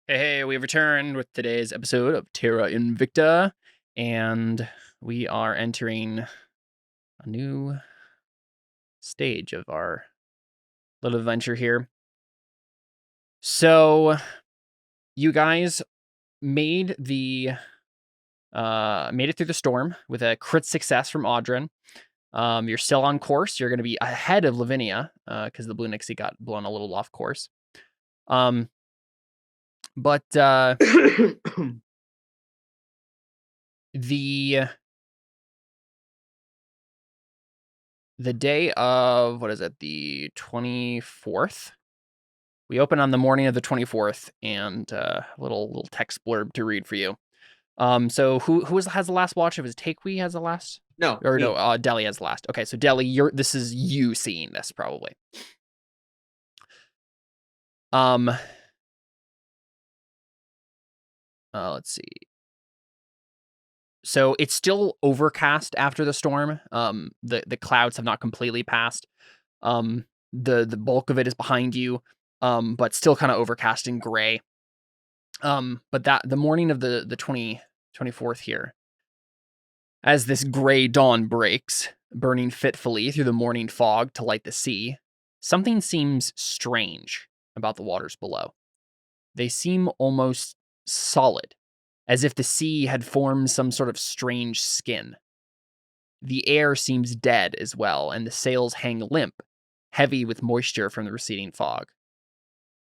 Hey, we have returned with today's episode of Terra Invicta, and we are entering a new stage of our little adventure here. So, you guys made it through the storm with a crit success from Audrin. You're still on course. You're going to be ahead of Lavinia because the Blue Nixie got blown a little off course. But the day of, what is it, the 24th? We open on the morning of the 24th, and a little text blurb to read for you. So who has the last watch? It was Takewee has the last? No. Or no, Deli has the last. Okay, so Deli, this is you seeing this, probably. Let's see. So it's still overcast after the storm. The clouds have not completely passed. The bulk of it is behind you, but still kind of overcast and gray. But the morning of the 24th here, as this gray dawn breaks, burning fitfully through the morning fog to light the sea, something seems strange about the waters below. They seem almost solid, as if the sea had formed some sort of strange skin. The air seems dead as well, and the sails hang limp, heavy with moisture from the receding fog.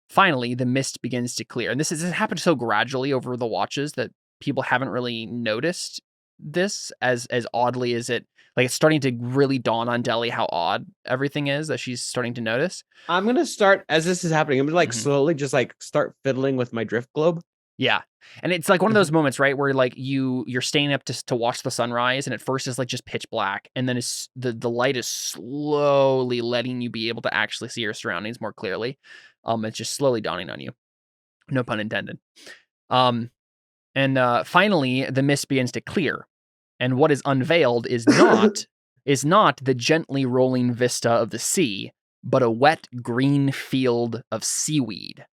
Finally, the mist begins to clear, and this happened so gradually over the watches that people haven't really noticed this as oddly as it. Like, it's starting to really dawn on Deli how odd everything is that she's starting to notice. I'm gonna start as this is happening. I'm gonna slowly just start fiddling with my drift globe. Yeah, and it's like one of those moments, right, where like you're staying up to watch the sunrise, and at first it's like just pitch black, and then it's the light is slowly letting you be able to actually see your surroundings more clearly. It's just slowly dawning on you. No pun intended. And finally, the mist begins to clear, and what is unveiled is not the gently rolling vista of the sea, but a wet green field of seaweed.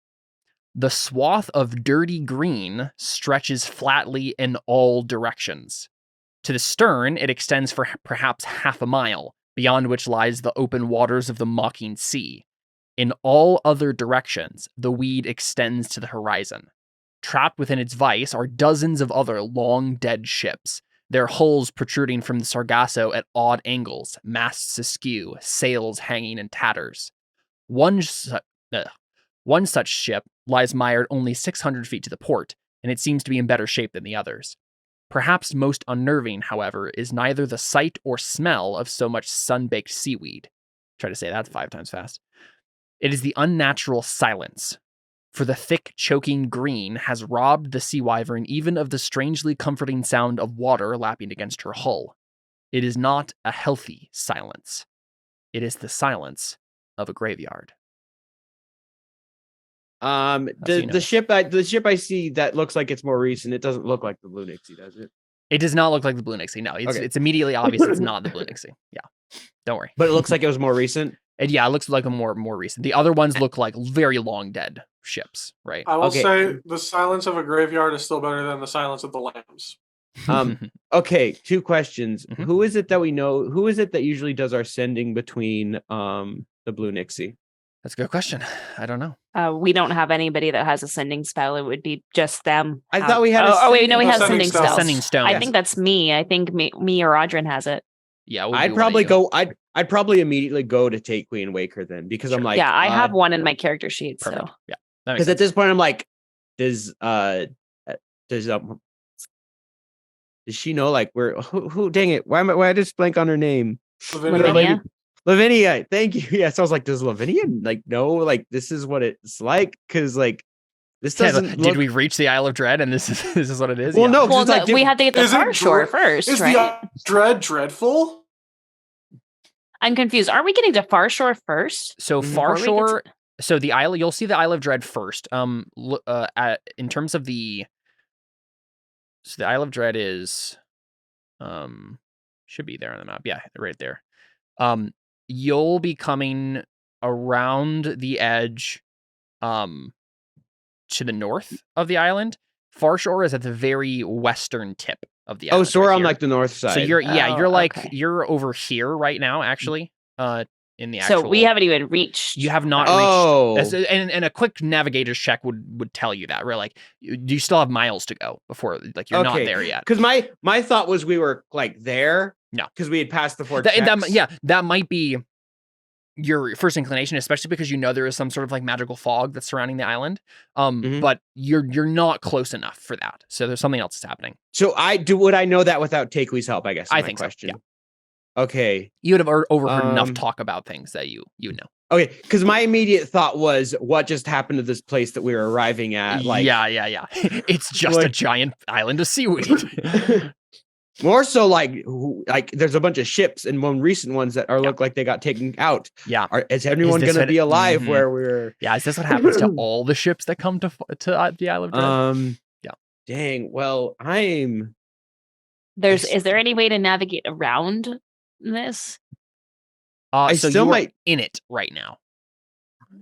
The swath of dirty green stretches flatly in all directions. To the stern, it extends for perhaps half a mile, beyond which lies the open waters of the mocking sea. In all other directions, the weed extends to the horizon. Trapped within its vice are dozens of other long dead ships, their hulls protruding from the Sargasso at odd angles, masts askew, sails hanging in tatters. One such ship lies mired only 600 feet to the port, and it seems to be in better shape than the others. Perhaps most unnerving, however, is neither the sight or smell of so much sun-baked seaweed. Try to say that 5 times fast. It is the unnatural silence, for the thick, choking green has robbed the sea wyvern even of the strangely comforting sound of water lapping against her hull. It is not a healthy silence. It is the silence of a graveyard. The ship I see that looks like it's more recent. It doesn't look like the Blue Nixie, does it? It does not look like the Blue Nixie. No, it's immediately obvious it's not the Blue Nixie. Yeah, don't worry. But it looks like it was more recent. And yeah, it looks like a more recent. The other ones look like very long dead ships, right? I will say the silence of a graveyard is still better than the silence of the lambs. Okay, 2 questions. Mm-hmm. Who is it that we know? Who is it that usually does our sending between the Blue Nixie? That's a good question. I don't know. We don't have anybody that has a sending spell. It would be just them. I thought we had. We have sending spell. Sending stone. I think that's me. I think me or Audrin has it. Yeah, I'd probably go. I'd probably immediately go to Takewee and wake her then, because I'm like, yeah, I have one in my character sheet. Perfect. So yeah, because at this point I'm like, does she know like who? Dang it! Why I just blank on her name? Lavinia, thank you. Yeah, so I was like, does Lavinia like know like this is what it's like? Because like this doesn't. Did we reach the Isle of Dread and this is what it is? Well, no, we had to get the far shore first, is right? Is the Dread dreadful? I'm confused. Are we getting to far shore first? So far shore. So the Isle, you'll see the Isle of Dread first. In terms of the Isle of Dread is, should be there on the map. Yeah, right there. You'll be coming around the edge, to the north of the island. Far shore is at the very western tip of the Oh, island. so we're right on here. like the north side. So you're okay. you're over here right now, actually. In the So actual. we haven't even reached. You have not Oh. reached. And a quick navigator's check would tell you that. We're like, you still have miles to go before like you're not there yet. Because my thought was we were like there. No, because we had passed the fort. That might be your first inclination, especially because you know there is some sort of like magical fog that's surrounding the island. But you're not close enough for that. So there's something else that's happening. So would I know that without Takewee's help? I guess. I think question. So. Yeah. Okay. You would have overheard enough talk about things that you know. Okay, because my immediate thought was, what just happened to this place that we were arriving at? Like, yeah. It's just a giant island of seaweed. More so, like there's a bunch of ships and one recent ones that look like they got taken out. Yeah, is everyone going to be alive where we're? Yeah, is this what happens to all the ships that come to the Isle of Dread? Yeah. Dang. Well, Is there any way to navigate around this? I so still you're might in it right now.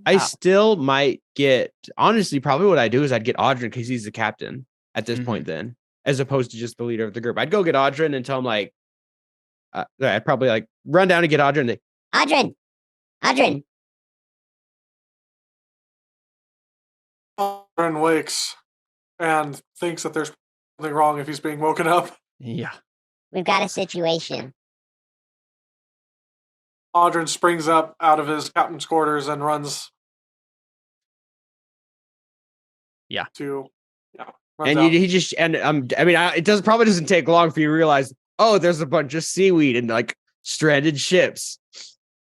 I still might get. Honestly, probably what I do is I'd get Audrin because he's the captain at this point. Then, as opposed to just the leader of the group, I'd go get Audrin and tell him like, I'd probably like run down and get Audrin. Audrin. Audrin wakes and thinks that there's something wrong if he's being woken up. Yeah. We've got a situation. Audrin springs up out of his captain's quarters and runs. Yeah. And he just it probably doesn't take long for you to realize, oh, there's a bunch of seaweed and like stranded ships.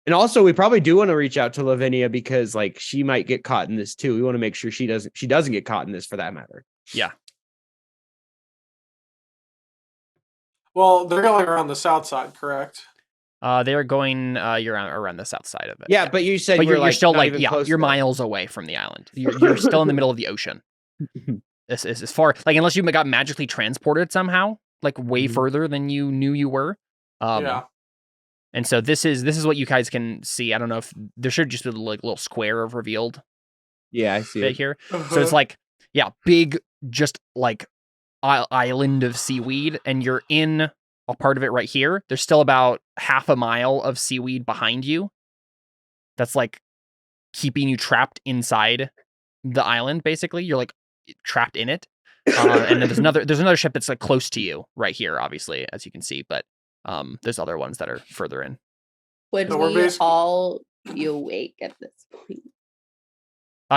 And also, we probably do want to reach out to Lavinia because like she might get caught in this too. We want to make sure she doesn't get caught in this for that matter. Yeah. Well, they're going around the south side, correct? They are going you're around the south side of it. Yeah, but you said you're still like you're there. miles away from the island. You're still in the middle of the ocean. This is as far like unless you got magically transported somehow, like way further than you knew you were. Yeah. And so this is what you guys can see. I don't know if there should just be like a little square of revealed. Yeah, I see it it here. So it's like big, just like island of seaweed, and you're in a part of it right here. There's still about half a mile of seaweed behind you. That's like keeping you trapped inside the island. Basically, you're like trapped in it. And then there's another ship that's like close to you right here, obviously, as you can see. But there's other ones that are further in. Would we all be awake at this point?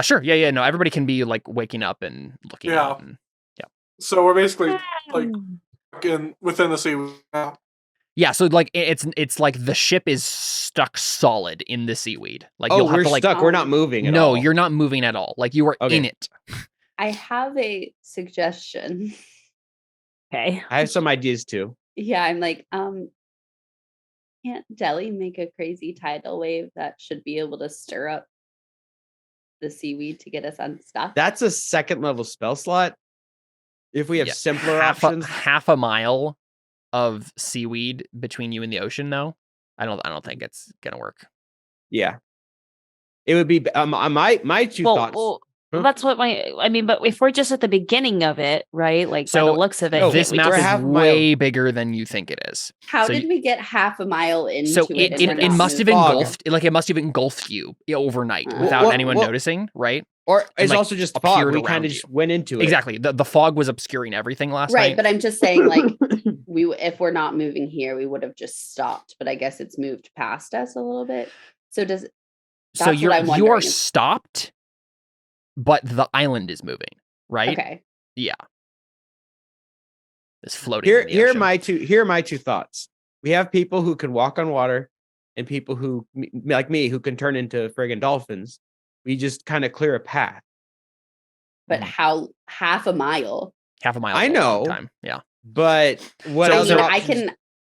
Sure. Yeah. No, everybody can be like waking up and looking out. And, so we're basically like within the sea now. Yeah, so like it's like the ship is stuck solid in the seaweed. Like you'll have we're to like stuck. We're not moving at all. No, you're not moving at all. Like you are in it. I have a suggestion. Okay. I have some ideas too. Yeah, I'm like, can't Delhi make a crazy tidal wave that should be able to stir up the seaweed to get us unstuck? That's a second level spell slot. If we have simpler options, half a mile of seaweed between you and the ocean, though, I don't think it's gonna work. Yeah, it would be my two thoughts. Well, that's what but if we're just at the beginning of it, right? Like by the looks of it, this map is way bigger than you think it is. How did we get half a mile into so it? It must have engulfed, like it must have engulfed you overnight without anyone noticing, right? Or it's like, also just fog. We kind of just went into it. Exactly. The fog was obscuring everything last night. Right, but I'm just saying, like, if we're not moving here, we would have just stopped. But I guess it's moved past us a little bit. So you are stopped, but the island is moving, right? Okay. Yeah. It's floating. Here are my two thoughts. We have people who can walk on water, and people who like me who can turn into friggin' dolphins. We just kind of clear a path. But how half a mile? Half a mile. I know. Time. Yeah. But what else?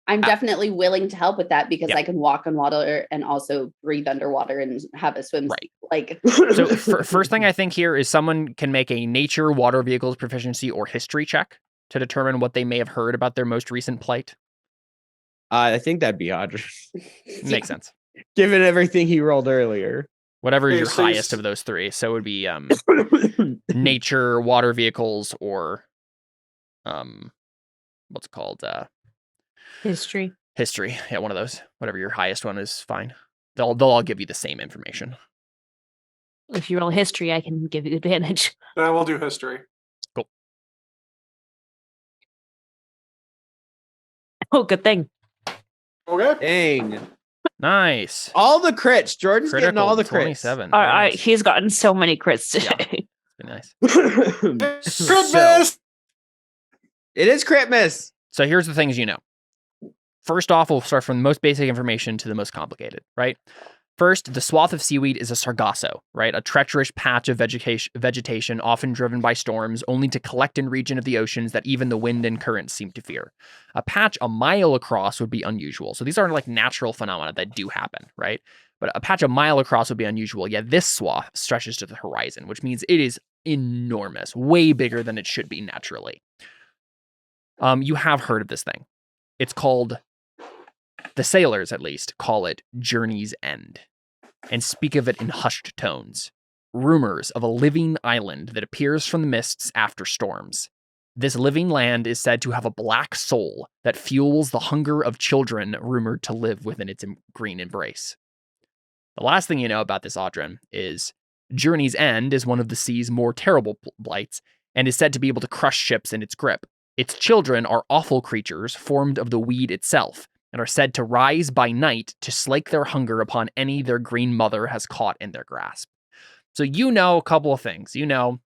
I'm definitely willing to help with that because I can walk on water and also breathe underwater and have a swim. Right. Like. So first thing I think here is someone can make a nature, water vehicles proficiency, or history check to determine what they may have heard about their most recent plight. I think that'd be Audrey. Makes sense. Given everything he rolled earlier. Whatever is Okay, your so you highest s- of those three. So it would be nature, water vehicles, or what's it called? History. History. Yeah, one of those. Whatever your highest one is fine. They'll all give you the same information. If you roll history, I can give you advantage. Then we'll do history. Cool. Oh, good thing. Okay. Dang. Nice. All the crits. Jordan's getting all the crits. 27. All Very right, nice. he's gotten so many crits Yeah. today. Nice. Crit So- miss! It is crit miss. So here's the things you know. First off, we'll start from the most basic information to the most complicated, right? First, the swath of seaweed is a sargasso, right? A treacherous patch of vegetation often driven by storms, only to collect in region of the oceans that even the wind and currents seem to fear. A patch a mile across would be unusual. So these are like natural phenomena that do happen, right? But a patch a mile across would be unusual. Yet this swath stretches to the horizon, which means it is enormous, way bigger than it should be naturally. You have heard of this thing. It's called, the sailors at least, call it Journey's End, and speak of it in hushed tones. Rumors of a living island that appears from the mists after storms. This living land is said to have a black soul that fuels the hunger of children rumored to live within its green embrace. The last thing you know about this Audrin is Journey's End is one of the sea's more terrible blights and is said to be able to crush ships in its grip. Its children are awful creatures formed of the weed itself, and are said to rise by night to slake their hunger upon any their green mother has caught in their grasp. So you know a couple of things. You know,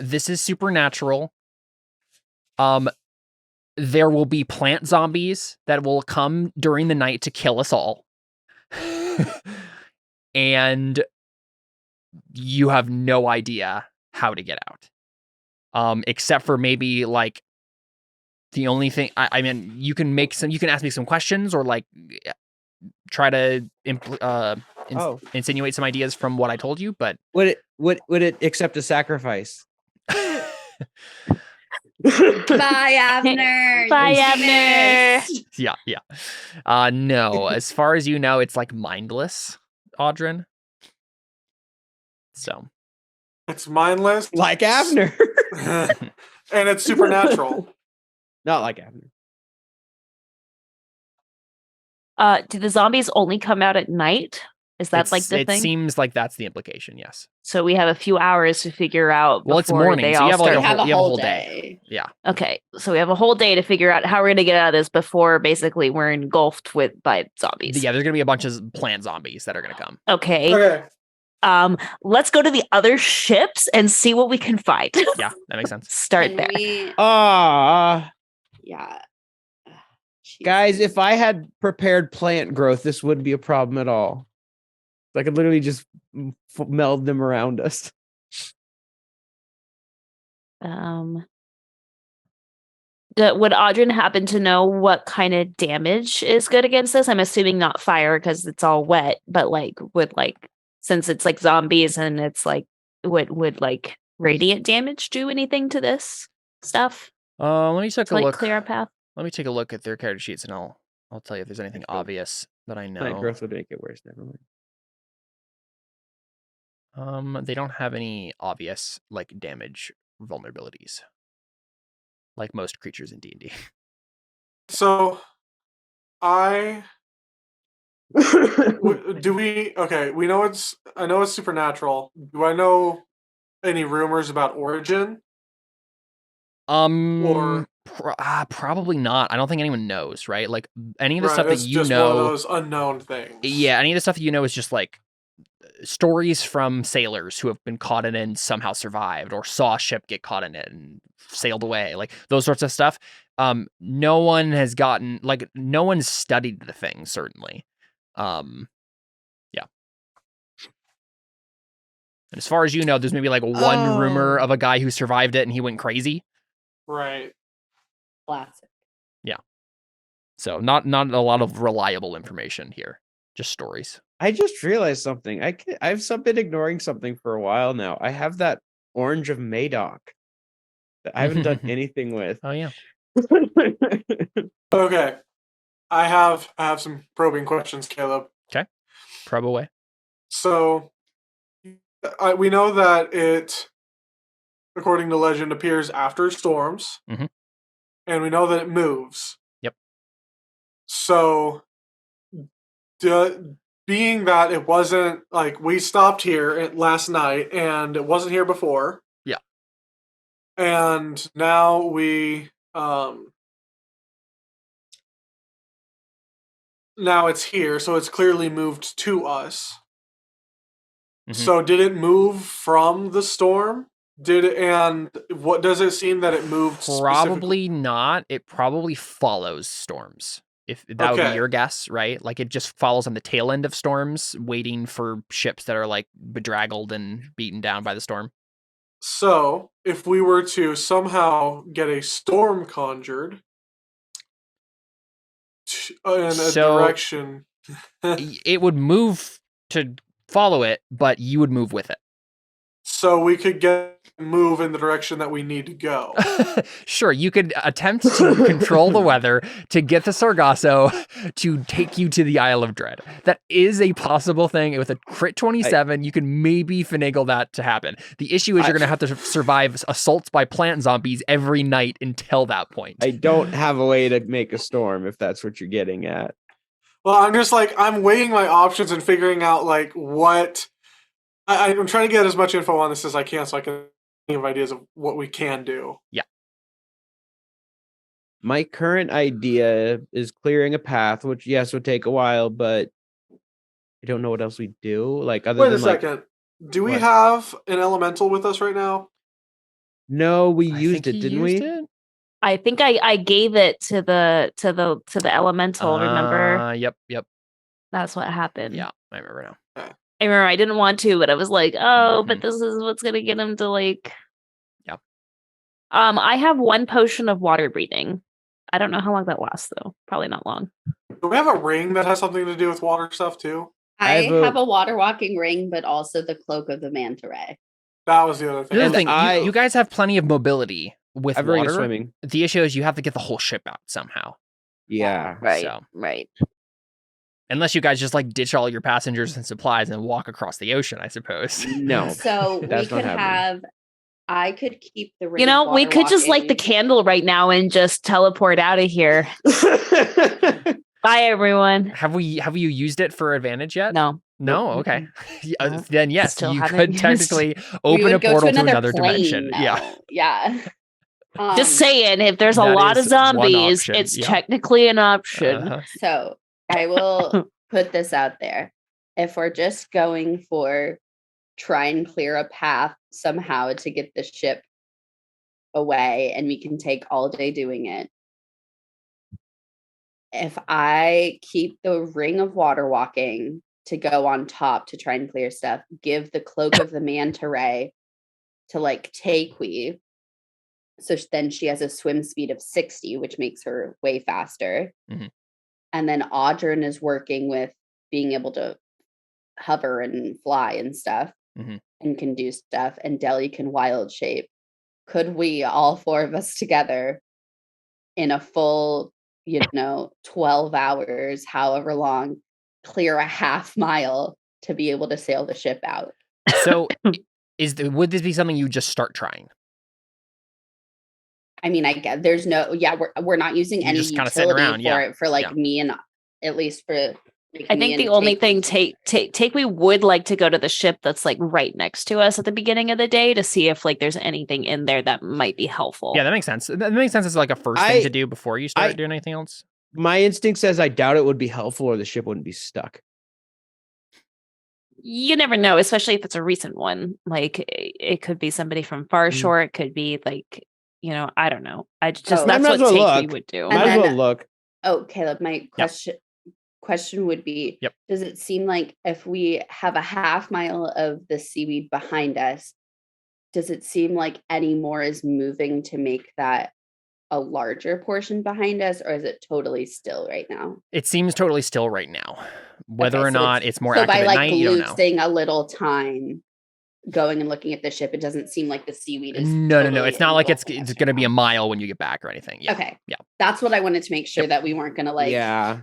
this is supernatural. There will be plant zombies that will come during the night to kill us all. And you have no idea how to get out. Except for maybe like the only thing, I mean, you can ask me some questions or like try to insinuate some ideas from what I told you, but Would it accept a sacrifice? Bye, Abner. Bye, You're Abner. dismissed. yeah. No, as far as you know, it's like mindless, Audrin. So It's mindless. Like Abner. And it's supernatural. Not like Abner. Do the zombies only come out at night? Is that like the it thing? seems like that's the implication, yes. So we have a few hours to figure out. Well, it's before morning, they so all you have like start. a We have whole a day. whole day. Yeah. Okay, so we have a whole day to figure out how we're gonna get out of this before basically we're engulfed by zombies. Yeah, there's gonna be a bunch of plant zombies that are gonna come. Okay. Okay. Let's go to the other ships and see what we can find. Yeah, that makes sense. Start Can there. we- yeah. Guys, if I had prepared plant growth, this wouldn't be a problem at all. I could literally just meld them around us. Would Audrin happen to know what kind of damage is good against this? I'm assuming not fire because it's all wet, but like since it's like zombies and it's like would like radiant damage do anything to this stuff? Let me take To a like look. clear our path. Let me take a look at their character sheets, and I'll tell you if there's anything Cool. obvious that I Plant know. growth would make it worse. Never mind. They don't have any obvious like damage vulnerabilities, like most creatures in D&D. So I do we okay, we know I know it's supernatural. Do I know any rumors about origin? Or Probably not. I don't think anyone knows, right? Like any of the right, stuff that it's you just know, one of those unknown things. yeah, any of the stuff that you know is just like stories from sailors who have been caught in it and somehow survived, or saw a ship get caught in it and sailed away, like those sorts of stuff. No one has gotten no one's studied the thing, certainly. Yeah. And as far as you know, there's maybe like one rumor of a guy who survived it and he went crazy. Right. Classic. So not a lot of reliable information here, just stories. I just realized something. I've been ignoring something for a while now. I have that orange of Madoc that I haven't done anything with. Oh yeah. Okay. I have some probing questions, Caleb. Probe away. So we know that it, according to legend, appears after storms, Mhm. and we know that it moves. Yep. So, being that it wasn't like we stopped here last night and it wasn't here before. Yeah. And now now it's here, so it's clearly moved to us. Mhm. So did it move from the storm? And what does it seem that it moved specifically? Probably not. It probably follows storms. If that would be Okay. your guess, right? Like it just follows on the tail end of storms, waiting for ships that are like bedraggled and beaten down by the storm. So, if we were to somehow get a storm conjured in a So- direction, It would move to follow it, but you would move with it. so we could move in the direction that we need to go. Sure, you could attempt to control the weather to get the Sargasso to take you to the Isle of Dread. That is a possible thing. With a crit 27, you can maybe finagle that to happen. The issue is you're going to have to survive assaults by plant zombies every night until that point. I don't have a way to make a storm, if that's what you're getting at. Well, I'm just like, I'm weighing my options and figuring out like what I'm trying to get as much info on this as I can so I can think of ideas of what we can do. Yeah. My current idea is clearing a path, which yes would take a while, but I don't know what else we do. Like other Wait than a second. Do we what? have an elemental with us right now? No, we I used think it, he didn't used we? it? I think I gave it to the elemental. Remember, Yep. that's what happened. Yeah, I remember now. I remember I didn't want to, but I was like, oh, Mhm. but this is what's gonna get him to like. Yeah. I have one potion of water breathing. I don't know how long that lasts though. Probably not long. Do we have a ring that has something to do with water stuff too? I have have a- a water walking ring, but also the cloak of the manta ray. That was the other thing. The other And thing, I- you guys have plenty of mobility with I've already water. swimming. The issue is you have to get the whole ship out somehow. Yeah. Right. So. Right. Unless you guys just like ditch all your passengers and supplies and walk across the ocean, I suppose. No. So we That's not could happening. I could keep the ring. You of know, we water could just light the walking. candle right now and just teleport out of here. Bye, everyone. Have you used it for advantage yet? No. No? Okay. Yeah, No. then yes, Still you haven't could used- technically We open would a go portal to another another plane, dimension. Yeah. though. Yeah. Just saying, if there's a that lot of is one zombies, option, it's yeah. technically an option. Uh-huh. So I will put this out there. If we're just going for try and clear a path somehow to get the ship away, and we can take all day doing it. If I keep the ring of water walking to go on top to try and clear stuff, give the cloak of the manta ray to like Taequi. So then she has a swim speed of 60, which makes her way faster. Mhm. And then Audryn is working with being able to hover and fly and stuff Mhm. and can do stuff. And Deli can wild shape. Could we, all four of us together, in a full, 12 hours, however long, clear a half mile to be able to sail the ship out? So would this be something you just start trying? I mean, I get there's no, we're not using You're any just kinda sitting utility around, for yeah. it for like Yeah. me and at least for. Like, I me think and the only Taequi. thing we would like to go to the ship that's like right next to us at the beginning of the day to see if like there's anything in there that might be helpful. Yeah, that makes sense. That makes sense as like a first thing to do before you start doing anything else. My instinct says I doubt it would be helpful or the ship wouldn't be stuck. You never know, especially if it's a recent one. Like it could be somebody from far shore. It could be like, I don't know. I just Oh. that's Might as what well Taequi look. would do. And Might as well then- look. Oh, Caleb, my question would be, Yep. does it seem like if we have a half mile of the seaweed behind us, does it seem like any more is moving to make that a larger portion behind us, or is it totally still right now? It seems totally still right now. Whether Okay, or so not it's more so active by at like night, you don't know. losing a little time going and looking at the ship, it doesn't seem like the seaweed is No. totally It's not like it's engulfing us going to right be a now. mile when you get back or anything. Yeah. Okay. Yeah. That's what I wanted to make sure that we weren't going to like Yeah.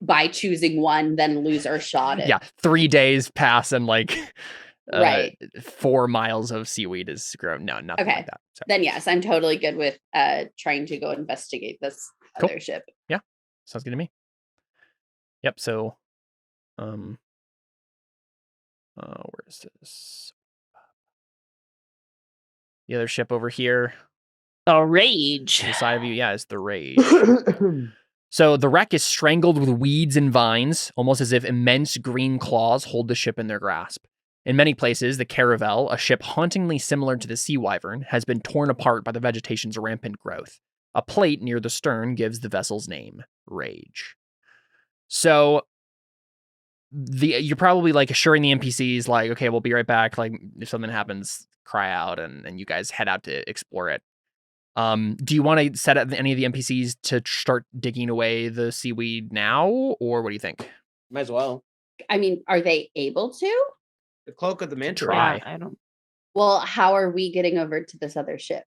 by choosing one, then lose our shot at Yeah, 3 days pass and like right. 4 miles of seaweed is grown. No, nothing Okay. like that. So, Then yes, I'm totally good with trying to go investigate this Cool. other ship. sounds good to me. Yep. So, where is this? The other ship over here, The rage. to the side of you, yeah, is the Rage. So the wreck is strangled with weeds and vines, almost as if immense green claws hold the ship in their grasp. In many places, the Caravel, a ship hauntingly similar to the Sea Wyvern, has been torn apart by the vegetation's rampant growth. A plate near the stern gives the vessel's name, Rage. So you're probably like assuring the NPCs, like, okay, we'll be right back. Like, if something happens, cry out, and you guys head out to explore it. Do you want to set up any of the NPCs to start digging away the seaweed now, or what do you think? Might as well. I mean, are they able to? The cloak of the manta. Try. Yeah, I don't. Well, how are we getting over to this other ship?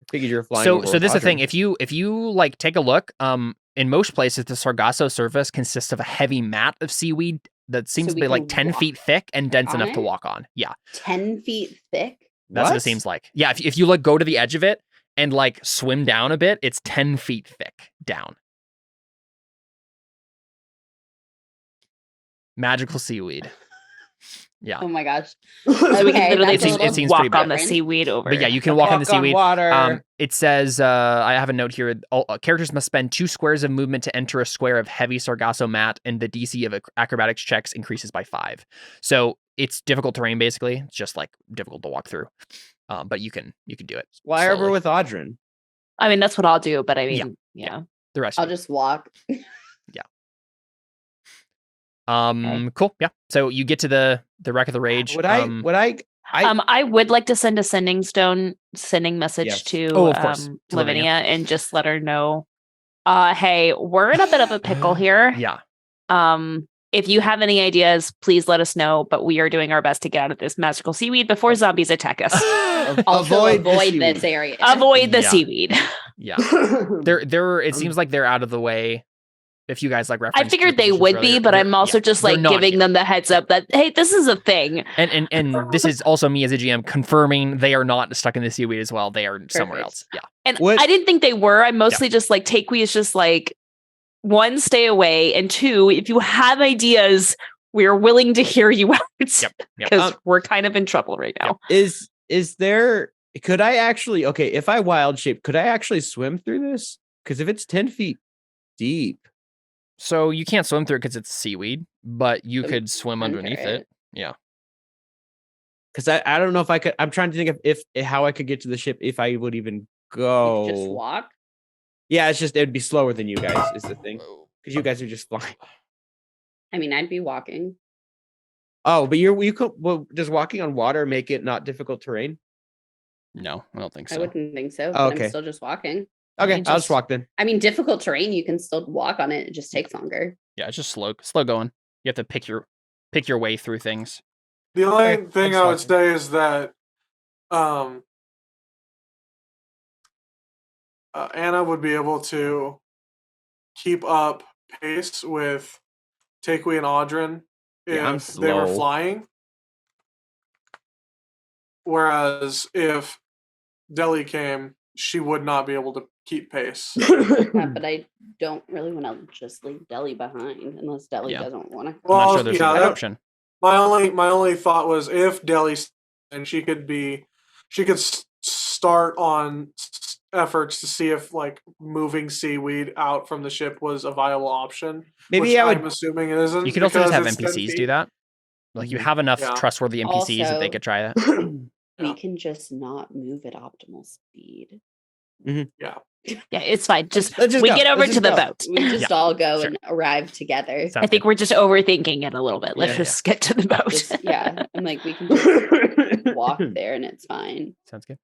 I figured you're flying. So over this with is the thing. Audrey. If you like take a look, in most places the Sargasso surface consists of a heavy mat of seaweed that seems So to we be like can 10 walk feet thick and dense on enough to it? walk on. Yeah, 10 feet thick? that's what it What? seems like. Yeah, if you like go to the edge of it and like swim down a bit, it's 10 feet thick down. Magical seaweed. Yeah. Oh my gosh. So we can Okay, literally that's a seems- little it seems walk pretty on the different. seaweed over. But yeah, you can walk on the seaweed. water. It says, I have a note here. All, characters must spend 2 squares of movement to enter a square of heavy Sargasso mat, and the DC of acrobatics checks increases by 5. So it's difficult terrain, basically. It's just like difficult to walk through. But you can do it. Fly over slowly. with Audrin. I mean, that's what I'll do. But I Yeah. mean, yeah. The rest. I'll of it. just walk. Cool. Yeah. So you get to the wreck of the Rage. Would I I would like to send a sending message Yes. to, Oh, of course, to Lavinia, Lavinia. and just let her know, hey, we're in a bit of a pickle here. Yeah. If you have any ideas, please let us know. But we are doing our best to get out of this magical seaweed before zombies attack us. Also Avoid the avoid seaweed. this area. Avoid the Yeah. seaweed. Yeah. It seems like they're out of the way. If you guys like I reference, figured they would be, but I'm also just like giving them the heads up that, hey, this is a thing. And this is also me as a GM confirming they are not stuck in the seaweed as well. They are somewhere Perfect. else. Yeah. And What- I didn't think they were. I'm mostly just like, Takewee is just like, 1, stay away. And 2, if you have ideas, we're willing to hear you out. Yep. Because we're kind of in trouble right now. is there? Could I actually? Okay, if I wild shape, could I actually swim through this? Because if it's 10 feet deep, So you can't swim through it because it's seaweed, but you So could swim under underneath it. it. Yeah. because I don't know if I could. I'm trying to think of if how I could get to the ship if I would even You go. could just walk. Yeah, it's just it'd be slower than you guys is the thing because you guys are just flying. I mean, I'd be walking. Oh, but you could. Well, does walking on water make it not difficult terrain? No, I don't think I so. wouldn't think so. But Okay. I'm still just walking. Okay, You I'll just just- walk then. I mean, difficult terrain, you can still walk on it. It just takes longer. Yeah, it's just slow going. You have to pick your way through things. The only Okay, thing that's I would fine. say is that Anna would be able to keep up pace with Takewee and Audrin if Yeah, I'm they were slow. flying. Whereas if Deli came, she would not be able to keep pace. Yeah, but I don't really want to just leave Deli behind unless Deli Yeah. doesn't want to. I'm not Well, sure there's yeah, that that- option. My only thought was if Deli and she could start on efforts to see if like moving seaweed out from the ship was a viable option. Maybe which I would. I'm assuming it isn't. You could also just because have it's 10 NPCs do feet. that. Like you Mhm. have enough Yeah. trustworthy NPCs that they Also- could try that. We Yeah. can just not move at optimal speed. Yeah. Yeah, it's fine. Just Let's just we go. get over Let's to just the go. boat. We just all go and arrive together. Sounds I think good. we're just overthinking it a little bit. Let's Yeah, just get to the boat. Just, yeah, I'm like, we can just walk there and it's fine. Sounds good.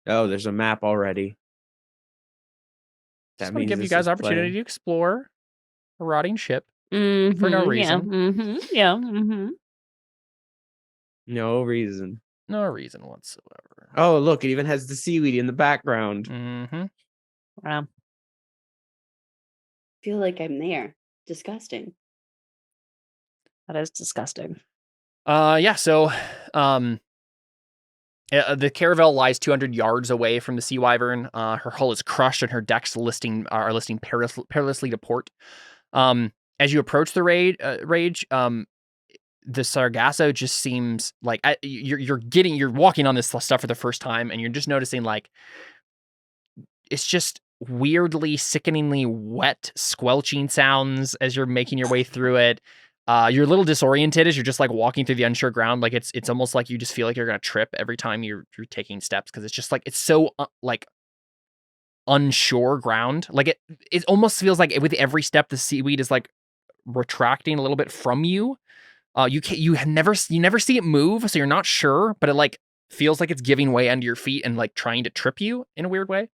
Oh, there's a map already. Just want to give you guys opportunity to explore a rotting ship. Mhm, For no Yeah. reason. Yeah. Mhm. No reason. No reason whatsoever. Oh, look, it even has the seaweed in the background. Mm-hmm. Wow. feel like I'm there. Disgusting. That is disgusting. So the caravel lies 200 yards away from the Sea Wyvern. Her hull is crushed and her decks are listing perilously to port. As you approach the rage, the Sargasso just seems like you're walking on this stuff for the first time, and you're just noticing like it's just weirdly, sickeningly wet, squelching sounds as you're making your way through it. You're a little disoriented as you're just like walking through the unsure ground. Like it's almost like you just feel like you're gonna trip every time you're taking steps because it's just like it's so like unsure ground. Like it almost feels like with every step the seaweed is like retracting a little bit from you. You never see it move, so you're not sure, but it like feels like it's giving way under your feet and like trying to trip you in a weird way.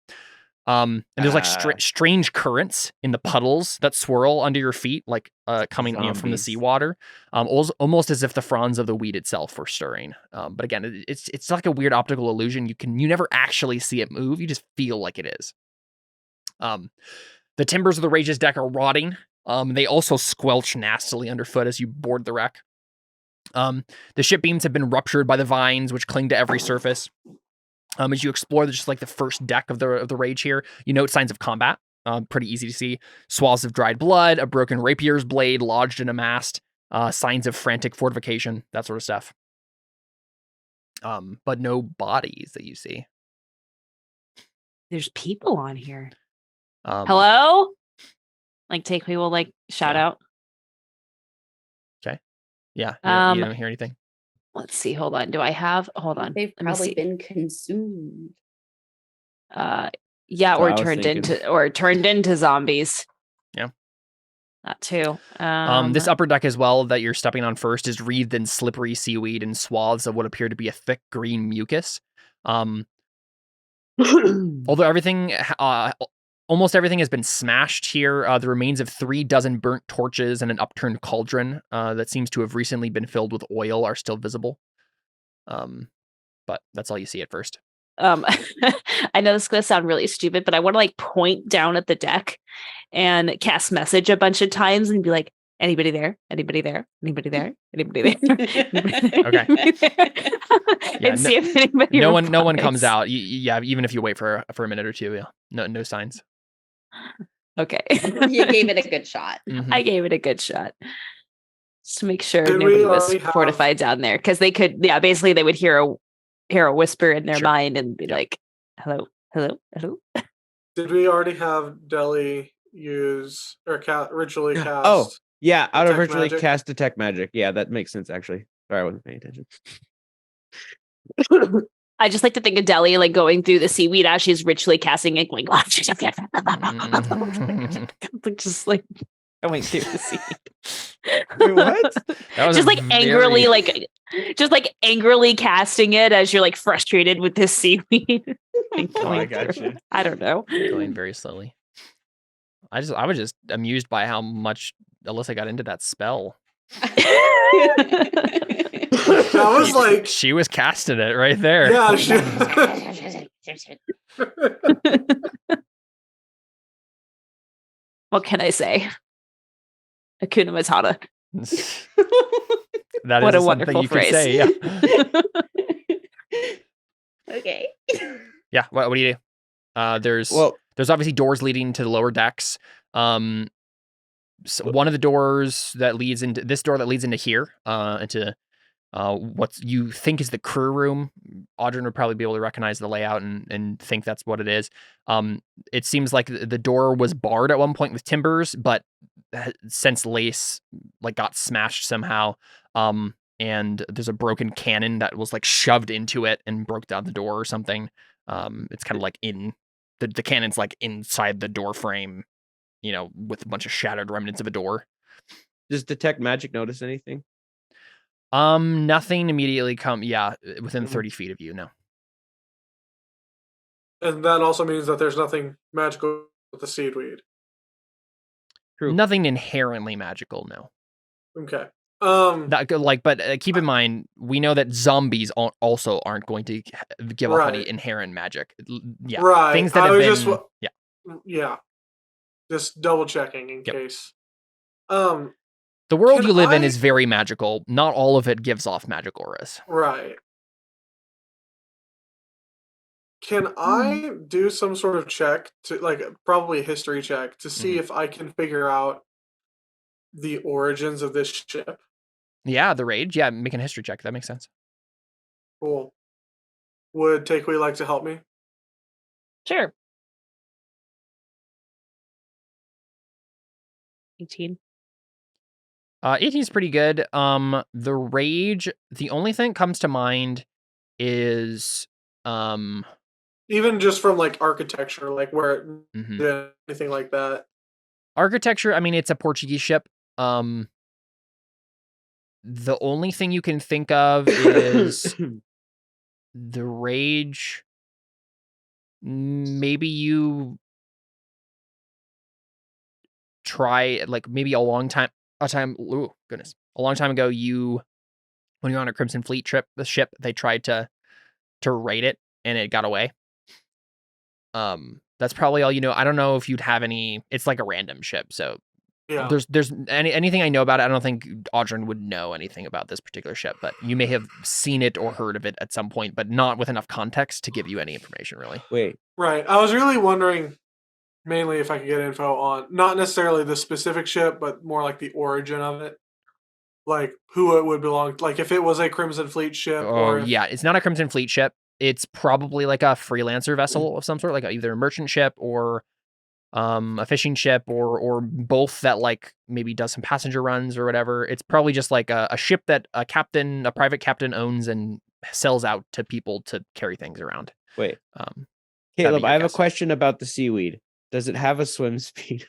And there's like strange currents in the puddles that swirl under your feet, like coming from the seawater, almost as if the fronds of the weed itself were stirring. But again, it's like a weird optical illusion. You never actually see it move. You just feel like it is. The timbers of the Rage's deck are rotting. They also squelch nastily underfoot as you board the wreck. The ship beams have been ruptured by the vines, which cling to every surface. As you explore just like the first deck of the Rage here, you note signs of combat. Pretty easy to see. Swaths of dried blood, a broken rapier's blade lodged in a mast, signs of frantic fortification, that sort of stuff. But no bodies that you see. There's people on here. Hello? Like Takewee will like shout out. Okay. Yeah. You don't hear anything. Let's see. Hold on. Hold on. They've probably been consumed. Yeah, or turned into zombies. Yeah. That too. This upper deck as well that you're stepping on first is wreathed in slippery seaweed and swaths of what appear to be a thick green mucus. Although almost everything has been smashed here. The remains of 36 burnt torches and an upturned cauldron that seems to have recently been filled with oil are still visible. But that's all you see at first. I know this is going to sound really stupid, but I want to like point down at the deck and cast message a bunch of times and be like, anybody there? Anybody there? Anybody there? Anybody there? Okay. And see if anybody no one comes out. Yeah, even if you wait for a minute or two, yeah. No signs. Okay. You gave it a good shot. Mm-hmm. I gave it a good shot. Just to make sure nobody was fortified down there. Because they could, basically they would hear a whisper in their mind and be like, hello, hello, hello. Did we already have Deli use or ritually cast? Oh, yeah, out of ritually magic? cast detect magic. Yeah, that makes sense actually. Sorry, I wasn't paying attention. I just like to think of Deli like going through the seaweed as she's ritually casting it, going just like going through the seaweed. Wait, what? Just like angrily, just like angrily casting it as you're like frustrated with this seaweed. I got you. I don't know. Going very slowly. I was just amused by how much Alyssa got into that spell. That was like she was casting it right there. Yeah, What can I say? Hakuna Matata. That what is a wonderful you phrase. Could say, yeah. Okay. Yeah. What do you do? There's obviously doors leading to the lower decks. So one of the doors that leads into this door that leads into here, into what you think is the crew room. Audrey would probably be able to recognize the layout and think that's what it is. It seems like the door was barred at one point with timbers, but since lace like got smashed somehow, and there's a broken cannon that was like shoved into it and broke down the door or something. It's kind of like in the cannon's like inside the door frame, with a bunch of shattered remnants of a door. Does detect magic notice anything? Nothing immediately within 30 feet of you, no. And that also means that there's nothing magical with the seedweed. True. Nothing inherently magical, no. Okay. But keep in mind, we know that zombies also aren't going to give off any inherent magic. Yeah, right. Things that have been. Yeah. Just double checking in Yep. case. The world Can you live in I- is very magical. Not all of it gives off magic auras. Right. Can I do some sort of check to like probably a history check to see if I can figure out the origins of this ship? Yeah, the rage. Yeah, make a history check. That makes sense. Cool. Would Takeway like to help me? Sure. 18. 18 is pretty good. The rage. The only thing that comes to mind is Even just from like architecture, like where it mhm. did anything like that. Architecture. I mean, it's a Portuguese ship. The only thing you can think of is the rage. Maybe you try like maybe a long time ooh, goodness. A long time ago when you're on a Crimson Fleet trip, the ship, they tried to raid it and it got away. That's probably all you know. I don't know if you'd have any. It's like a random ship, so Yeah. there's anything I know about it. I don't think Audrin would know anything about this particular ship, but you may have seen it or heard of it at some point, but not with enough context to give you any information really. Wait. Right. I was really wondering mainly if I could get info on not necessarily the specific ship, but more like the origin of it. Like who it would belong, like if it was a Crimson Fleet ship or if, Yeah, it's not a Crimson Fleet ship. It's probably like a freelancer vessel of some sort, like either a merchant ship or a fishing ship or both that like maybe does some passenger runs or whatever. It's probably just like a ship that a private captain owns and sells out to people to carry things around. Wait. That'd Caleb, be I your have a guess. question about the seaweed. Does it have a swim speed?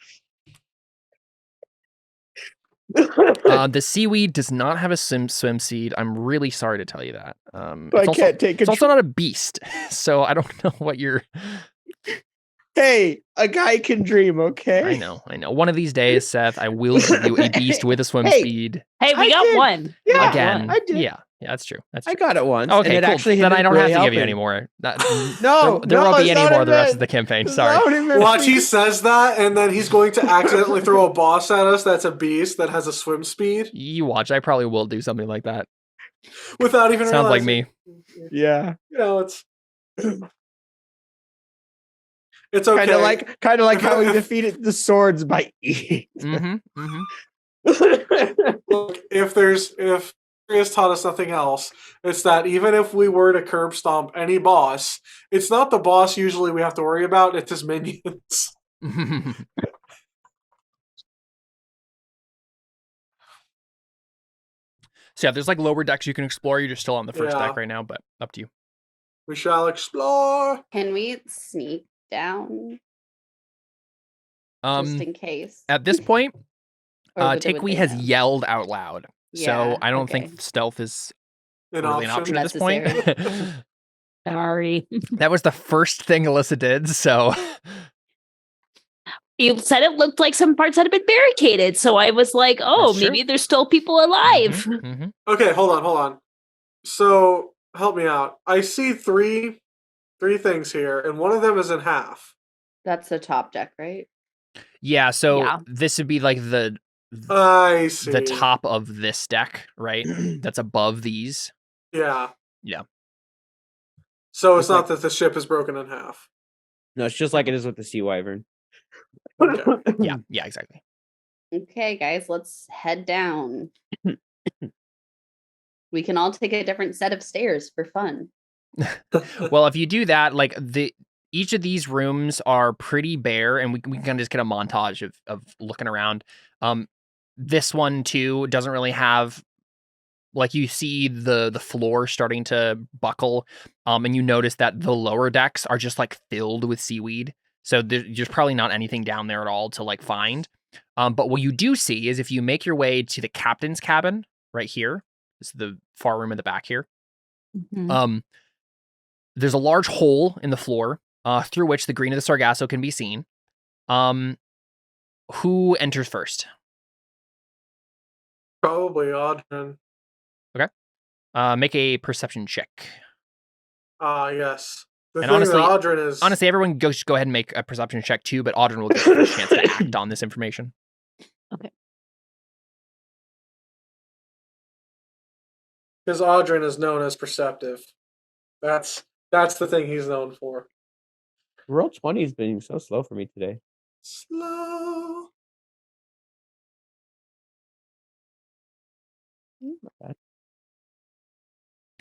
The seaweed does not have a swim seed. I'm really sorry to tell you that. It's also not a beast, so I don't know what you're. Hey, a guy can dream, okay? I know. One of these days, Seth, I will give you a beast with a swim speed. Hey, we I got did. one. We Yeah, got Again. one. I did. Yeah, that's true. I got it once. Okay, and it cool. actually Then I don't really have to give you helping. anymore. No, there won't be any it's more not the rest even- of the campaign. it's Sorry. not even watch, he free. says that, and then he's going to accidentally throw a boss at us that's a beast that has a swim speed You watch. I probably will do something like that. without even Sounds like realizing. me. Yeah. You know, it's okay. Kind of like how we defeated the swords by eating. Mm-hmm. Look, if has taught us nothing else, it's that even if we were to curb stomp any boss, it's not the boss usually we have to worry about, it's his minions. So yeah, there's like lower decks you can explore. You're just still on the first Yeah. deck right now, but up to you. We shall explore. Can we sneak down just in case? At this point, Or would Takewee they has know? yelled out loud. So Yeah, I don't okay. think stealth is An really an option at this point. Sorry. That was the first thing Alyssa did, so You said it looked like some parts had been barricaded, so I was like, oh, That's true. maybe there's still people alive. Mhm. Okay, hold on. So help me out. I see three things here, and one of them is in half. That's the top deck, right? Yeah, so Yeah. this would be like the I see. top of this deck, right? That's above these. Yeah. Yeah. So it's It's not like- that the ship is broken in half. No, it's just like it is with the sea wyvern. Okay. Yeah, exactly. Okay, guys, let's head down. We can all take a different set of stairs for fun. Well, if you do that, like each of these rooms are pretty bare, and we can kind of just get a montage of looking around. This one too doesn't really have, like, you see the floor starting to buckle, and you notice that the lower decks are just like filled with seaweed. So there's probably not anything down there at all to like find. But what you do see is if you make your way to the captain's cabin right here, this is the far room in the back here. There's a large hole in the floor through which the green of the Sargasso can be seen. Who enters first? Probably Audrin. Make a perception check. Ah, yes. The And thing honestly- that Audrin is Honestly, everyone go ahead and make a perception check too, but Audrin will get the first chance to act on this information. because Audrin is known as perceptive. That's the thing he's known for. Roll 20 has been so slow for me today. Slow.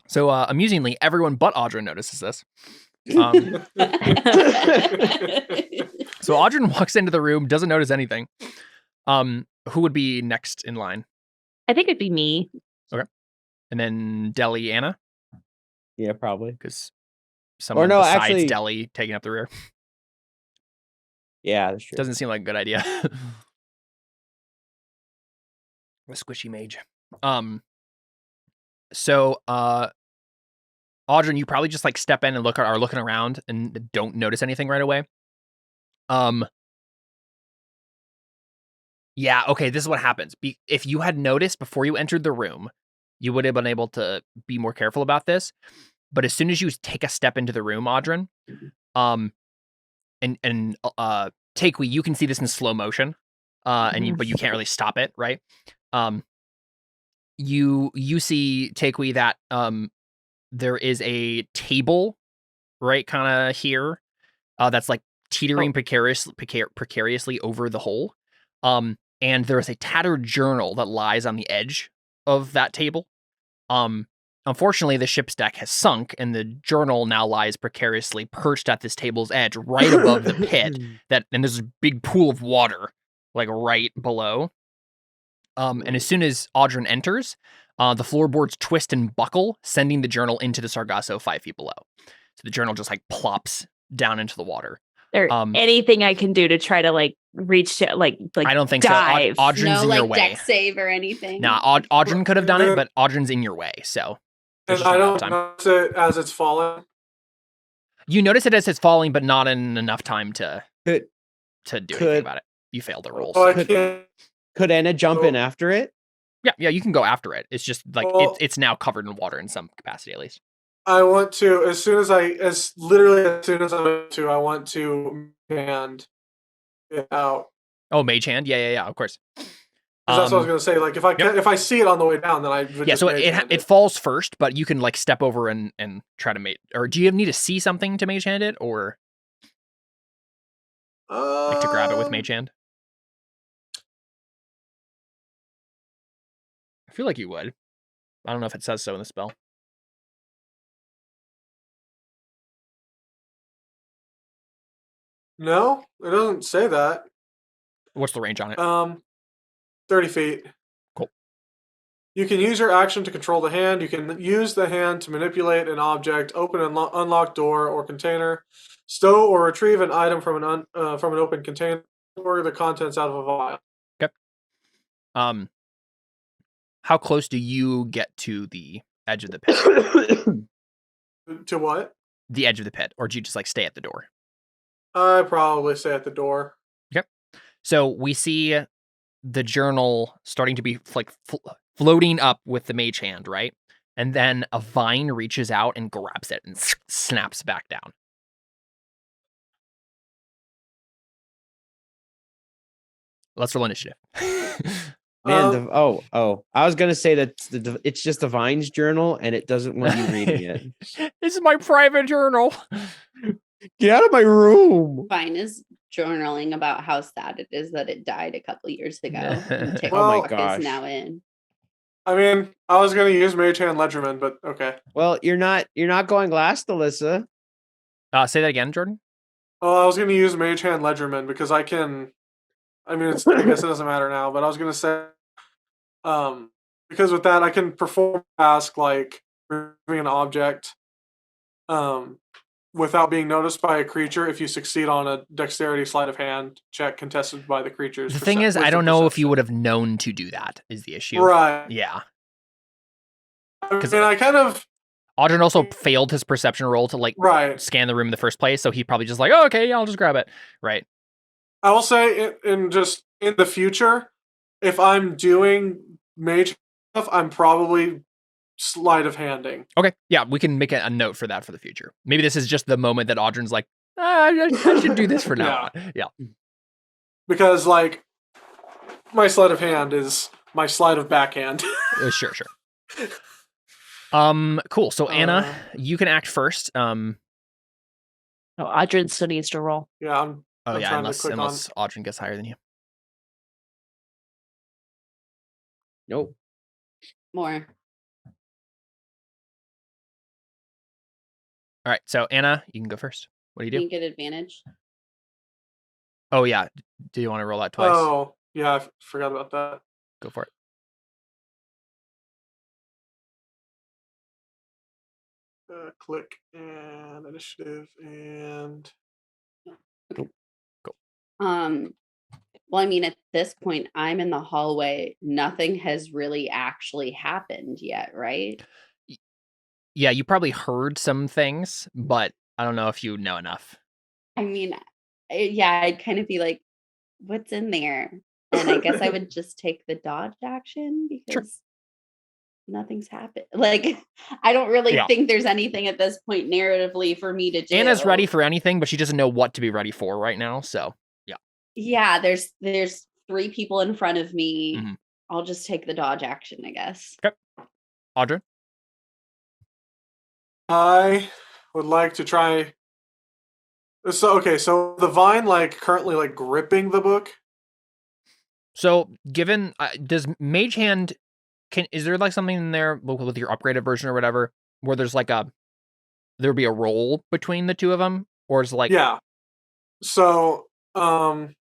So amusingly, everyone but Audrin notices this. So Audrin walks into the room, doesn't notice anything. Who would be next in line? I think it'd be me. And then Deli, Anna, Yeah, probably. because someone no, besides actually- Deli taking up the rear Yeah, that's true. doesn't seem like a good idea. A squishy mage. So Audrin, you probably just like step in and are looking around and don't notice anything right away. Yeah, okay, this is what happens. If you had noticed before you entered the room, you would have been able to be more careful about this. But as soon as you take a step into the room, Audrin, and Takewee, you can see this in slow motion, but you can't really stop it, right? You see, Takewee, that there is a table right kind of here that's like teetering precariously over the hole. And there is a tattered journal that lies on the edge of that table. Unfortunately, the ship's deck has sunk, and the journal now lies precariously perched at this table's edge, right above the pit. And there's a big pool of water, like right below. And as soon as Audrin enters, the floorboards twist and buckle, sending the journal into the Sargasso 5 feet below. So the journal just like plops down into the water. There anything I can do to try to like reach to like I don't think dive. so. Audrin's no in your like way. deck save or anything. Nah, Audrin could have done it, but Audrin's in your way, so. And I don't notice it as it's falling. You notice it as it's falling, but not in enough time to do anything could- about it. You failed the rolls. So I Could- can't. Could Anna jump in So- after it? Yeah, you can go after it. It's just like Well- it's now covered in water in some capacity, at least. I want to as soon as I want to hand it out. Oh, mage hand. Yeah. Of course. 'Cause that's what I was gonna say. Like if I see it on the way down, then I would Yeah, just so mage hand it falls first, but you can like step over and try to mage. Or do you need to see something to mage hand it, or like to grab it with mage hand? I feel like you would. I don't know if it says so in the spell. No, it doesn't say that. What's the range on it? 30 feet. Cool. You can use your action to control the hand. You can use the hand to manipulate an object, open and unlock door or container, stow or retrieve an item from an open container, or the contents out of a vial. Okay. How close do you get to the edge of the pit? To what? The edge of the pit, or do you just like stay at the door? I probably say at the door. So we see the journal starting to be like floating up with the mage hand, right? And then a vine reaches out and grabs it and snaps back down. Let's roll initiative. Man, I was gonna say that it's just the Vines journal and it doesn't want you reading it. This is my private journal. Get out of my room. Vine is journaling about how sad it is that it died a couple years ago. And Oh my gosh. is now in. I mean, I was going to use Mage Hand Ledgerman, but okay. Well, you're not going last, Alyssa. Say that again, Jordan. Well, I was going to use Mage Hand Ledgerman because I can. I mean, I guess it doesn't matter now, but I was going to say, because with that I can perform a task like removing an object, without being noticed by a creature if you succeed on a dexterity sleight of hand check contested by the creatures. The thing is, I don't know if you would have known to do that is the issue. Right. Yeah. I mean, I kind of. Audrin also failed his perception roll to like scan the room in the first place, so he probably just like, oh, okay, yeah, I'll just grab it. Right. I will say in the future, if I'm doing mage stuff, I'm probably sleight of handing. Okay, yeah, we can make a note for that for the future. Maybe this is just the moment that Audrin's like, I should do this for now on. Yeah. Because like my sleight of hand is my sleight of backhand. Sure. Cool. So Anna, you can act first. No, Audrin still needs to roll. Yeah, I'm Oh yeah, trying to unless click Audrin gets higher than you. Nope. More. All right, so Anna, you can go first. What do you do? You get advantage. Oh yeah, do you want to roll that twice? Oh, yeah, I forgot about that. Go for it. Click and initiative and Well, I mean, at this point, I'm in the hallway. Nothing has really actually happened yet, right? Yeah, you probably heard some things, but I don't know if you know enough. I mean, yeah, I'd kind of be like, what's in there? And I guess I would just take the dodge action because nothing's happened. Like, I don't really think there's anything at this point narratively for me to do. Anna's ready for anything, but she doesn't know what to be ready for right now, so yeah. Yeah, there's 3 people in front of me. Mm-hmm. I'll just take the dodge action, I guess. Okay. Audrin? I would like to try. So the vine like currently like gripping the book. So given does Mage Hand is there like something in there with your upgraded version or whatever where there's like there'd be a roll between the two of them, or is like So because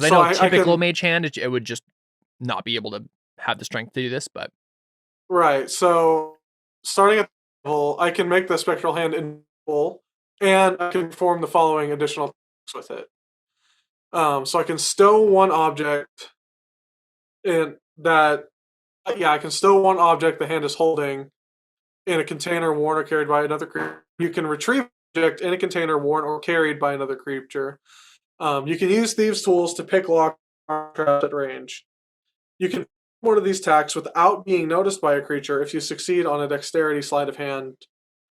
I know typical Mage Hand it would just not be able to have the strength to do this, but right. So starting at the level, I can make the spectral hand invisible, and I can perform the following additional tasks with it. So I can stow one object in that. I can stow one object the hand is holding in a container worn or carried by another creature. You can retrieve an object in a container worn or carried by another creature. You can use thieves' tools to pick lock traps at range. You can one of these attacks without being noticed by a creature if you succeed on a dexterity sleight of hand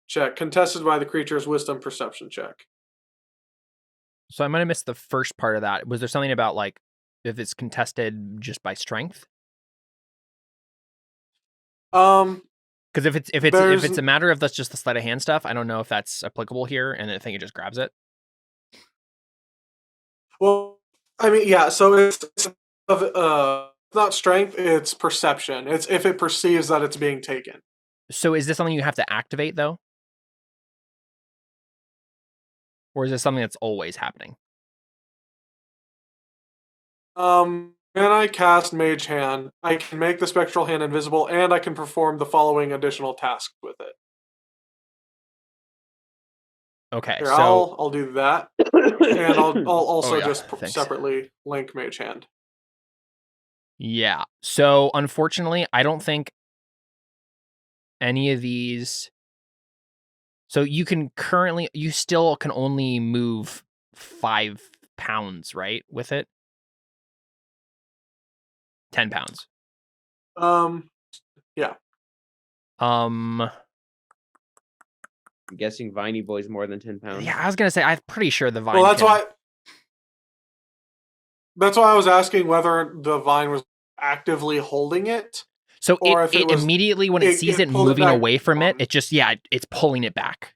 check, contested by the creature's wisdom perception check. So I might have missed the first part of that. Was there something about like if it's contested just by strength? Because if it's a matter of that's just the sleight of hand stuff, I don't know if that's applicable here, and I think it just grabs it. Well, I mean, yeah. So it's not strength; it's perception. It's if it perceives that it's being taken. So is this something you have to activate though, or is this something that's always happening? When I cast Mage Hand, I can make the spectral hand invisible, and I can perform the following additional tasks with it. Okay, Here, so I'll do that, and I'll also thanks. separately link Mage Hand. Yeah. So unfortunately, I don't think any of these. So you still can only move 5 pounds, right? With it. 10 pounds. Yeah. I'm guessing Viney Boy's more than 10 pounds. Yeah, I was gonna say I'm pretty sure the vine. Well, that's why I was asking whether the vine was actively holding it. So it immediately when it sees it moving away from it, it just it's pulling it back.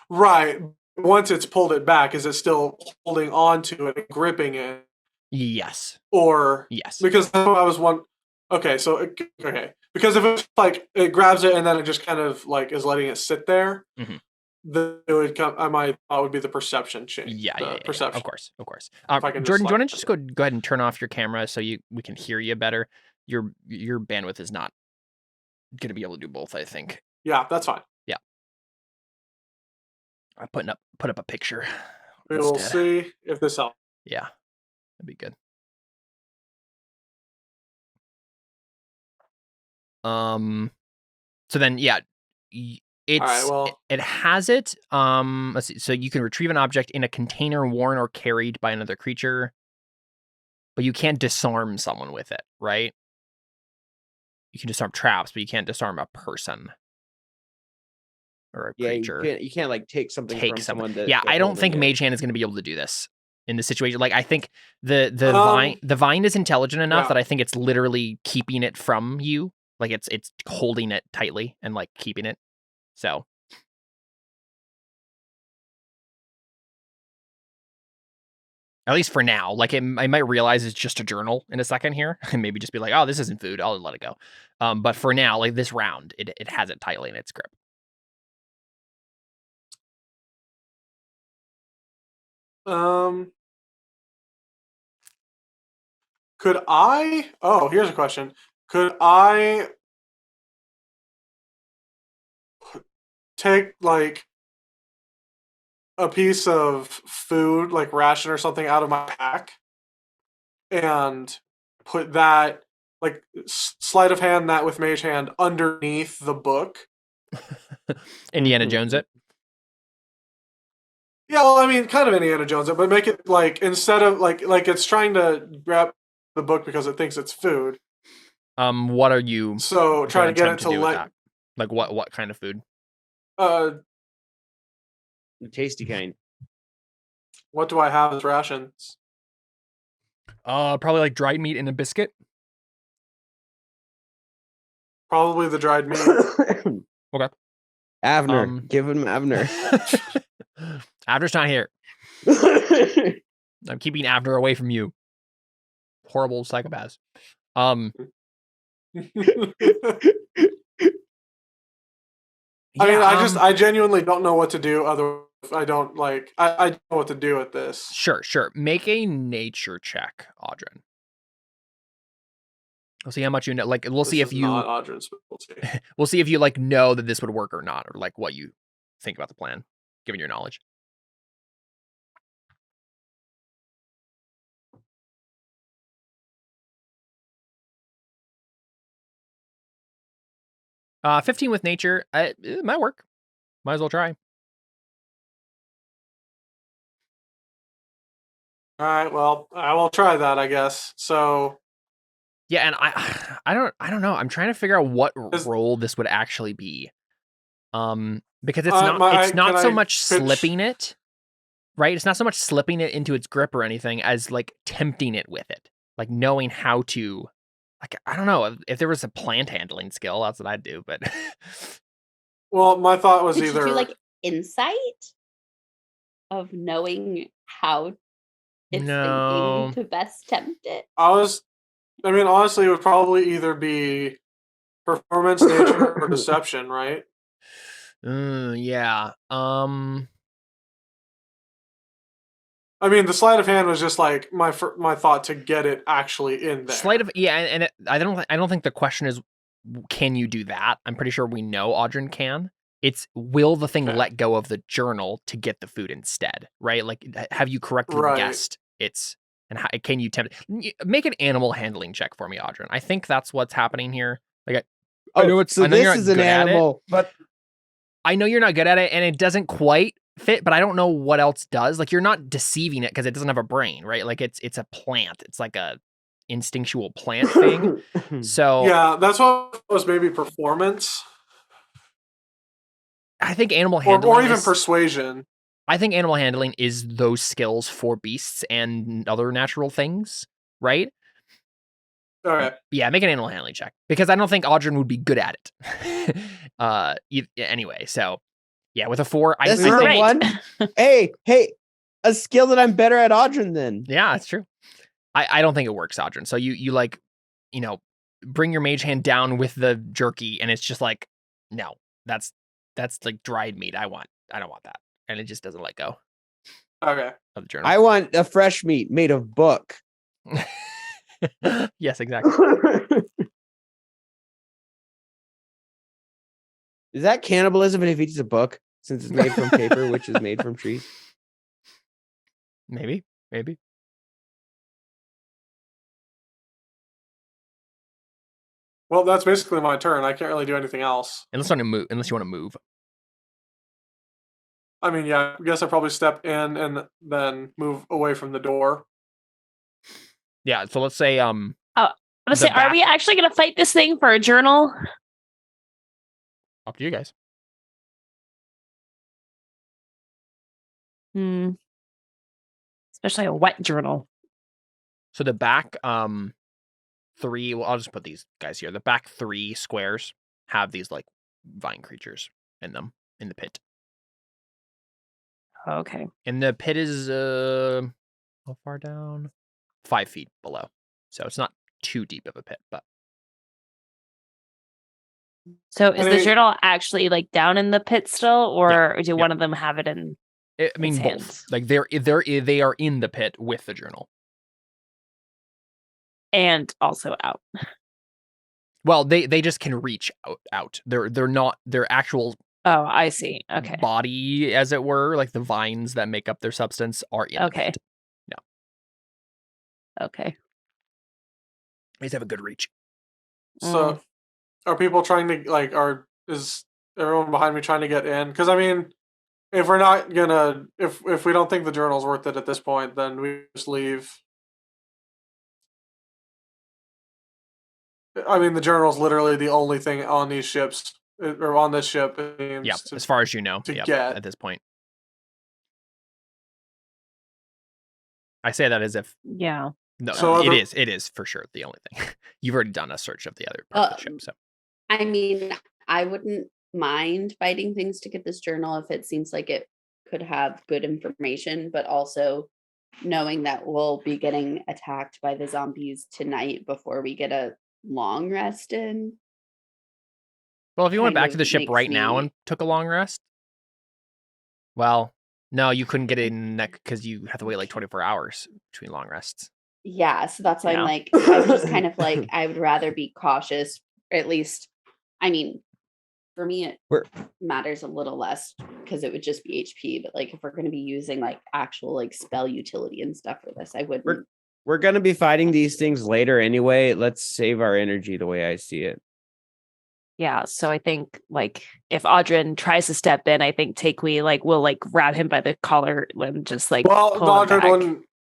Right. Once it's pulled it back, is it still holding on to it and gripping it? Yes. Or yes. Because I was one. Okay, so because if it's like it grabs it and then it just kind of like is letting it sit there, then it would come. I would be the perception change. Yeah, perception. Of course. Jordan, do you want to just go ahead and turn off your camera so we can hear you better? Your bandwidth is not going to be able to do both, I think. Yeah, that's fine. Yeah. I put up a picture. We'll see if this helps. Yeah, that'd be good. So then, it has it. Let's see. So you can retrieve an object in a container worn or carried by another creature, but you can't disarm someone with it, right? you can disarm traps, but you can't disarm a person or a Yeah, creature. you can't like take something from someone. That Yeah, they're I don't holding think it. Mage Hand is going to be able to do this in this situation. Like, I think the Um, vine is intelligent enough yeah. that I think it's literally keeping it from you. Like, it's holding it tightly and like keeping it. So. At least for now, like I might realize it's just a journal in a second here, and maybe just be like, "Oh, this isn't food. I'll let it go." But for now, like this round, it has it tightly in its grip. Could I? Oh, here's a question. Could I take like a piece of food, like ration or something, out of my pack and put that, like, sleight of hand that with Mage Hand underneath the book? Indiana Jones it. Yeah, well, I mean, kind of Indiana Jones it, but make it like, instead of like it's trying to grab the book because it thinks it's food. What are you? So try to get it to do with let. that? Like what kind of food? The tasty kind. What do I have as rations? Probably like dried meat and a biscuit. Probably the dried meat. Okay. Avner, give him Avner. Avner's not here. I'm keeping Avner away from you. Horrible psychopaths. I mean, I genuinely don't know what to do. I don't like. I don't know what to do with this. Sure. Make a nature check, Audrin. We'll see how much you know. Like, we'll see if you. Not Audrin's specialty. We'll see if you like know that this would work or not, or like what you think about the plan, given your knowledge. Uh, 15 with nature. It might work. Might as well try. All right. Well, I will try that, I guess. So. Yeah, and I don't know. I'm trying to figure out what role this would actually be. Because it's not so much slipping it, right? It's not so much slipping it into its grip or anything as like tempting it with it, like knowing how to, like, I don't know if there was a plant handling skill, that's what I'd do. But well, my thought was Could either you do like insight of knowing how it's thinking to best tempt it. I mean, honestly, it would probably either be performance, nature, or deception, right? Yeah. I mean, the sleight of hand was just like my thought to get it actually in there. Sleight of, yeah, and I don't think the question is, can you do that? I'm pretty sure we know Audrin can. It's, will the thing let go of the journal to get the food instead, right? Like, have you correctly guessed it's, and how, can you tempt it? Make an animal handling check for me, Audrin. I think that's what's happening here. Like, I know it's, so I know this is an animal, but I know you're not good at it, and it doesn't quite fit, but I don't know what else does. Like, you're not deceiving it because it doesn't have a brain, right? Like, it's a plant. It's like a instinctual plant thing. So yeah, that's what was maybe performance. I think animal handling, or even persuasion. I think animal handling is those skills for beasts and other natural things, right? All right. Yeah, make an animal handling check because I don't think Audrin would be good at it. Anyway, so yeah, with a 4, this is a 1. Hey, a skill that I'm better at Audrin than. Yeah, that's true. I don't think it works, Audrin. So you like, you know, bring your mage hand down with the jerky, and it's just like, no, that's like dried meat. I don't want that, and it just doesn't let go. Okay. Of the journal. I want a fresh meat made of book. Yes, exactly. Is that cannibalism if he eats a book since it's made from paper, which is made from trees? Maybe. Well, that's basically my turn. I can't really do anything else. Unless you want to move. I mean, yeah, I guess I probably step in and then move away from the door. Yeah, so let's say I'm gonna say, are we actually gonna fight this thing for a journal? Up to you guys. Especially a wet journal. So the back 3, well, I'll just put these guys here. The back 3 squares have these like vine creatures in them in the pit. Okay. And the pit is how far down? 5 feet below. So it's not too deep of a pit, but So is the journal actually like down in the pit still, or do one of them have it in? I mean both. Hands? Like they are in the pit with the journal. And also out. Well, they just can reach out. They're not their actual Oh, I see. Okay. body, as it were, like the vines that make up their substance are in the pit. Yeah. Okay. They just have a good reach. So, are people trying to is everyone behind me trying to get in? Because I mean, if we're not gonna, if we don't think the journal's worth it at this point, then we just leave. I mean, the journal's literally the only thing on these ships or on this ship. Yeah, as far as you know, to yep, get at this point. I say that as if yeah. No, So it is for sure the only thing. You've already done a search of the other part of the ship, so I mean, I wouldn't mind fighting things to get this journal if it seems like it could have good information, but also knowing that we'll be getting attacked by the zombies tonight before we get a long rest in. Well, if you went kind back to the of ship makes right now me- and took a long rest, well, no, you couldn't get in because you have to wait like 24 hours between long rests. Yeah, so that's why Yeah. I'm like, I'm just kind of like, I would rather be cautious, or at least, I mean, for me, it matters a little less because it would just be HP. But like, if we're going to be using like actual like spell utility and stuff for this, I wouldn't. We're gonna be fighting these things later anyway. Let's save our energy the way I see it. Yeah, so I think like if Audrin tries to step in, I think Takui like will like grab him by the collar and just like pull him back.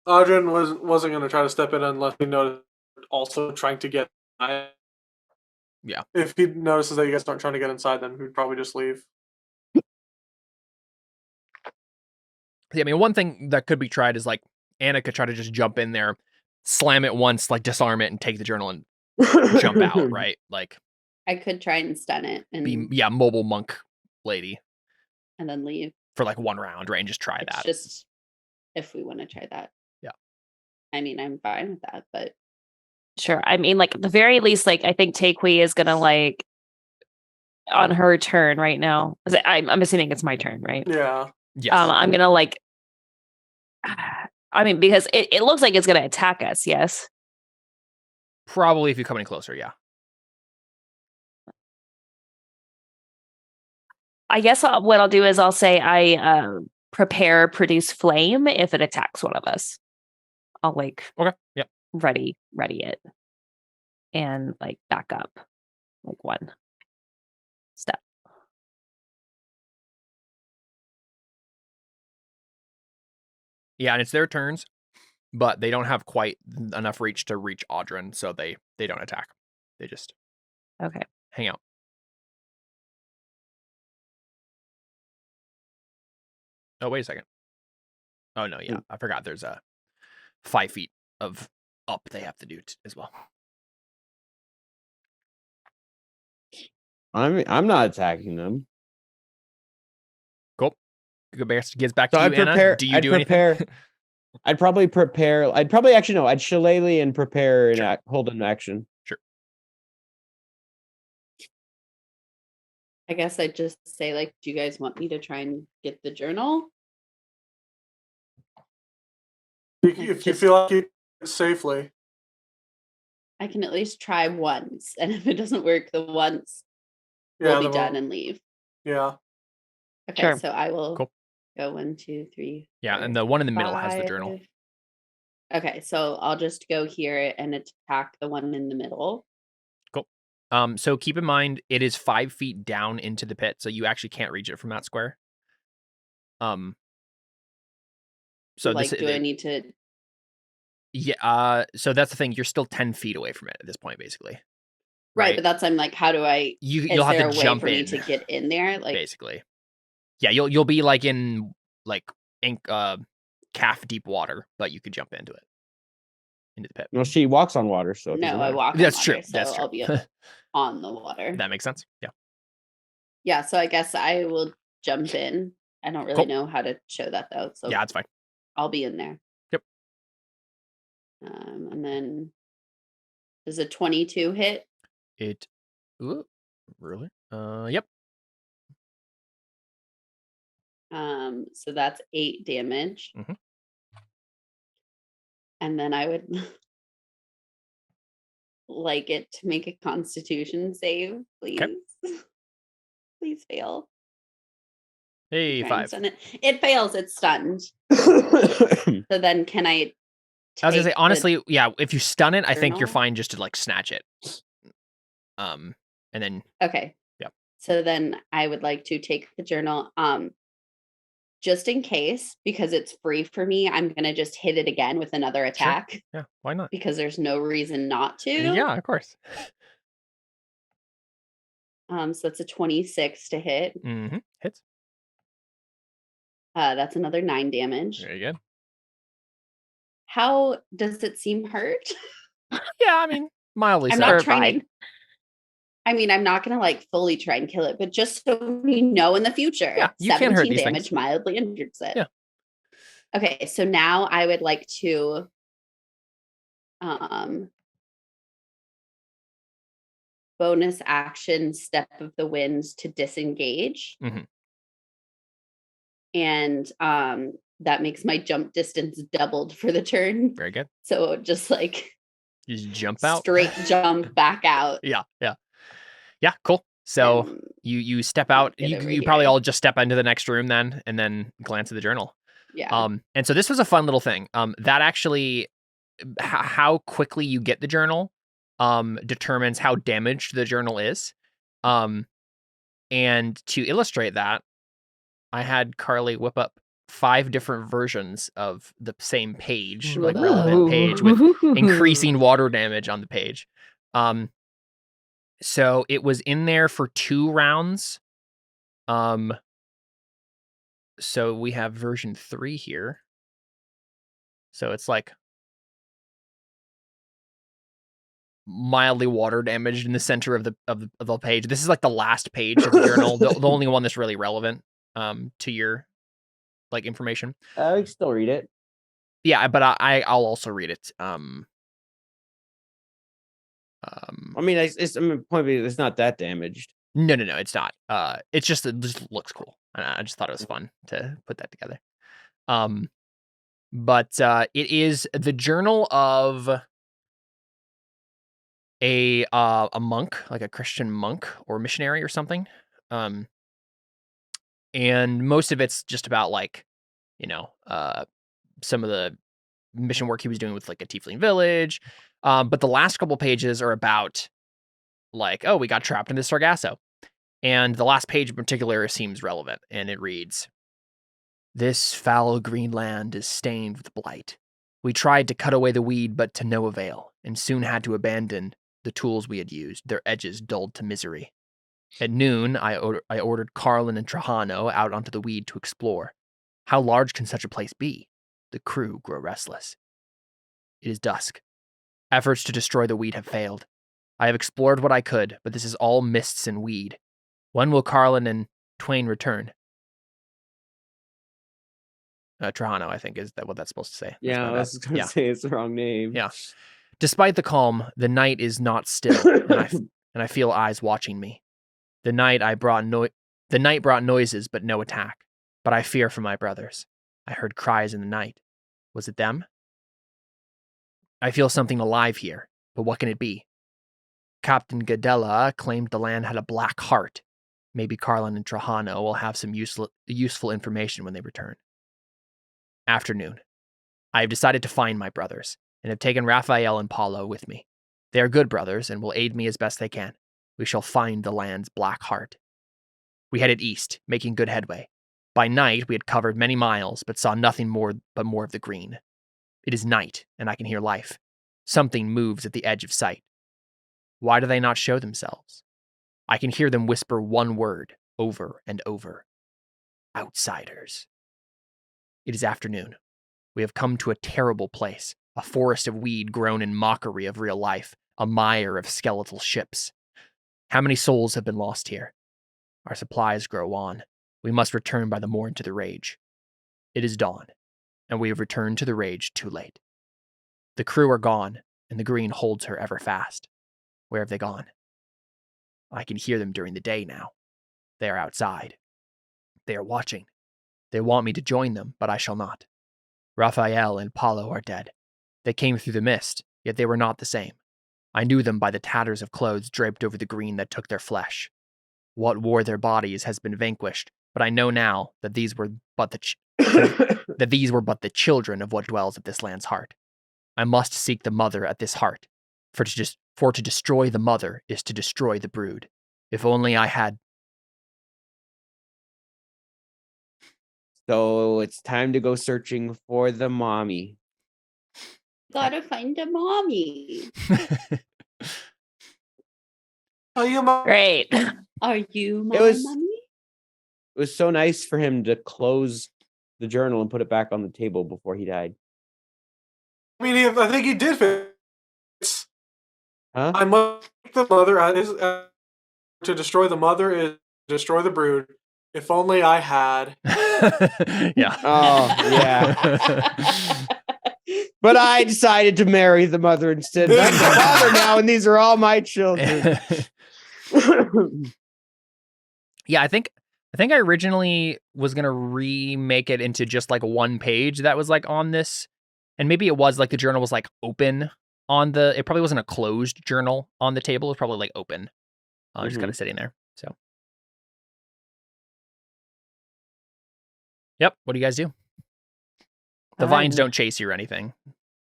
Audrin wasn't going to try to step in unless he noticed also trying to get. Yeah. If he notices that you guys aren't trying to get inside, then he'd probably just leave. Yeah, I mean, one thing that could be tried is like Anna could try to just jump in there, slam it once, like disarm it, and take the journal and jump out, right? Like I could try and stun it and be mobile monk lady and then leave. for like one round, right? And just try It's that. just if we want to try that. Yeah. I mean, I'm fine with that, but Sure. I mean, like at the very least, like I think Takui is gonna like on her turn right now. I'm assuming it's my turn, right? yeah. Yes. I'm gonna like. I mean, because it looks like it's gonna attack us. Yes. Probably if you come any closer, yeah. I guess what I'll do is I'll say I produce flame if it attacks one of us. I'll like Okay. Yep. ready it and like back up like one step. Yeah, and it's their turns, but they don't have quite enough reach to reach Audrin, so they don't attack. They just Okay. hang out. Oh, wait a second. Oh, no, yeah. I forgot there's a 5 feet of up they have to do as well. I'm not attacking them. Cool. Gets back to So you, I'd prepare. Anna. Do you I'd do prepare. anything? I'd probably actually no. I'd shillelagh and prepare and hold an action. Sure. I guess I'd just say, like, do you guys want me to try and get the journal? If you feel like you safely. I can at least try once, and if it doesn't work the once, Yeah, we'll be done and leave. Yeah. Okay, Sure. so I will Cool. go 1, 2, 3. Yeah, 4, and the one in the middle has the journal. 5. Okay, so I'll just go here and attack the one in the middle. Cool. So keep in mind it is 5 feet down into the pit, so you actually can't reach it from that square. So like, do I need to Yeah. So that's the thing. You're still 10 feet away from it at this point, basically. Right, but that's I'm like, how do I? You'll Is have there to a way jump for me in, to get in there? Like, basically. Yeah, you'll be like in like calf deep water, but you could jump into the pit. Well, she walks on water, so it doesn't no, I matter. walk. That's on true. water, so That's true. I'll be on the water. That makes sense. Yeah. Yeah, so I guess I will jump in. I don't really Cool. know how to show that though, so Yeah, it's fine. I'll be in there. Yep. And then does a 22 hit? It. Ooh, really? Yep. So that's 8 damage. Mhm. And then I would like it to make a Constitution save, please. Please fail. Hey, Try and 5. stun it. It fails. It's stunned. So then, can I? I was gonna say, take the honestly, yeah, if you stun it, I think you're journal? fine just to like snatch it. And then Okay. Yeah. So then I would like to take the journal. Just in case, because it's free for me, I'm gonna just hit it again with another attack yeah, why not? because there's no reason not to. Yeah, of course. So that's a 26 to hit. Mm-hmm. Hits. That's another 9 damage. Very good. How does it seem hurt? Yeah, I mean, mildly I'm so. not Or trying fine. to. I mean, I'm not gonna like fully try and kill it, but just so we know in the future. Yeah, you can hurt 17 these damage, things. mildly injured it. Yeah. Okay, so now I would like to bonus action step of the wind to disengage. Mhm. And that makes my jump distance doubled for the turn. Very good. So just like You just jump out. straight jump back out. Yeah. Yeah, cool. So and you step out. get You over probably here. all just step into the next room then, and then glance at the journal. Yeah. And so this was a fun little thing. That actually, how quickly you get the journal, determines how damaged the journal is. And to illustrate that, I had Carly whip up 5 different versions of the same page, like relevant page, with increasing water damage on the page. So it was in there for 2 rounds. So we have version 3 here. So it's like mildly water damaged in the center of the page. This is like the last page of the journal, the only one that's really relevant to your like information. I can still read it. Yeah, but I'll also read it. I mean, point being, it's not that damaged. No, it's not. It just looks cool. I just thought it was fun to put that together. But it is the journal of a monk, like a Christian monk or missionary or something. And most of it's just about like, some of the mission work he was doing with like a tiefling village. But the last couple pages are about like, oh, we got trapped in this Sargasso. And the last page in particular seems relevant, and it reads, "This foul green land is stained with blight. We tried to cut away the weed, but to no avail, and soon had to abandon the tools we had used, their edges dulled to misery. At noon, I ordered Carlin and Trajano out onto the weed to explore. How large can such a place be? The crew grow restless. It is dusk. Efforts to destroy the weed have failed. I have explored what I could, but this is all mists and weed. When will Carlin and Twain return?" Trajano, I think, is that what that's supposed to say. That's Yeah, my I bad. was going to say it's the wrong name. Yeah. Despite the calm, the night is not still, and I feel eyes watching me. The night brought noises, but no attack. But I fear for my brothers. I heard cries in the night. Was it them? I feel something alive here, but what can it be? Captain Gadella claimed the land had a black heart. Maybe Carlin and Trajano will have some useful information when they return. Afternoon. I have decided to find my brothers, and have taken Raphael and Paulo with me. They are good brothers, and will aid me as best they can. We shall find the land's black heart. We headed east, making good headway. By night, we had covered many miles, but saw nothing more of the green. It is night, and I can hear life. Something moves at the edge of sight. Why do they not show themselves? I can hear them whisper one word over and over. Outsiders. It is afternoon. We have come to a terrible place, a forest of weed grown in mockery of real life, a mire of skeletal ships. How many souls have been lost here? Our supplies grow on. We must return by the morn to the rage. It is dawn, and we have returned to the rage too late. The crew are gone, and the green holds her ever fast. Where have they gone? I can hear them during the day now. They are outside. They are watching. They want me to join them, but I shall not. Raphael and Paulo are dead. They came through the mist, yet they were not the same. I knew them by the tatters of clothes draped over the green that took their flesh. What wore their bodies has been vanquished, but I know now that these were but the children of what dwells at this land's heart. I must seek the mother at this heart, for to destroy the mother is to destroy the brood. If only I had. So it's time to go searching for the mommy. Gotta find a mommy. Are you Great. Are you my It was- mommy? It was so nice for him to close the journal and put it back on the table before he died. I mean, I think he did fix. Huh? I must take the mother to destroy the mother is destroy the brood. If only I had. Yeah. Oh, yeah. But I decided to marry the mother instead. I'm the father now, and these are all my children. Yeah, I think I originally was gonna remake it into just like one page that was like on this, and maybe it was like the journal was like open on the. It probably wasn't a closed journal on the table. It was probably like open, just kind of sitting there. So, yep. What do you guys do? The vines don't chase you or anything.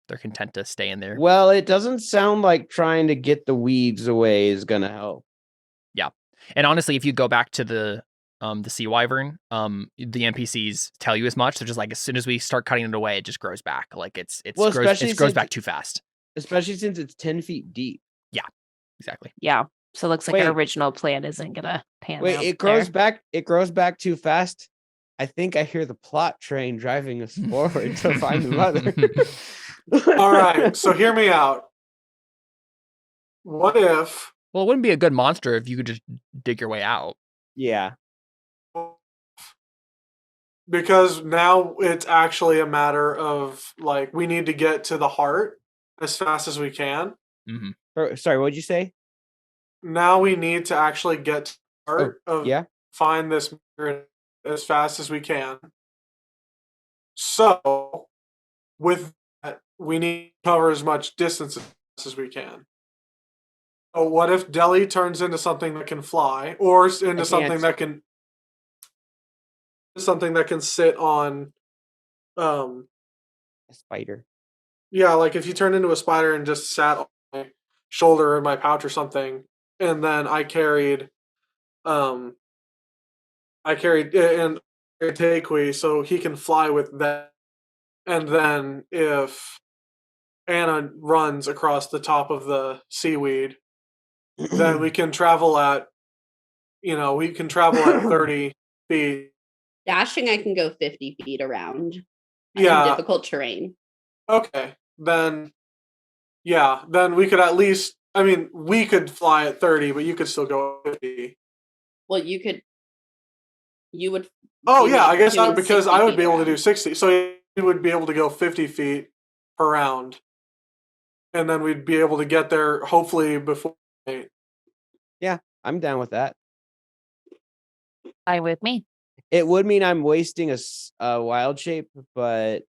They're content to stay in there. Well, it doesn't sound like trying to get the weeds away is gonna help. Yeah, and honestly, if you go back to the sea wyvern, the NPCs tell you as much. They're just like, as soon as we start cutting it away, it just grows back. Like it grows back too fast. Especially since it's 10 feet deep. Yeah, exactly. Yeah. So it looks like Wait. our original plan isn't gonna pan Wait, out. it grows back. It grows back too fast. I think I hear the plot train driving us forward to find the mother. All right, so hear me out. What if Well, it wouldn't be a good monster if you could just dig your way out. Yeah. because now it's actually a matter of like we need to get to the heart as fast as we can. Mm-hmm. Sorry, what'd you say? Now we need to actually get to the heart of Yeah. find this mirror as fast as we can. So with that, we need to cover as much distance as we can. So what if Delhi turns into something that can fly, or into something that can sit on A spider. yeah, like if you turned into a spider and just sat on my shoulder or my pouch or something, and then I carried Takui so he can fly with that, and then if Anna runs across the top of the seaweed, then we can travel at 30 feet. Dashing, I can go 50 feet around. In Yeah. difficult terrain. Okay. Then we could at least, we could fly at 30, but you could still go at 50. Well, you would. Oh, be yeah, I guess doing because 60 I would feet be able to do around. 60. So you would be able to go 50 feet per round. And then we'd be able to get there hopefully before 8. Yeah, I'm down with that. Fine with me. It would mean I'm wasting a wild shape, but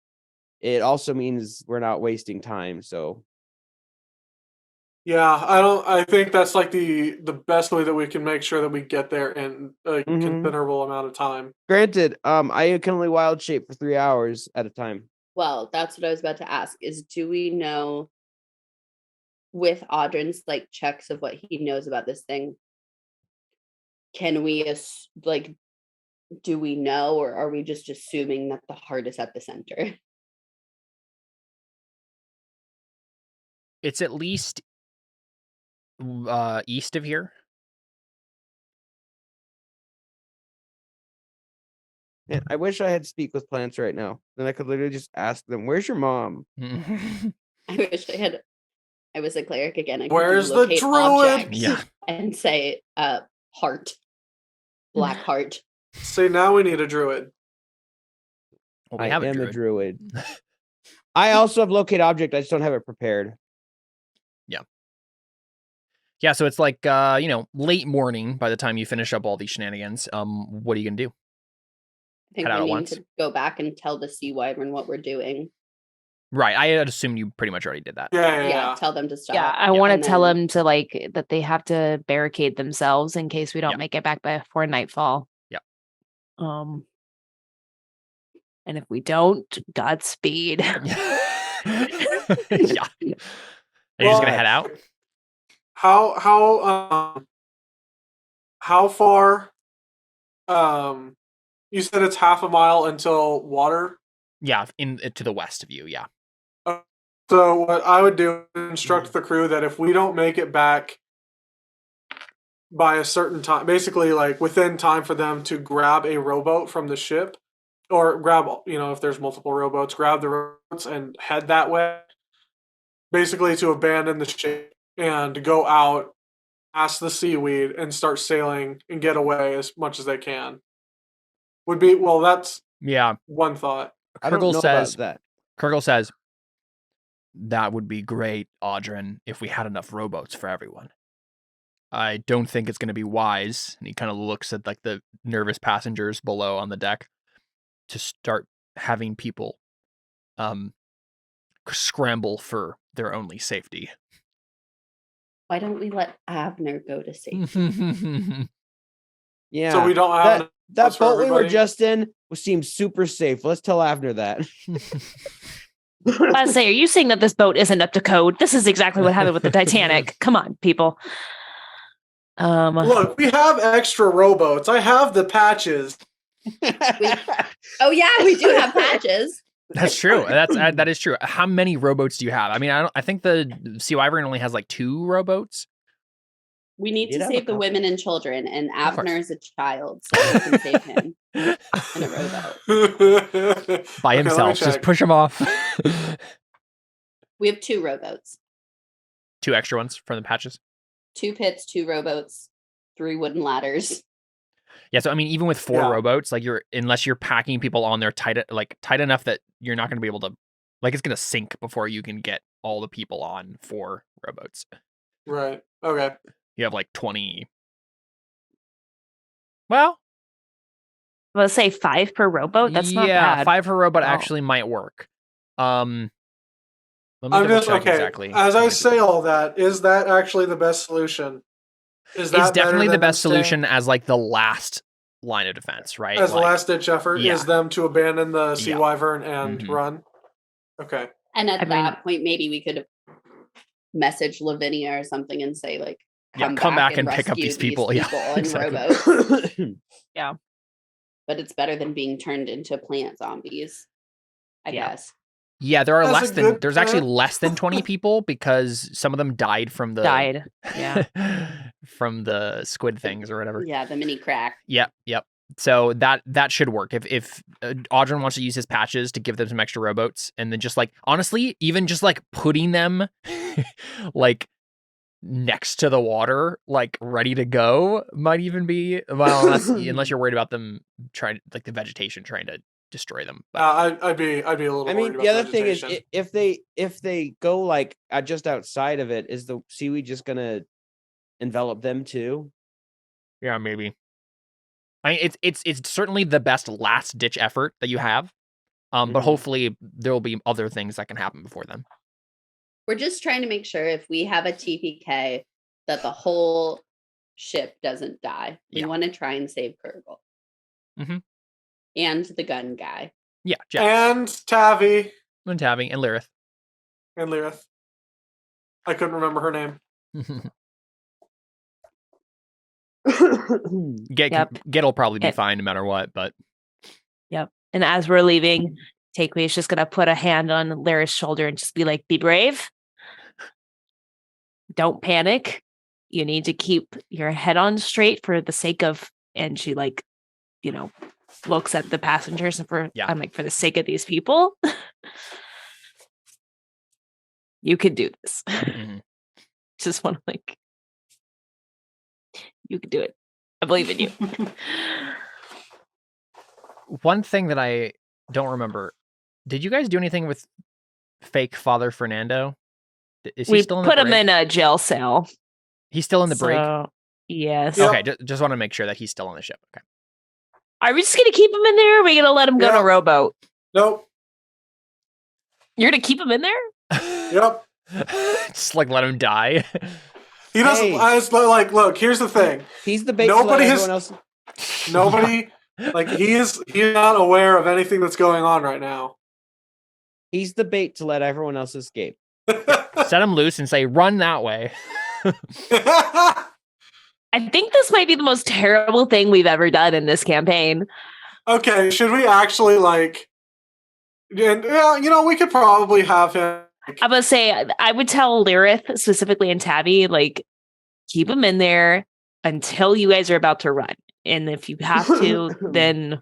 it also means we're not wasting time. So Yeah, I think that's like the best way that we can make sure that we get there in a considerable amount of time. granted, I can only wild shape for 3 hours at a time. Well, that's what I was about to ask. Is do we know with Audrin's like checks of what he knows about this thing? Can we do we know, or are we just assuming that the heart is at the center? It's at least east of here. Man, I wish I had speak with plants right now. Then I could literally just ask them, "Where's your mom?" I wish I was a cleric again. I could Where's the locate druid? objects Yeah. and say heart. Black heart. See, now we need a druid. Well, we I have am a a druid. druid. I also have locate object. I just don't have it prepared. Yeah, so it's like late morning by the time you finish up all these shenanigans. What are you gonna do? I think Head out at we need once? to go back and tell the sea wyvern what we're doing. Right, I had assumed you pretty much already did that. Yeah. Tell them to stop. Yeah, I want to And tell then- them to like that they have to barricade themselves in case we don't Yeah. make it back before nightfall. Yeah. And if we don't, Godspeed. Yeah. Are you just gonna head out? How far? You said it's half a mile until water. Yeah, to the west of you. Yeah. So what I would do is instruct the crew that if we don't make it back by a certain time, basically like within time for them to grab a rowboat from the ship, or grab, if there's multiple rowboats, grab the rowboats and head that way. Basically to abandon the ship and go out, past the seaweed, and start sailing and get away as much as they can. That's Yeah. one thought. I don't know about that. Kurgle says, that would be great, Audrin, if we had enough rowboats for everyone. I don't think it's going to be wise. And he kind of looks at like the nervous passengers below on the deck to start having people scramble for their only safety. Why don't we let Avner go to safety? Yeah. So we don't have that for boat we were everybody? just in seemed super safe. Let's tell Avner that. I say, are you saying that this boat isn't up to code? This is exactly what happened with the Titanic. Come on, people. Look, we have extra rowboats. I have the patches. Oh yeah, we do have patches. That's true. That is true. How many rowboats do you have? I mean, I think the Sea Wyvern only has like 2 rowboats. We need You'd to have a save the couple. women and children, and Of course. Avner is a child, so we can save him in a rowboat. By Okay, let me himself. Just check. push him off. We have 2 rowboats, 2 extra ones from the patches. 2 pits, 2 rowboats, 3 wooden ladders. Yeah, so I mean, even with 4 Yeah. rowboats, like unless you're packing people on there tight enough that you're not going to be able to, like, it's going to sink before you can get all the people on 4 rowboats. Right. Okay. You have like 20. Well, Let's say 5 per rowboat. That's not yeah, bad. 5 per rowboat Oh. actually might work. Let me I'm double just check okay. exactly. As I say all that, is that actually the best solution? Is that It's better definitely the than best them staying- solution as like the last line of defense, right? as the Like, last ditch effort yeah. is them to abandon the sea Yeah. wyvern and Mhm. run. Okay. And at I mean- that point, maybe we could message Lavinia or something and say, like, Yeah, come back and pick up rescue these people. Yeah, in exactly. rowboats. Yeah. But it's better than being turned into plant zombies, I Yeah. guess. Yeah, there are That's a good there's actually plan. less than 20 people because some of them died from the Died. Yeah. from the squid things or whatever. Yeah, the mini crack. Yep. So that should work. If Audrin wants to use his patches to give them some extra rowboats, and then just like honestly, even just like putting them like next to the water, like ready to go, might even be unless you're worried about them trying like the vegetation trying to destroy them. But I'd be a little. I worried mean, about the other thing is, vegetation. if they go like just outside of it, is the seaweed just gonna envelop them too? yeah, maybe. I mean, it's certainly the best last ditch effort that you have. But Mhm. hopefully there will be other things that can happen before then. We're just trying to make sure if we have a TPK that the whole ship doesn't die. We Yeah. want to try and save Kurgle. Mhm. And the gun guy. Yeah, Jack And Tavi and Tavi and Lyrith. and Lyrith. I couldn't remember her name. Yep. Get'll probably be It- fine no matter what, but And as we're leaving, Takeway is just gonna put a hand on Lyra's shoulder and just be like, "Be brave." don't panic. You need to keep your head on straight for the sake of, and she like, looks at the passengers and I'm like, for the sake of these people, you can do this. Mhm. Just want to like, you can do it. I believe in you. One thing that I don't remember, did you guys do anything with fake Father Fernando? Is he We still in put the him brig? in a jail cell. He's still in the brig? So, yes. Yep. Okay, just want to make sure that he's still on the ship. Okay. Are we just going to keep him in there? Or are we going to let him go to Yeah. a rowboat? Nope. You're going to keep him in there? Yep. Just like let him die. He doesn't. Hey. It's like, look. Here's the thing. He's the bait to let Nobody has- everyone else. Nobody, like, he's not aware of anything that's going on right now. He's the bait to let everyone else escape. Set him loose and say, run that way. I think this might be the most terrible thing we've ever done in this campaign. Okay, should we actually like? And we could probably have him. I'm going to say, I would tell Lyrith, specifically and Tabby, like, keep him in there until you guys are about to run. And if you have to, then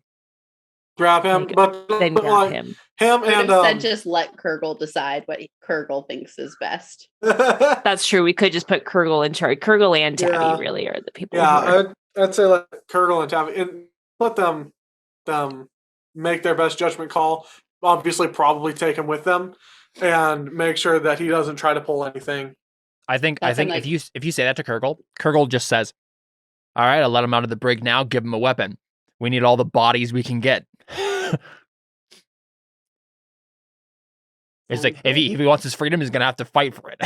Grab him, Like, but grab like, him. him But and instead, just let Kurgle decide what Kurgle thinks is best. That's true. We could just put Kurgle in charge. Kurgle and Tabby Yeah. really are the people. who are- yeah, I'd say like Kurgle and Tabby, and let them make their best judgment call. Obviously, probably take him with them, and make sure that he doesn't try to pull anything. I think That's if you say that to Kurgle just says, all right, I'll let him out of the brig now, give him a weapon. We need all the bodies we can get. It's like if he wants his freedom, he's gonna have to fight for it.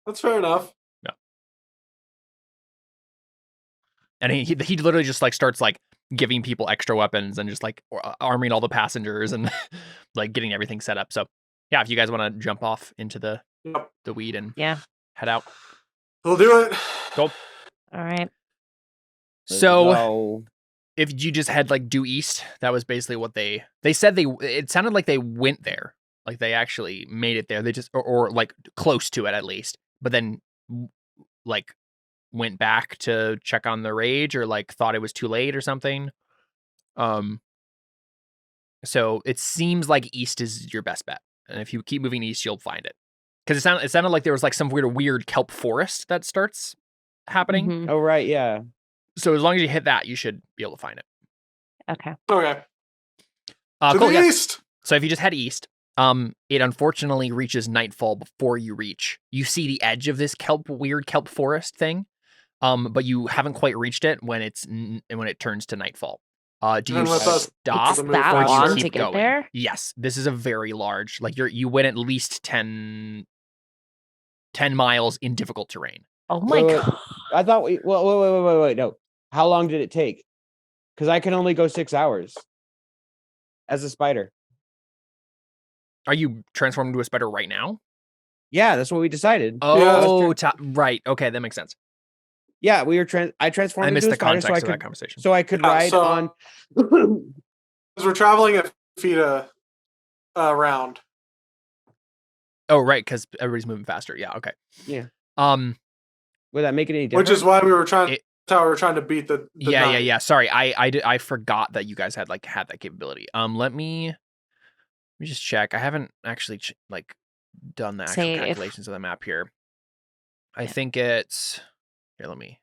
That's fair enough. And he literally just like starts like giving people extra weapons and just like arming all the passengers and like getting everything set up. So yeah, if you guys want to jump off into the Yep. weed and Yeah. head out. We'll do it. All right. So if you just head like due east, that was basically what they said. It sounded like they went there, like they actually made it there. They just or like close to it at least, but then like went back to check on the rage or like thought it was too late or something. So it seems like east is your best bet, and if you keep moving east, you'll find it. Because it sounded like there was like some weird kelp forest that starts happening. Mhm. Oh right, yeah. So as long as you hit that, you should be able to find it. Okay. Okay. To Cool, the yeah. east. So if you just head east, it unfortunately reaches nightfall before you reach. You see the edge of this weird kelp forest thing, but you haven't quite reached it when it turns to nightfall. Do you And with us, stop it's It's the that move or do you long faster. keep to get going? there? Yes, this is a very large. Like you went at least 10 miles in difficult terrain. Oh my Wait. god. I thought wait, no. How long did it take? Because I can only go 6 hours as a spider. Are you transformed into a spider right now? Yeah, that's what we decided. Oh, right. Okay, that makes sense. Yeah, we were I transformed I missed into the a spider context so of that conversation. so I could Yeah, ride so- on. Because we're traveling at feet around. Oh, right, because everybody's moving faster. Yeah. Okay. Yeah. Would that make it any different? Which is why we were trying. It- That's how we were trying to beat the night. Yeah. Sorry, I forgot that you guys had that capability. Let me just check. I haven't actually done the actual Say if- calculations of the map here. I think it's here. Let me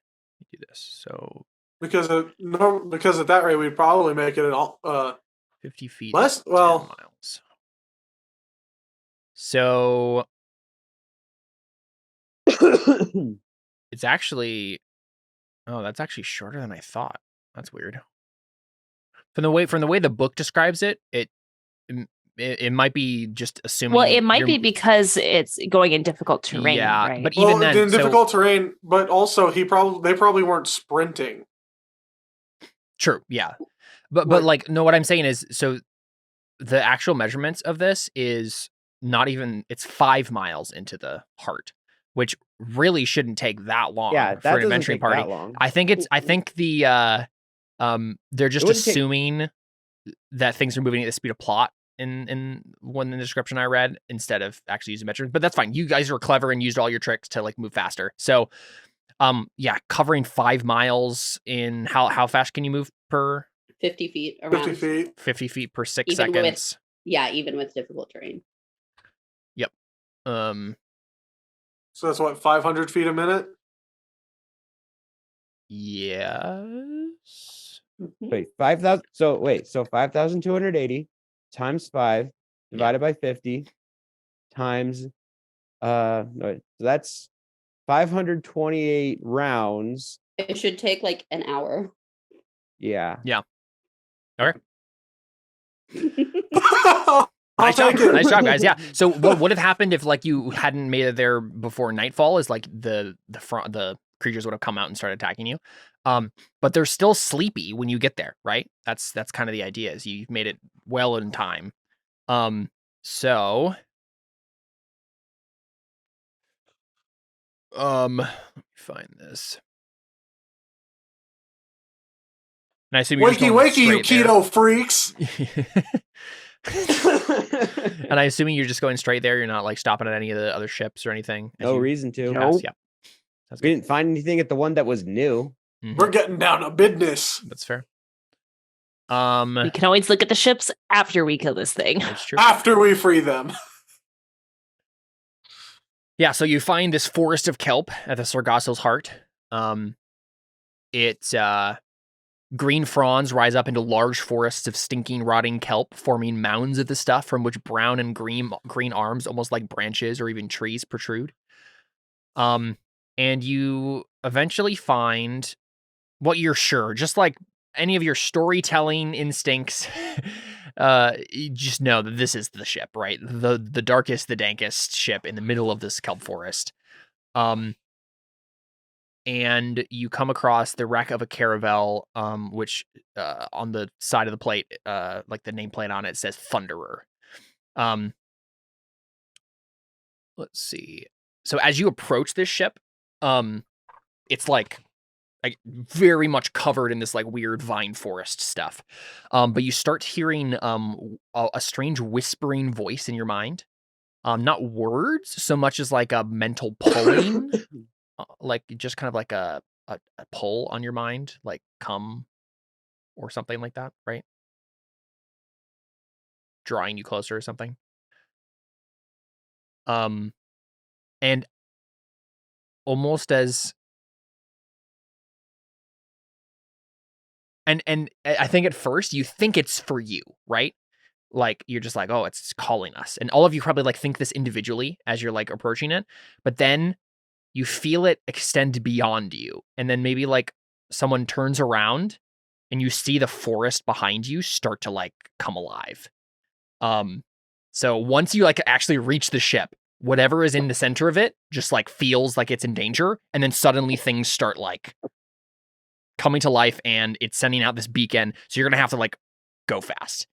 do this. So Because at that rate we'd probably make it an 50 feet. Less- is 10 well- miles. So it's actually, that's actually shorter than I thought. That's weird. From the way the book describes it, it might be just assuming. Well, it might you're- be because it's going in difficult terrain. Yeah, right? but even then, in so- difficult terrain, but also they probably weren't sprinting. True, yeah. But like no, what I'm saying is, so the actual measurements of this is not even, it's 5 miles into the heart, which really shouldn't take that long Yeah, for that an doesn't adventuring take party. that long. I think the they're just wouldn't take- assuming that things are moving at the speed of plot, in the description I read instead of actually using metrics, but that's fine. You guys are clever and used all your tricks to like move faster. So, yeah, covering 5 miles in how fast can you move per 50 feet 50 around. feet. 50 feet per 6 Even with- seconds? Yeah, even with difficult terrain. So that's what, 500 feet a minute? Yes. Mhm. Wait, 5,000. So 5,280 times 5 divided by 50 times no, so that's 528 rounds. It should take like an hour. Yeah. I'll Nice job. take it. Nice job, guys. Yeah. So what would have happened if like you hadn't made it there before nightfall is like the creatures would have come out and started attacking you. But they're still sleepy when you get there, right? That's kind of the idea, is you've made it well in time. So let me find this. And I assume you're just Wakey, going wakey, you straight there. keto freaks. And I assuming you're just going straight there. You're not like stopping at any of the other ships or anything. as No you reason to. pass? Nope. Yeah. Sounds We good. didn't find anything at the one that was new. Mhm. We're getting down to business That's fair. We can always look at the ships after we kill this thing. That's true. after we free them. Yeah, so you find this forest of kelp at the Sargasso's heart. Green fronds rise up into large forests of stinking, rotting kelp, forming mounds of the stuff from which brown and green arms, almost like branches or even trees, protrude. And you eventually find what you're sure, just like any of your storytelling instincts, you just know that this is the ship, right? The darkest, the dankest ship in the middle of this kelp forest. And you come across the wreck of a caravel, which on the side of the plate, like the nameplate on it says Thunderer. Let's see. So as you approach this ship, it's like very much covered in this like weird vine forest stuff. But you start hearing a strange whispering voice in your mind. Not words so much as like a mental pulling. Like just kind of like a pull on your mind, like come or something like that, right? Drawing you closer or something. And almost as and I think at first you think it's for you, right? Like you're just like, oh, it's calling us. And all of you probably like think this individually as you're like approaching it, but then you feel it extend beyond you. And then maybe like someone turns around and you see the forest behind you start to like come alive. So once you like actually reach the ship, whatever is in the center of it just like feels like it's in danger. And then suddenly things start like coming to life and it's sending out this beacon. So you're going to have to like go fast.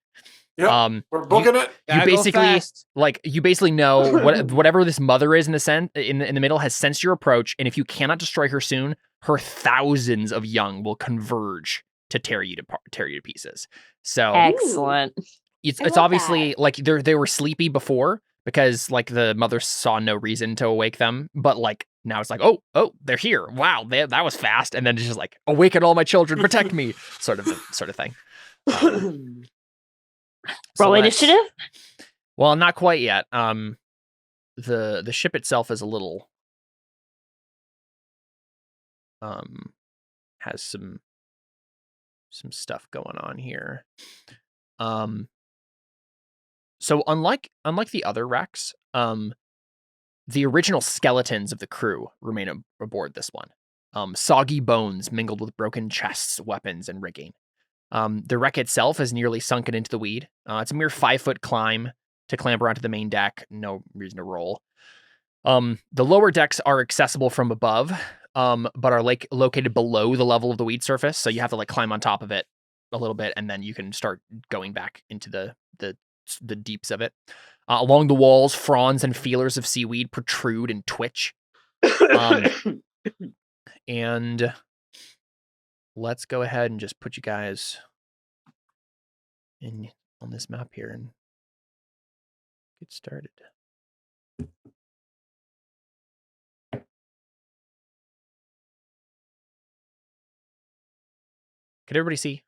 Yep. We're booking it. You Gotta go basically fast. you basically know whatever this mother is in the middle has sensed your approach, and if you cannot destroy her soon, her thousands of young will converge to tear you to pieces. So Excellent. it's love obviously like they were sleepy before because like the mother saw no reason to awake them, but like now it's like oh they're here. Wow, that was fast, and then it's just like awaken all my children, protect me, sort of thing. So Roll let's- initiative. Well, not quite yet. The ship itself is a little has some stuff going on here. So unlike the other wrecks, the original skeletons of the crew remain aboard this one. Soggy bones mingled with broken chests, weapons, and rigging. The wreck itself is nearly sunken into the weed. It's a mere 5-foot climb to clamber onto the main deck. No reason to roll. The lower decks are accessible from above, but are like located below the level of the weed surface. So you have to like climb on top of it a little bit, and then you can start going back into the deeps of it. Along the walls, fronds and feelers of seaweed protrude and twitch. And let's go ahead and just put you guys in on this map here and get started. Could everybody see?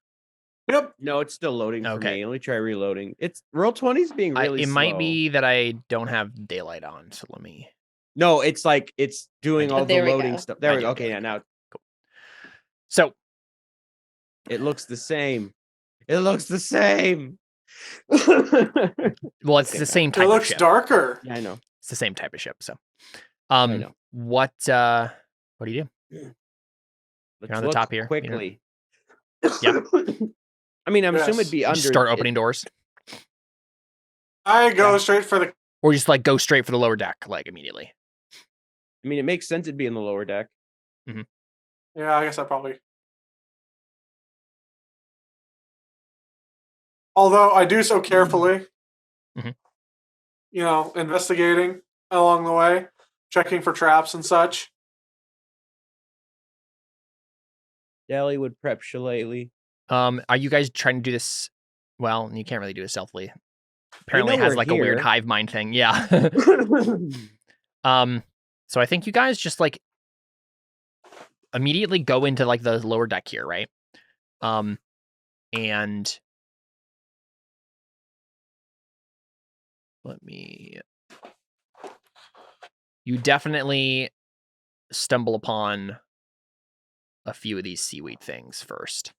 Yep. No, it's still loading for Okay. me. Let me try reloading. It's Roll20's being really It slow. might be that I don't have daylight on, so let me. No, it's like it's doing do. all Oh, the there we loading go. stuff. There I we do go. have Okay, yeah, daylight. now So it looks the same. It looks the same. well, it's Okay, the now. same It type of looks ship. darker. Yeah, I know. It's the same type of ship. So, I know. what do you do? Let's on the look top here, you know. quickly. Yeah. I mean, I'm Yes. assuming it'd be You under. just start opening doors, I go Yeah. straight for the. or just like go straight for the lower deck, like immediately. I mean, it makes sense it'd be in the lower deck. Yeah, I guess I probably. Although I do so carefully. Mhm. You know, investigating along the way, checking for traps and such. Deli would prep shillelagh. Are you guys trying to do this? Well, you can't really do it stealthily. Apparently, know it has we're like a weird here. hive mind thing. Yeah. So I think you guys just like immediately go into like the lower deck here, right? And you definitely stumble upon a few of these seaweed things first.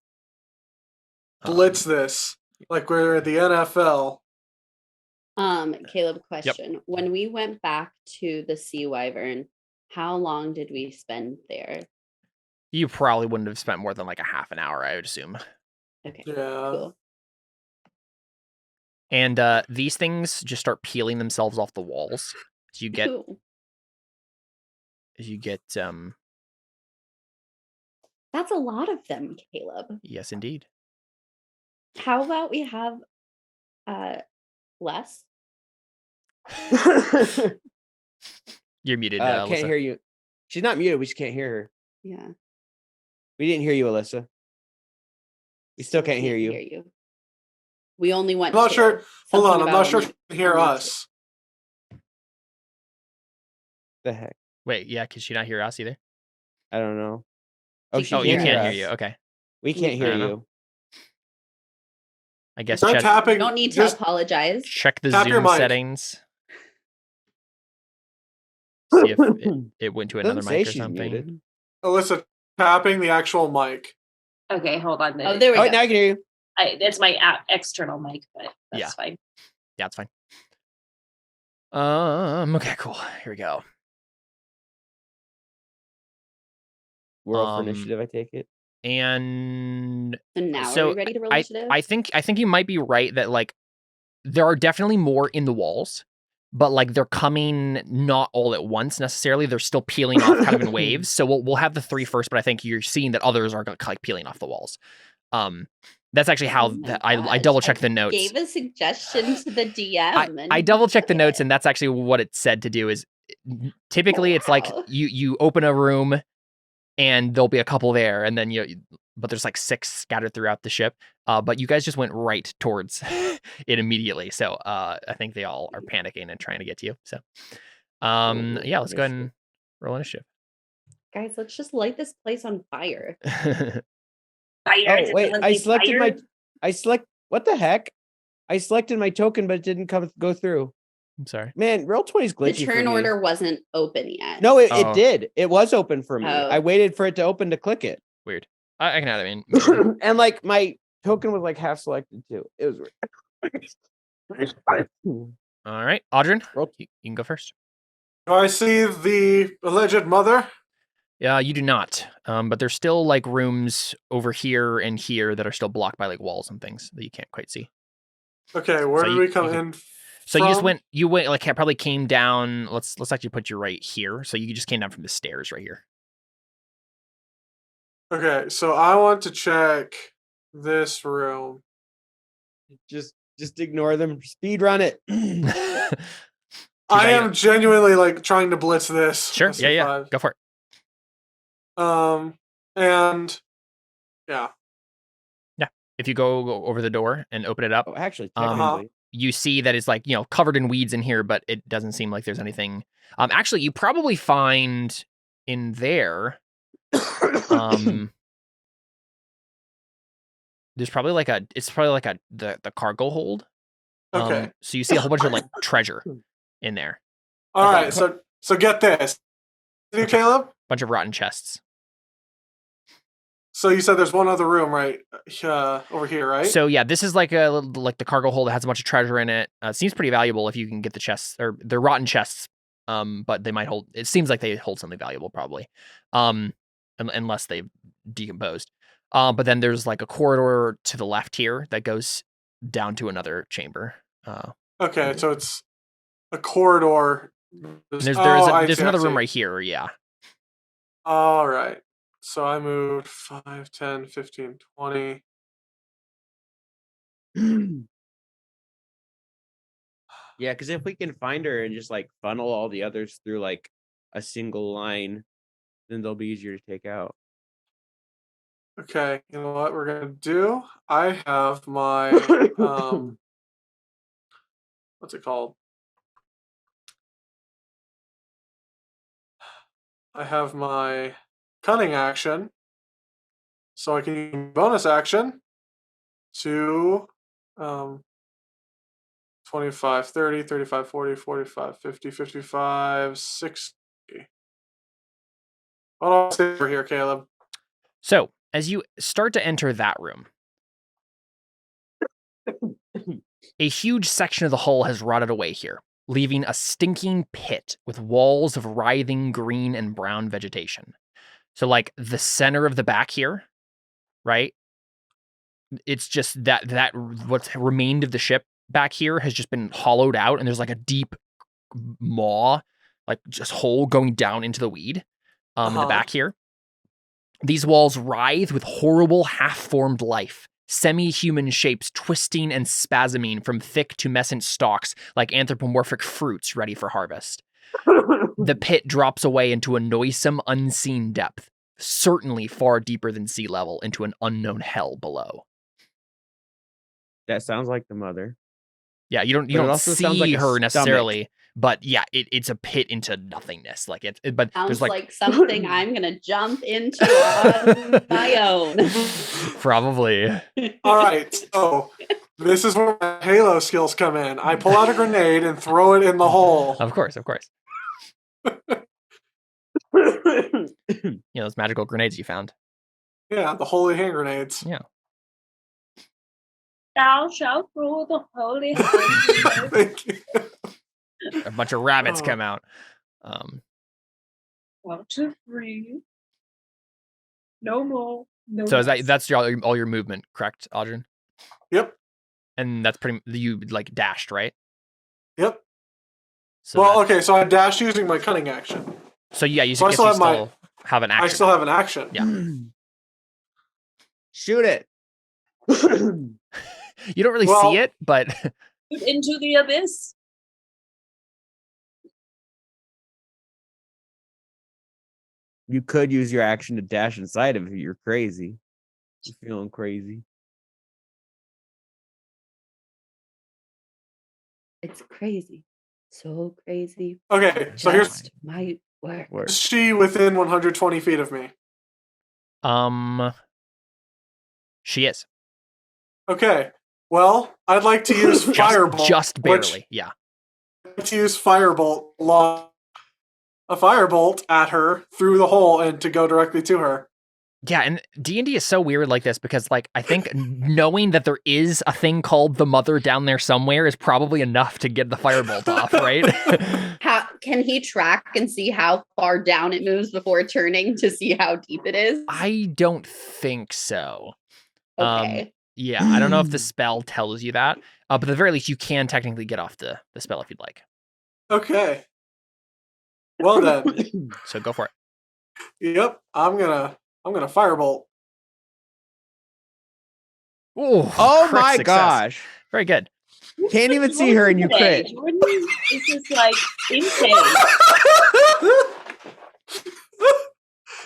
Blitz this like we're at the NFL. Caleb, question. When we went back to the Sea Wyvern, how long did we spend there? You probably wouldn't have spent more than like a half an hour, I would assume. Okay. Yeah. Cool. And these things just start peeling themselves off the walls. As you get Cool. That's a lot of them, Caleb. Yes, indeed. How about we have less? You're muted, Can't Alyssa. hear you. She's not muted. We just can't hear her. Yeah. We didn't hear you, Alyssa. We still can't hear you. We only went. I'm not to sure. Hold something on, I'm about not sure only- if you can hear only us. The heck? Wait, yeah, can she not hear us either? I don't know. She She can Oh, you hear can't us. hear you. Okay. We can't hear I don't know. you. I guess Start check, two. tapping. You don't need to Just apologize. check the Tap your Zoom mic. settings. See if it went to another Doesn't say mic or she's something. muted. Alyssa tapping the actual mic. Okay, hold on. Oh, there we Oh, go. now I can hear you. It's my external mic, but that's Yeah. fine. Yeah, it's fine. Okay, cool. Here we go. We're up for initiative, I take it. And So now so are we ready to roll initiative? I think you might be right that like there are definitely more in the walls, but like they're coming not all at once necessarily. They're still peeling off kind of in waves. So we'll have the 3 first, but I think you're seeing that others are like peeling off the walls. That's actually how Oh my I gosh, double checked the notes. Gave a suggestion to the DM. I double checked the notes, and that's actually what it said to do. Is typically it's like Wow. you open a room, and there'll be a couple there, and then but there's like 6 scattered throughout the ship. But you guys just went right towards it immediately, so I think they all are panicking and trying to get to you. So yeah, let's go ahead and roll initiative. Guys, let's just light this place on fire. Fire, Oh, wait. I selected fire? what the heck? I selected my token, but it didn't go through. I'm sorry. Man, Roll20's glitchy. The for turn me. order wasn't open yet. No, it Oh. did. It was open for me. Oh. I waited for it to open to click it. Weird. I can add it in. And like my token was like half selected too. It was weird. All right, Audrin, Roll. you can go first. Do I see the alleged mother? Yeah, you do not. But there's still like rooms over here and here that are still blocked by like walls and things that you can't quite see. Okay, where So did you- we come you can- in? So you just from? went like probably came down. Let's actually put you right here. So you just came down from the stairs right here. Okay, so I want to check this room. Just ignore them. Speed run it. I am genuinely like trying to blitz this. Sure. Yeah. SC5. Go for it. And yeah. If you go over the door and open it up, Oh, actually, Uh-huh. technically, you see that it's like, covered in weeds in here, but it doesn't seem like there's anything. Actually, you probably find in there, there's probably the cargo hold. Okay. So you see a whole bunch of like treasure in there. All right. So get this, Caleb. Bunch of rotten chests. So you said there's one other room right over here, right? So yeah, this is like the cargo hold that has a bunch of treasure in it. It seems pretty valuable if you can get the chests, or they're rotten chests. But they might hold. It seems like they hold something valuable, probably. Unless they've decomposed. But then there's like a corridor to the left here that goes down to another chamber. Okay, so it's a corridor. There's I see, another I room see. right here. Yeah. All right. So I moved 5, 10, 15, 20. Yeah, because if we can find her and just like funnel all the others through like a single line, then they'll be easier to take out. Okay, you know what we're gonna do? I have my what's it called? I have my cunning action, so I can use bonus action to 25, 30, 35, 40, 45, 50, 55, 60. Hold on, stay over here, Caleb. So as you start to enter that room, a huge section of the hull has rotted away here, leaving a stinking pit with walls of writhing green and brown vegetation. So like the center of the back here, right? It's just that what's remained of the ship back here has just been hollowed out, and there's like a deep maw, like just hole going down into the weed in the back here. These walls writhe with horrible half-formed life, semi-human shapes twisting and spasming from thick tumescent stalks like anthropomorphic fruits ready for harvest. The pit drops away into a noisome, unseen depth, certainly far deeper than sea level, into an unknown hell below. That sounds like the mother. Yeah, you But it don't also sounds see like a her stomach. necessarily, but yeah, it's a pit into nothingness. Like but Sounds there's like something I'm gonna jump into on my own. probably. All right, so this is where my Halo skills come in. I pull out a grenade and throw it in the hole. Of course. Those magical grenades you found. Yeah, the holy hand grenades. Yeah. Thou shalt rule the holy hand. Thank you. A bunch of rabbits Oh. come out. Want to breathe. No more. No So less. that's all your movement, correct, Audrey? Yep, And that's you like dashed, right? yep. So Well, that- okay, so I dashed using my cunning action. So yeah, you So I guess still you have my- still have an action. I still have an action. Yeah. Shoot it. You don't really Well- see it, but Into the abyss. You could use your action to dash inside of it. You're crazy. You're feeling crazy. It's crazy. So crazy. Okay, so here's Just might work. Work. is she within 120 feet of me. she is Okay, well, I'd like to use firebolt. just which- barely. Yeah. I'd like to use firebolt, a firebolt at her through the hole and to go directly to her. Yeah, and D&D is so weird like this because, like, I think knowing that there is a thing called the Mother down there somewhere is probably enough to get the firebolt off, right? How can he track and see how far down it moves before turning to see how deep it is? I don't think so. Okay. Yeah, I don't know if the spell tells you that, but at the very least, you can technically get off the spell if you'd like. Okay. Well then, So go for it. yep, I'm gonna firebolt. Ooh, Oh crit my success. gosh. Very good. Can't even see her and you crit. Jordan is just like insane.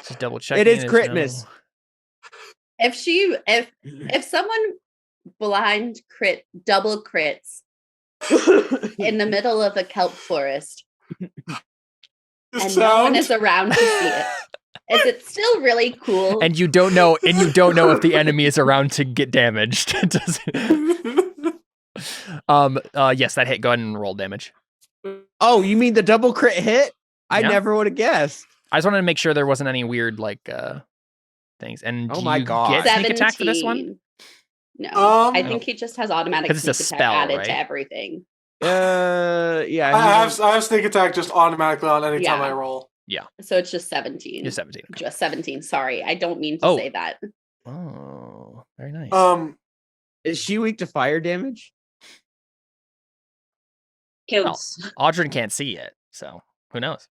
Just double checking. It is there's crit no- miss. If someone blind crit double crits in the middle of a kelp forest, The and no one sound. is around to see it. Is it still really cool? And you don't know if the enemy is around to get damaged. Does it- yes, that hit. Go ahead and roll damage. Oh, you mean the double crit hit? I Yeah. never would have guessed. I just wanted to make sure there wasn't any weird things. And Oh do my you God. get sneak attack for this one? 17. No, Um, I think he just has automatic 'Cause sneak it's a attack spell, added right? to everything. Yeah. I have sneak attack just automatically on any time Yeah. I roll. So it's just 17. You're 17. Okay. Just 17. Sorry, I don't mean to Oh. say that. Oh, very nice. Is she weak to fire damage? Kills. Audrin can't see it, so who knows?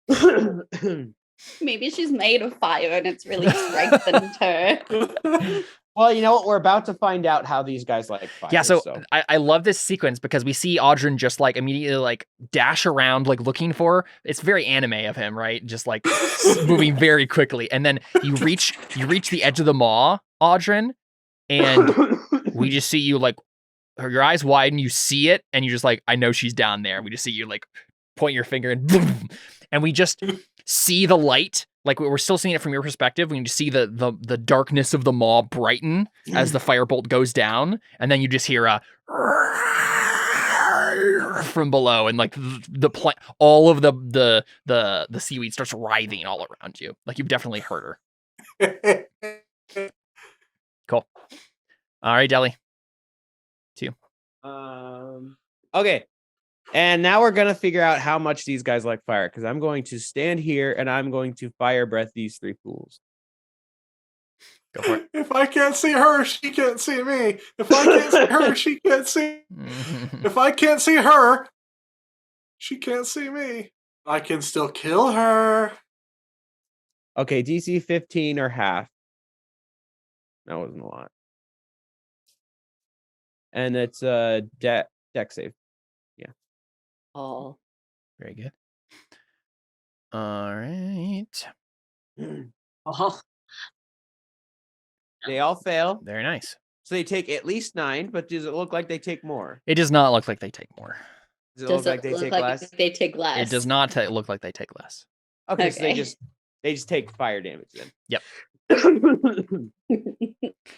Maybe she's made of fire and it's really strengthened her. Well, you know what? We're about to find out how these guys like fire. Yeah, so I love this sequence because we see Audrin just like immediately like dash around like looking for her. It's very anime of him, right? Just like moving very quickly. And then you reach the edge of the maw, Audrin, and we just see you like your eyes widen, you see it, and you just like, I know she's down there. We just see you like point your finger and boom, and we just see the light. Like we're still seeing it from your perspective. We can just see the darkness of the maw brighten as the firebolt goes down, and then you just hear a from below, and like all of the seaweed starts writhing all around you. Like you've definitely heard her. Cool. All right, Deli. Okay. And now we're gonna figure out how much these guys like fire, because I'm going to stand here and I'm going to fire breath these three fools. Go for it. If I can't see her, she can't see me. If I can't see her, she can't see. If I can't see her, she can't see me. I can still kill her. Okay, DC 15 or half. That wasn't a lot. And it's a deck save. Oh. Very good. All right. Oh. They all fail. Very nice. So they take at least 9, but does it look like they take more? It does not look like they take more. Does it Does look like they take less? they take less? It does not look like they take less. Okay, so they Okay. just take fire damage then. Yep.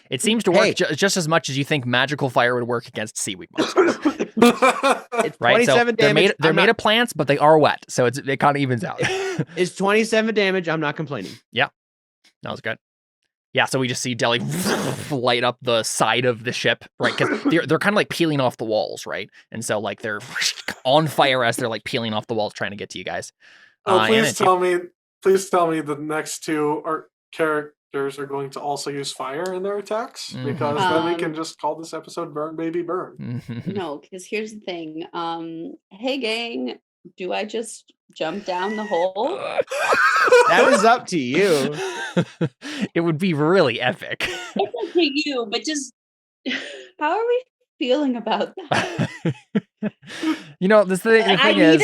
It seems to work just as much as you think magical fire would work against seaweed monsters. It's Right? So 27 they're damage. made made of plants, but they are wet, so it kind of evens out. It's 27 damage. I'm not complaining. That was good. Yeah, so we just see Deli light up the side of the ship, right? Because they're kind of like peeling off the walls, right? And so like they're on fire as they're like peeling off the walls trying to get to you guys. Please tell me the next two characters are going to also use fire in their attacks, because then we can just call this episode "Burn Baby Burn." No, because here's the thing. Hey gang, do I just jump down the hole? That is up to you. It would be really epic. It's up to you, but just How are we feeling about that? You know, the thing is,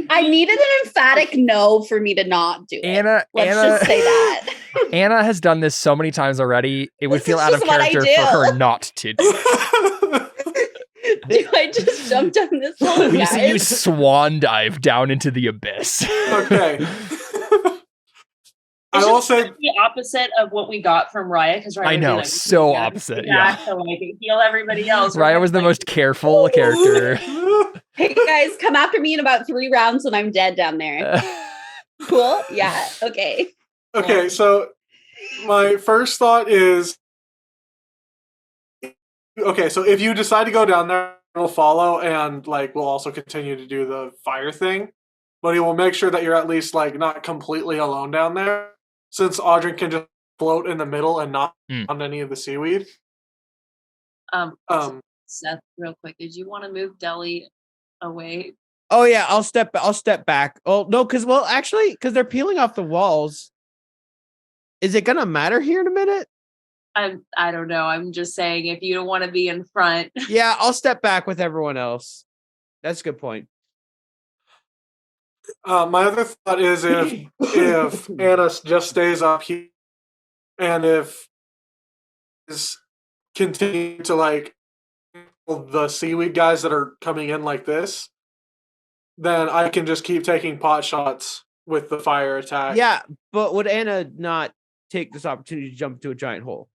I needed an emphatic no for me to not do it. Anna Just say that. Anna has done this so many times already. It would This feel is out of just what I character for her do. not to do. Do I just jump down this hole, We see you guys? swan dive down into the abyss. Okay. I it's will just say, the opposite of what we got from Raya, because I know, so opposite, yeah. To like heal everybody else. Raya was the most careful character. Hey guys, come after me in about 3 rounds when I'm dead down there. Cool? Yeah. Okay. okay, so my first thought is, okay, so if you decide to go down there, we'll follow, and like we'll also continue to do the fire thing, but it will make sure that you're at least like not completely alone down there, since Audrey can just float in the middle and not on any of the seaweed. Seth, real quick, did you want to move Deli away? Oh yeah, I'll step back. Oh no, because they're peeling off the walls. Is it gonna matter here in a minute? I don't know. I'm just saying, if you don't want to be in front. Yeah, I'll step back with everyone else. That's a good point. My other thought is if Anna just stays up here, and if is continue to like the seaweed guys that are coming in like this, then I can just keep taking pot shots with the fire attack. Yeah, but would Anna not take this opportunity to jump into a giant hole?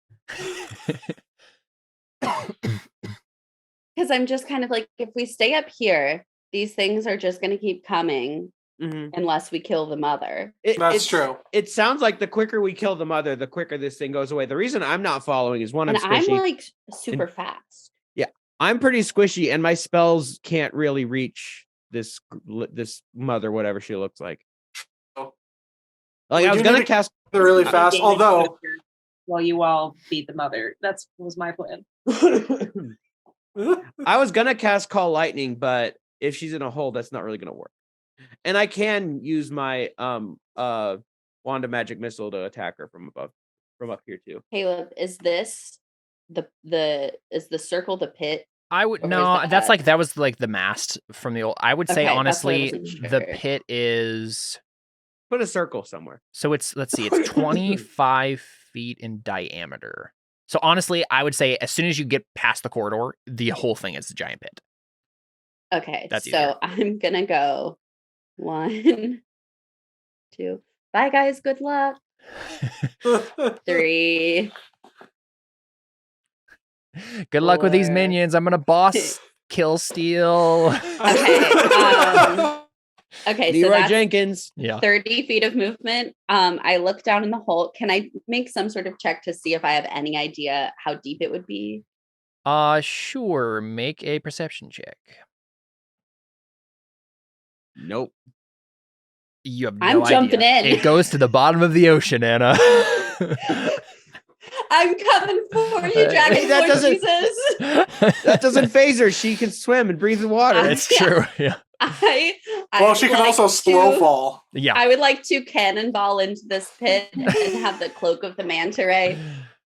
Because I'm just kind of like, if we stay up here, these things are just going to keep coming unless we kill the mother. That's true. It sounds like the quicker we kill the mother, the quicker this thing goes away. The reason I'm not following is one, I'm squishy. I'm like super fast. Yeah, I'm pretty squishy, and my spells can't really reach this mother, whatever she looks like. Like I was gonna cast really fast, although while you all beat the mother. That was my plan. I was gonna cast Call Lightning, but if she's in a hole, that's not really gonna work. And I can use my Wand of Magic Missile to attack her from above, from up here too. Caleb, is this is the circle the pit? I would that was like the mast from the old. I would say honestly, the pit is put a circle somewhere. So it's 25 feet in diameter. So honestly, I would say as soon as you get past the corridor, the whole thing is a giant pit. Okay, that's so easier. I'm gonna go 1, 2. Bye guys, good luck. 3. Good luck with these minions. I'm gonna boss kill steal. Okay, Leroy so that's Jenkins. 30 feet of movement. I look down in the hole. Can I make some sort of check to see if I have any idea how deep it would be? Sure. Make a perception check. Nope. You have no I'm idea. jumping in. It goes to the bottom of the ocean, Anna. I'm coming for you, Dragon that Boy doesn't, Jesus. That doesn't phase her. She can swim and breathe the water. It's true. Yeah. Well, she can also slow fall. Yeah. I would like to cannonball into this pit and have the cloak of the manta ray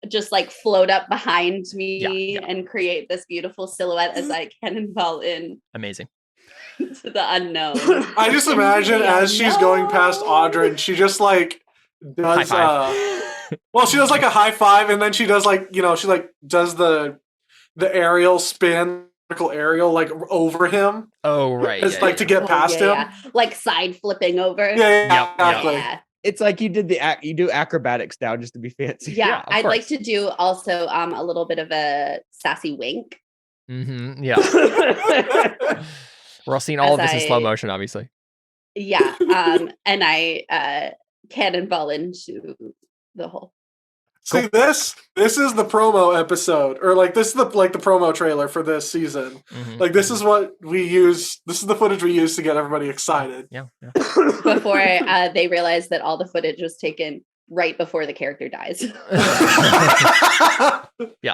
just like float up behind me and create this beautiful silhouette as I cannonball in. Amazing. To the unknown. I just imagine as she's going past Audrey, she just like does well, she does like a high five, and then she does like, she like does the aerial spin, vertical aerial like over him. Oh right. It's like to get past him. Like side flipping over. Yeah, exactly. Yeah. It's like you do acrobatics now just to be fancy. Yeah, I'd like to do also a little bit of a sassy wink. Mm-hmm. Yeah. We're all seeing all of this in slow motion, obviously. Yeah. And I cannonball into the hole. See, this is the promo episode, or like this is the promo trailer for this season. Mm-hmm. Like this is what we use. This is the footage we use to get everybody excited. Yeah. Before they realize that all the footage was taken right before the character dies. Yeah.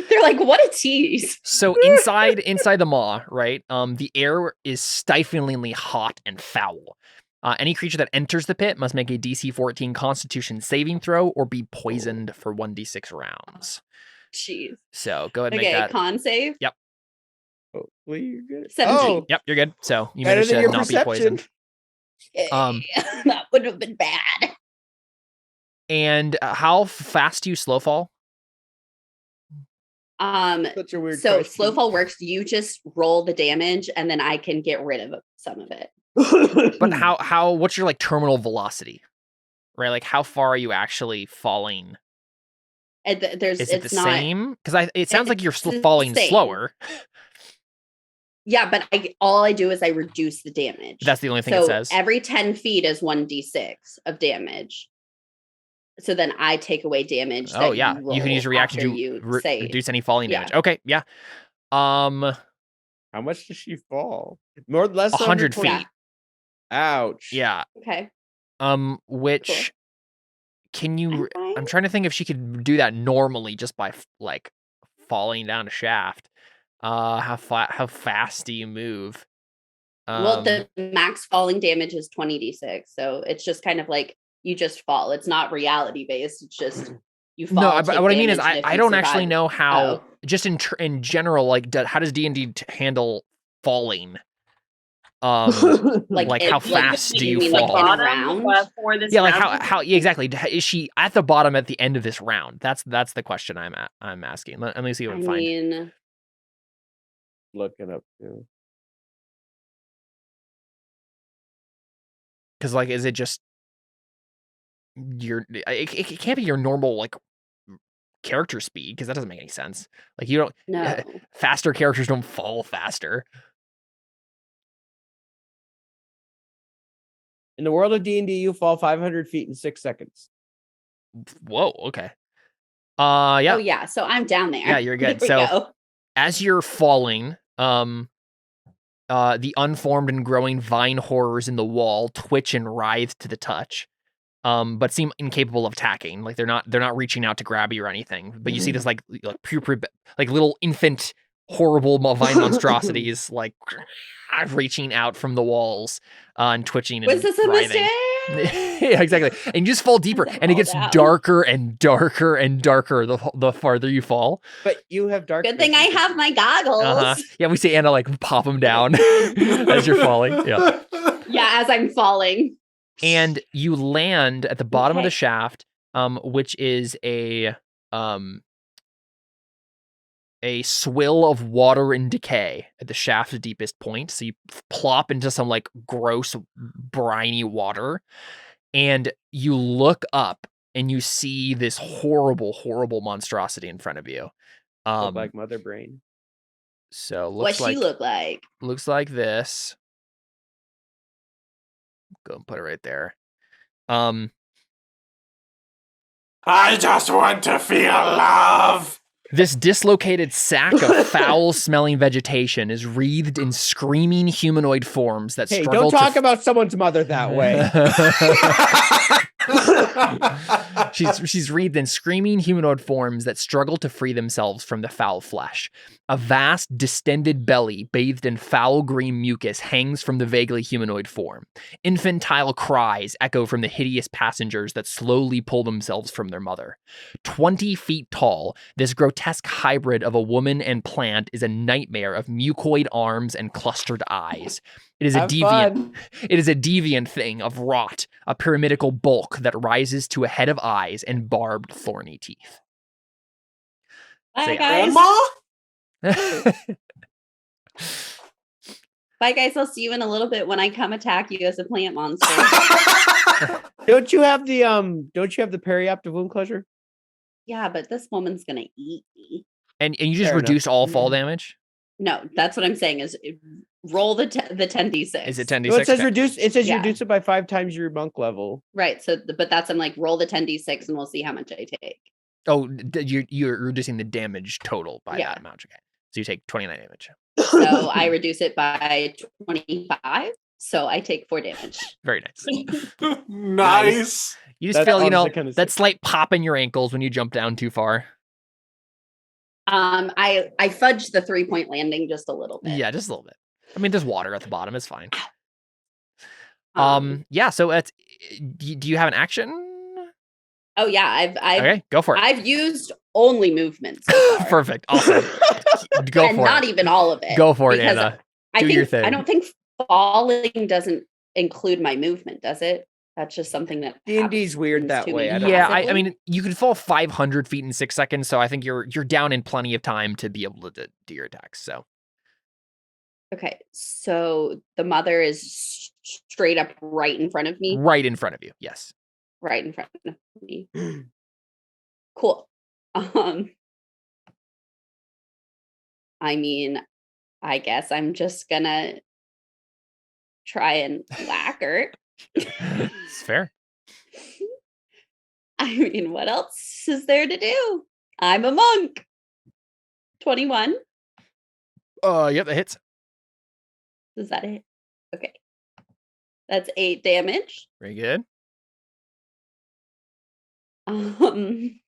They're like, what a tease. So inside the maw, right? The air is stiflingly hot and foul. Any creature that enters the pit must make a DC 14 Constitution saving throw or be poisoned for 1d6 rounds. Jeez. So go ahead and make that. Con save. Yep. Hopefully you're good. 17. Yep, you're good. So you managed to not be poisoned. That would have been bad. And how fast do you slow fall? Such a weird so question. slow fall works. You just roll the damage, and then I can get rid of some of it. But how what's your like terminal velocity? Right? Like how far are you actually falling? Is it the same? Because it sounds like you're still falling slower. Yeah, but all I do is I reduce the damage. That's the only thing it says. Every 10 feet is 1d6 of damage. So then I take away damage. Oh yeah, you can use your reaction to reduce any falling damage. Okay, yeah. How much does she fall? More or less 100 feet. Yeah. Ouch. Yeah. Okay. Which can you? I'm trying to think if she could do that normally just by like falling down a shaft. How fast do you move? Well, the max falling damage is 20d6, so it's just kind of like you just fall. It's not reality based. It's just you fall. No, but what I mean is I don't actually know how. Just in general, like how does D&D handle falling? Like how fast do you fall? Yeah, like how exactly is she at the bottom at the end of this round? That's the question I'm asking. Let me see what I find. looking up too. Because like, is it just it can't be your normal like character speed, because that doesn't make any sense. Like you don't No. faster characters don't fall faster. In the world of D&D, you fall 500 feet in 6 seconds. Whoa, okay. Yeah. Oh yeah, so I'm down there. Yeah, you're good. There we So go. as you're falling, the unformed and growing vine horrors in the wall twitch and writhe to the touch, but seem incapable of attacking. Like they're not reaching out to grab you or anything. But you see this like little infant horrible vine monstrosities like reaching out from the walls and twitching and Was this a writhing. mistake? Yeah, exactly. And you just fall deeper, and it gets Fall down. darker and darker and darker the farther you fall. But you have dark. Good thing I vision. have my goggles. Yeah, we see Anna like pop them down as you're falling. Yeah. Yeah, as I'm falling. And you land at the bottom of the Okay. shaft, which is a swill of water and decay at the shaft's deepest point. So you plop into some like gross, briny water, and you look up and you see this horrible, horrible monstrosity in front of you. Look like Mother Brain. So What looks she like look like? looks like this. Go and put it right there. I just want to feel love. This dislocated sack of foul-smelling vegetation is wreathed in screaming humanoid forms that Hey, struggle don't talk to about someone's mother that way. She's wreathed in screaming humanoid forms that struggle to free themselves from the foul flesh. A vast, distended belly bathed in foul green mucus hangs from the vaguely humanoid form. Infantile cries echo from the hideous passengers that slowly pull themselves from their mother. 20 feet tall, this grotesque hybrid of a woman and plant is a nightmare of mucoid arms and clustered eyes. It is a Have deviant. fun. It is a deviant thing of rot, a pyramidical bulk that rises to a head of eyes and barbed, thorny teeth. Bye, yeah. guys. Grandma? Bye, guys. I'll see you in a little bit when I come attack you as a plant monster. Don't you have the periaptive wound closure? Yeah, but this woman's gonna eat me. And you just Fair enough. reduce all fall damage? No, that's what I'm saying. Is roll the 10d6. Is it 10d6? No, it says Okay. reduce. It says you Yeah. reduce it by 5 times your monk level. Right. So, but that's I'm like roll the 10d6 and we'll see how much I take. Oh, you're reducing the damage total by Yeah. that amount. Okay. So you take 29 damage. So I reduce it by 25. So I take 4 damage. Very nice. Nice. You just That's feel, honestly kinda that sick. slight pop in your ankles when you jump down too far. I fudged the 3-point landing just a little bit. Yeah, just a little bit. I mean, there's water at the bottom. It's fine. Um, Yeah. So it's. Do you have an action? Oh yeah, I've Okay, go for it. I've used only movement so far. Perfect. Awesome. Go and for not it. even all of it. Go for it, because Anna. I Do think your thing. I don't think falling doesn't include my movement, does it? That's just something that D&D's weird happens that to way. me. I don't Yeah, know. I mean, you can fall 500 feet in 6 seconds, so I think you're down in plenty of time to be able to do your attacks. So Okay, so the mother is straight up right in front of me. right in front of you. Yes. Right in front of me. Cool. I mean, I guess I'm just gonna try and whack her. It's fair. I mean, what else is there to do? I'm a monk. 21. Yep, that hits. Is that it? Okay. That's 8 damage. Very good. I'm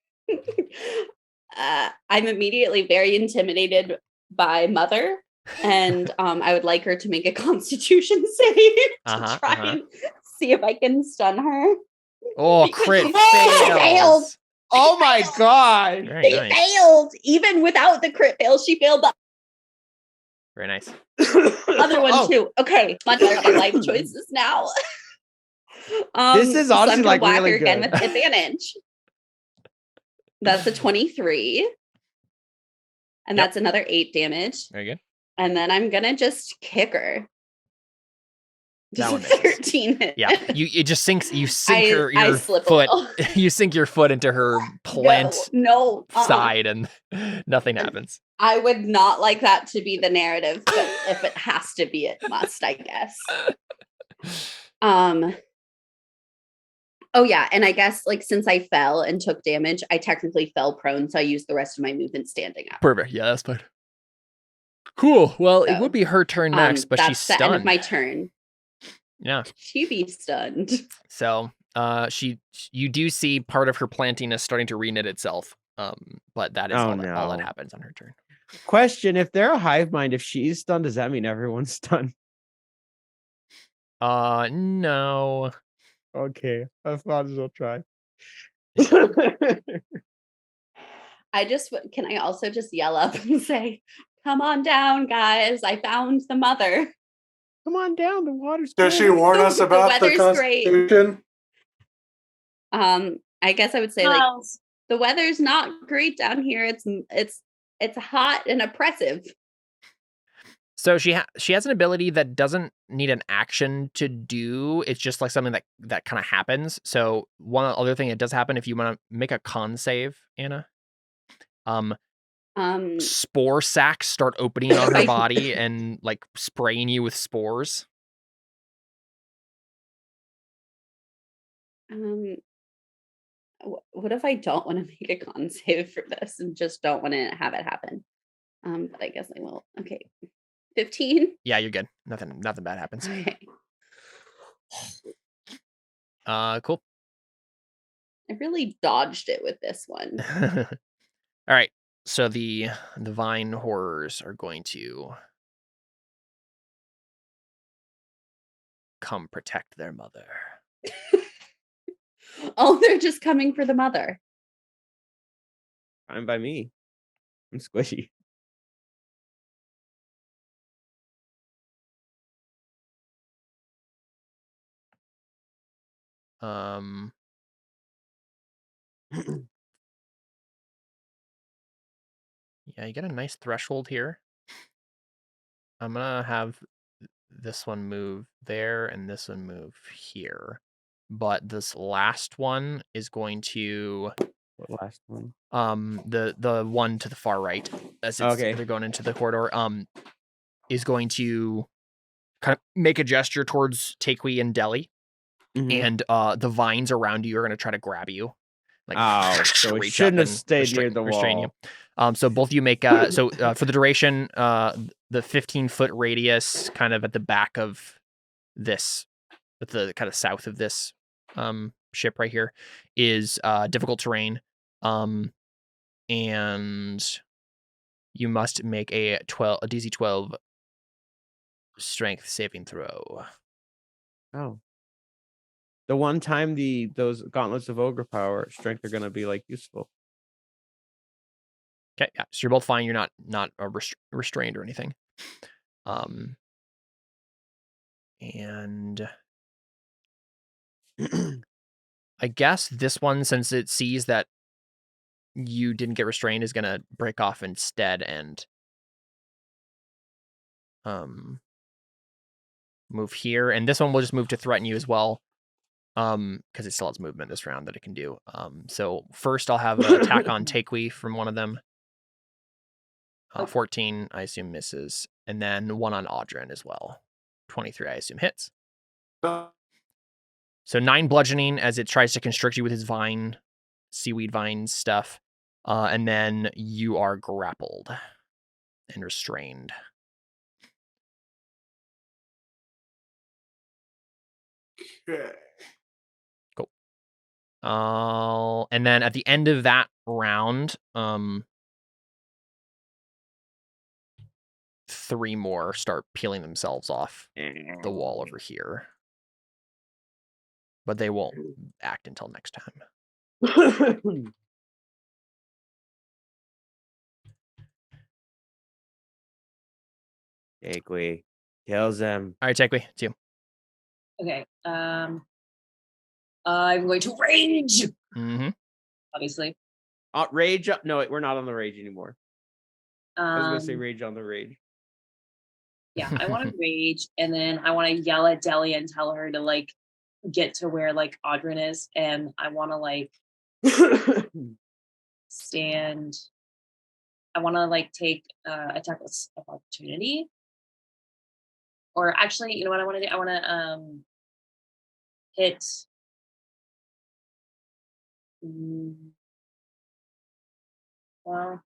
immediately very intimidated by Mother, and I would like her to make a Constitution save to try and see if I can stun her. Oh, Because crit she failed. fails. Oh my god! Very She nice. failed, even without the crit fail. She failed the Very nice. other one Oh. too. Okay, much better life choices now. This is so I'm honestly, gonna like, whack really her again good. with advantage. That's a 23. And Yep. that's another 8 damage. Very good. And then I'm gonna just kick her. That Just one a misses. 13 hit. Yeah, it just sinks. You sink I your slip a foot. little. You sink your foot into her plant No, side, and nothing happens. I would not like that to be the narrative, but if it has to be, it must, I guess. Oh yeah, and I guess like since I fell and took damage, I technically fell prone, so I used the rest of my movement standing up. Perfect. Yeah, that's fine. Cool. Well, it So, would be her turn next, but she's that's the end of stunned. my turn. Yeah. She be stunned. So, you do see part of her planting is starting to reknit itself. But that is all that happens on her turn. Question: if they're a hive mind, if she's stunned, does that mean everyone's stunned? No. Okay, I might as well try. Can I also just yell up and say, "Come on down, guys! I found the mother." Come on down. The water's. Does she warn us The about the weather's great. Constitution? I guess I would say like the weather's not great down here. It's hot and oppressive. So she has an ability that doesn't need an action to do. It's just like something that kind of happens. So one other thing that does happen if you want to make a con save, Anna. Spore sacs start opening on her body and like spraying you with spores. What if I don't want to make a con save for this and just don't want to have it happen? But I guess I will. Okay. 15? Yeah, you're good. Nothing bad happens. Okay. Cool. I really dodged it with this one. All right. So the vine horrors are going to come protect their mother. Oh, they're just coming for the mother. Fine by me. I'm squishy. Yeah, you get a nice threshold here. I'm gonna have this one move there and this one move here. But this last one is going to What last one? The one to the far right as they're going into the corridor is going to kind of make a gesture towards Takui and Deli. And the vines around you are going to try to grab you. Like, so it shouldn't have stayed near the wall. You. So both of you make for the duration, the 15-foot radius kind of at the back of this, at the kind of south of this ship right here is difficult terrain. And you must make a DC 12 strength saving throw. Oh. The one time those gauntlets of ogre power strength are going to be like useful. Okay, yeah. So you're both fine. You're not restrained or anything. And I guess this one, since it sees that you didn't get restrained, is going to break off instead and move here. And this one will just move to threaten you as well. Because it still has movement this round that it can do. So first I'll have an attack on Takui from one of them. 14, I assume misses. And then one on Audrin as well. 23, I assume hits. So 9 bludgeoning as it tries to constrict you with his seaweed vine stuff. And then you are grappled and restrained. Okay. Cool. And then at the end of that round, 3 more start peeling themselves off the wall over here. But they won't act until next time. Takui kills them. All right, Takui, it's you. Okay. I'm going to rage. Mm-hmm. Obviously. Rage up. No, we're not on the rage anymore. I was going to say Um, rage on the rage. Yeah, I want to rage, and then I want to yell at Deli and tell her to like get to where like Audrin is, and I want to like stand. I want to like take attack of opportunity, or actually, you know what I want to do? I want to hit. Well,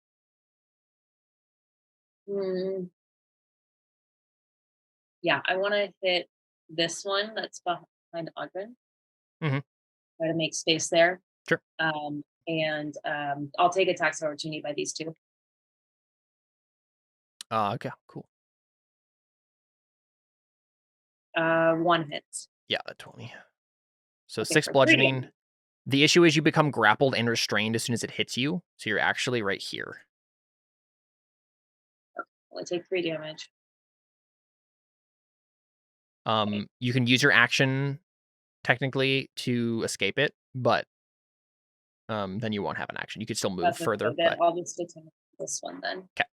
yeah, I want to hit this one that's behind Audrin. Mhm. Try to make space there. Sure. And I'll take attacks of opportunity by these two. Okay, cool. One hits. Yeah, that 20. So Okay, 6 for 3 bludgeoning. damage. The issue is you become grappled and restrained as soon as it hits you. So you're actually right here. Well, I take 3 damage. You can use your action technically to escape it, but then you won't have an action. You could still move That's okay, further. then But I'll just attack this one then. okay.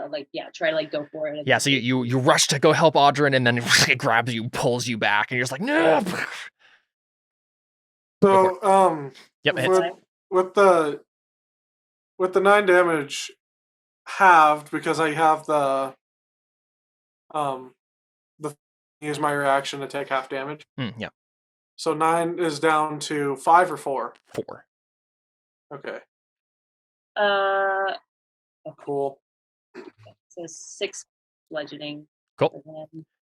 Like, yeah, try to like go for it. Yeah, so you rush to go help Audrin, and then it grabs you, pulls you back, and you're just like, no. So Yep, it hits. with the 9 damage halved because I have the use my reaction to take half damage. Yeah. So 9 is down to 5 or 4. 4. Okay. Cool. So 6 bludgeoning. Cool.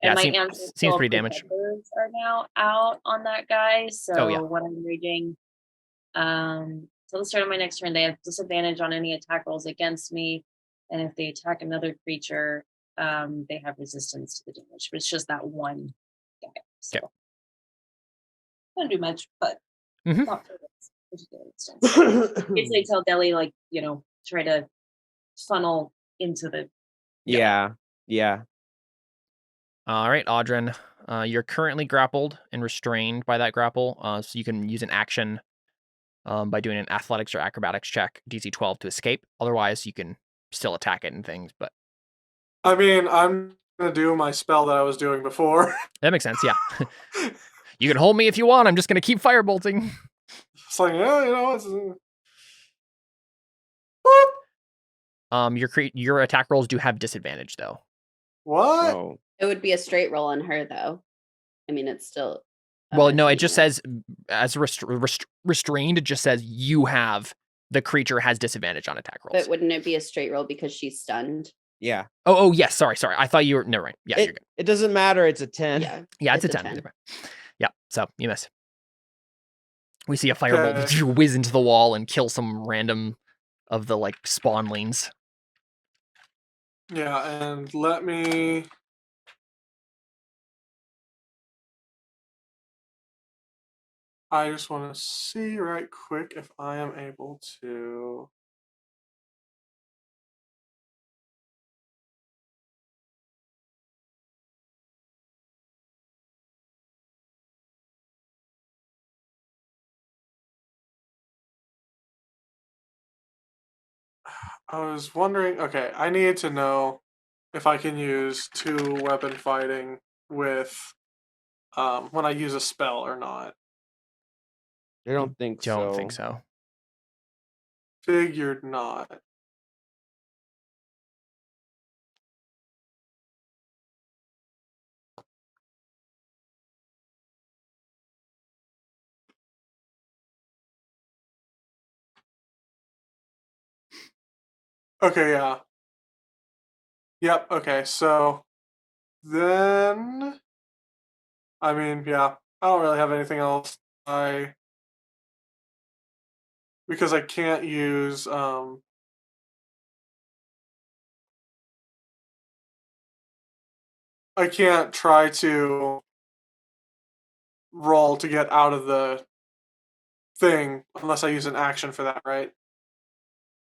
And Yeah, my seems pretty damaged. Are now out on that guy. So yeah. when I'm raging, till the start of my next turn, they have disadvantage on any attack rolls against me, and if they attack another creature, they have resistance to the damage. But it's just that one guy. So I don't do much, but not for this particular instance. Basically, tell Deli like try to funnel into the. Yeah. All right, Audrin, you're currently grappled and restrained by that grapple, so you can use an action by doing an athletics or acrobatics check, DC 12, to escape. Otherwise, you can still attack it and things, but... I mean, I'm going to do my spell that I was doing before. That makes sense, yeah. You can hold me if you want, I'm just going to keep firebolting. It's like, yeah, it's... Your attack rolls do have disadvantage, though. What? Oh. It would be a straight roll on her, though. I mean, it's still. Well, no, it just says as restrained. It just says the creature has disadvantage on attack rolls. But wouldn't it be a straight roll because she's stunned? Yeah. Oh, yes. Sorry. I thought you were. Never mind. Yeah, you're good. It doesn't matter. It's a 10. Yeah, it's a 10. Yeah, so you miss. We see a firebolt whiz into the wall and kill some random of the like spawnlings. Yeah, and let me. I just want to see right quick if I am able to. I was wondering, okay, I need to know if I can use 2 weapon fighting with when I use a spell or not. I don't think so. Don't think so. Figured not. Okay, yeah. Yep, okay, so then I mean, yeah, I don't really have anything else. Because I can't use I can't try to roll to get out of the thing unless I use an action for that, right?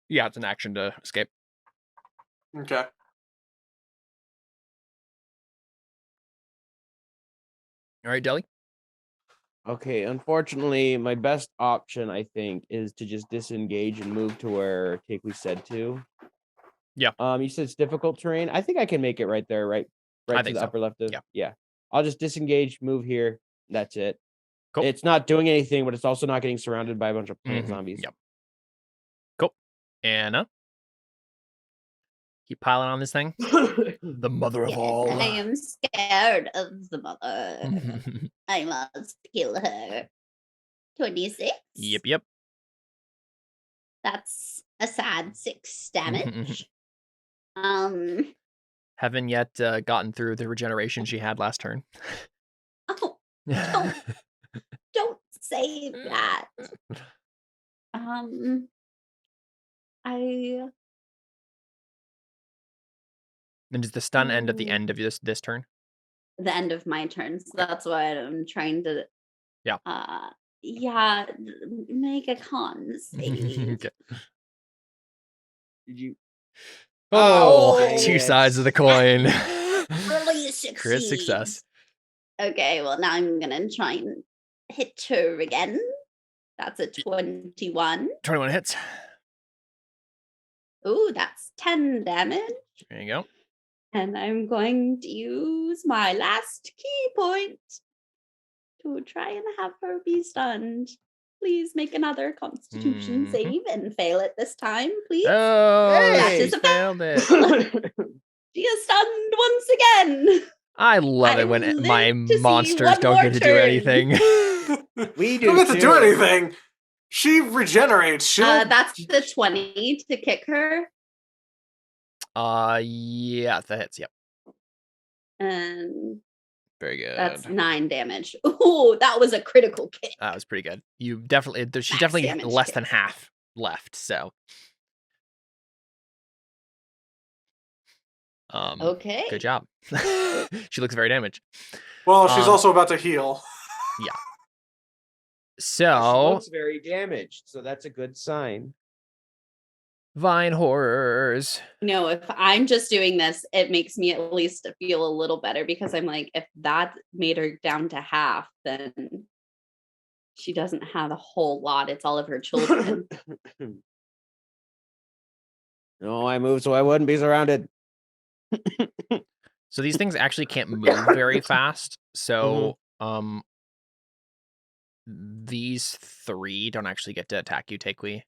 Yeah, it's an action to escape. Okay. All right, Deli. Okay, unfortunately, my best option, I think, is to just disengage and move to where Takui said to. Yeah. You said it's difficult terrain. I think I can make it right there, right I to think the so. upper left of. Yeah. Yeah. I'll just disengage, move here. That's it. Cool. It's not doing anything, but it's also not getting surrounded by a bunch of plant zombies. Yep. Cool. Anna. Keep piling on this thing. The mother of Yes, all. I am scared of the mother. I must kill her. 26. Yep. That's a sad 6 damage. Haven't yet gotten through the regeneration she had last turn. Oh, don't say that. I And does the stun end at the end of this turn? The end of my turn. So that's what I'm trying to. Yeah. Yeah. Make a con save. Okay. Did you? Oh, two yes. sides of the coin. really succeed. Crit success. Okay, well now I'm gonna try and hit her again. That's a 21. 21 hits. Ooh, that's 10 damage. There you go. And I'm going to use my last key point to try and have her be stunned. Please make another Constitution save and fail it this time, please. Oh, Hey! she failed it. She is stunned once again. I love I it when live my to see monsters one don't more get to do turn. anything. We do. Don't get to do too. anything. She regenerates. She'll That's the 20 to kick her. Yeah, that hits. Yep. And Very good. that's 9 damage. Ooh, that was a critical kick. That was pretty good. You definitely, she's Max definitely damage less than kick. half left. So, Okay. good job. She looks very damaged. Well, she's also about to heal. She So, looks very damaged, so that's a good sign. vine horrors. No, if I'm just doing this, it makes me at least feel a little better because I'm like, if that made her down to half, then she doesn't have a whole lot. It's all of her children. No, I moved so I wouldn't be surrounded. So these things actually can't move very fast. So, these three don't actually get to attack you, Takewee.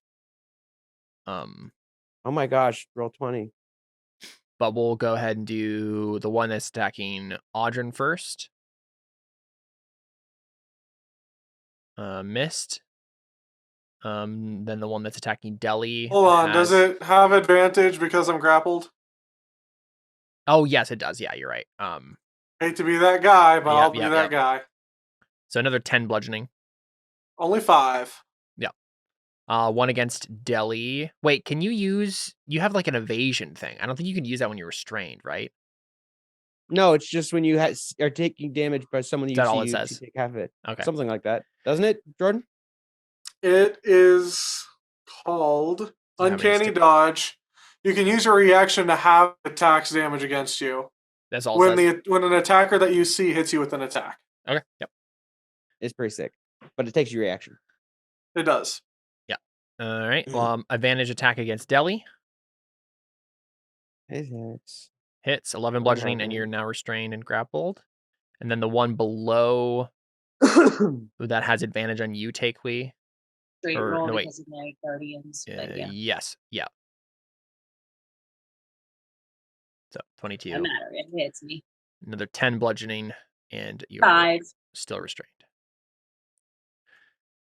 Oh my gosh, roll 20. But we'll go ahead and do the one that's attacking Audrin first. Missed. Then the one that's attacking Deli. Hold on. Does it have advantage because I'm grappled? Oh, yes, it does. Yeah, you're right. Hate to be that guy, but I'll be Yep. that guy. So another 10 bludgeoning. Only 5. One against Deli. Wait, can you use... You have like an evasion thing. I don't think you can use that when you're restrained, right? No, it's just when you are taking damage by someone you that all see, it you says? take half of it. Okay. Something like that. Doesn't it, Jordan? It is called how many Uncanny sti- Dodge. You can use a reaction to have attacks damage against you That's all when it says. when an attacker that you see hits you with an attack. Okay, yep. It's pretty sick. But it takes your reaction. It does. All right. Advantage attack against Deli. It's Hits 11 bludgeoning, and you're now restrained and grappled. And then the one below that has advantage on you, Takewee. Straight Or- roll no, wait. because of my guardians. But yeah, Yes. Yeah. So 22. no matter. It hits me. Another 10 bludgeoning, and you're 5. still restrained.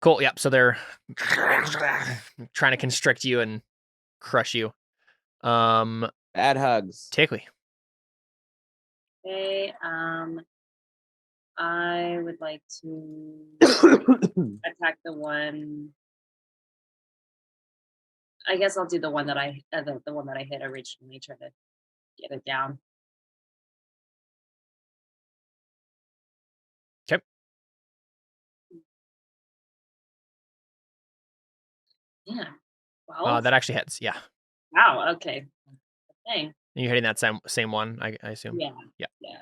Cool. Yep. So they're trying to constrict you and crush you. bad hugs. Takewee. Okay. I would like to attack the one. I guess I'll do the one that the one that I hit originally. Try to get it down. Okay. Yeah. Well. That actually hits. Yeah. Wow. Okay. Dang. And you're hitting that same one, I assume. Yeah. Yeah. Yeah.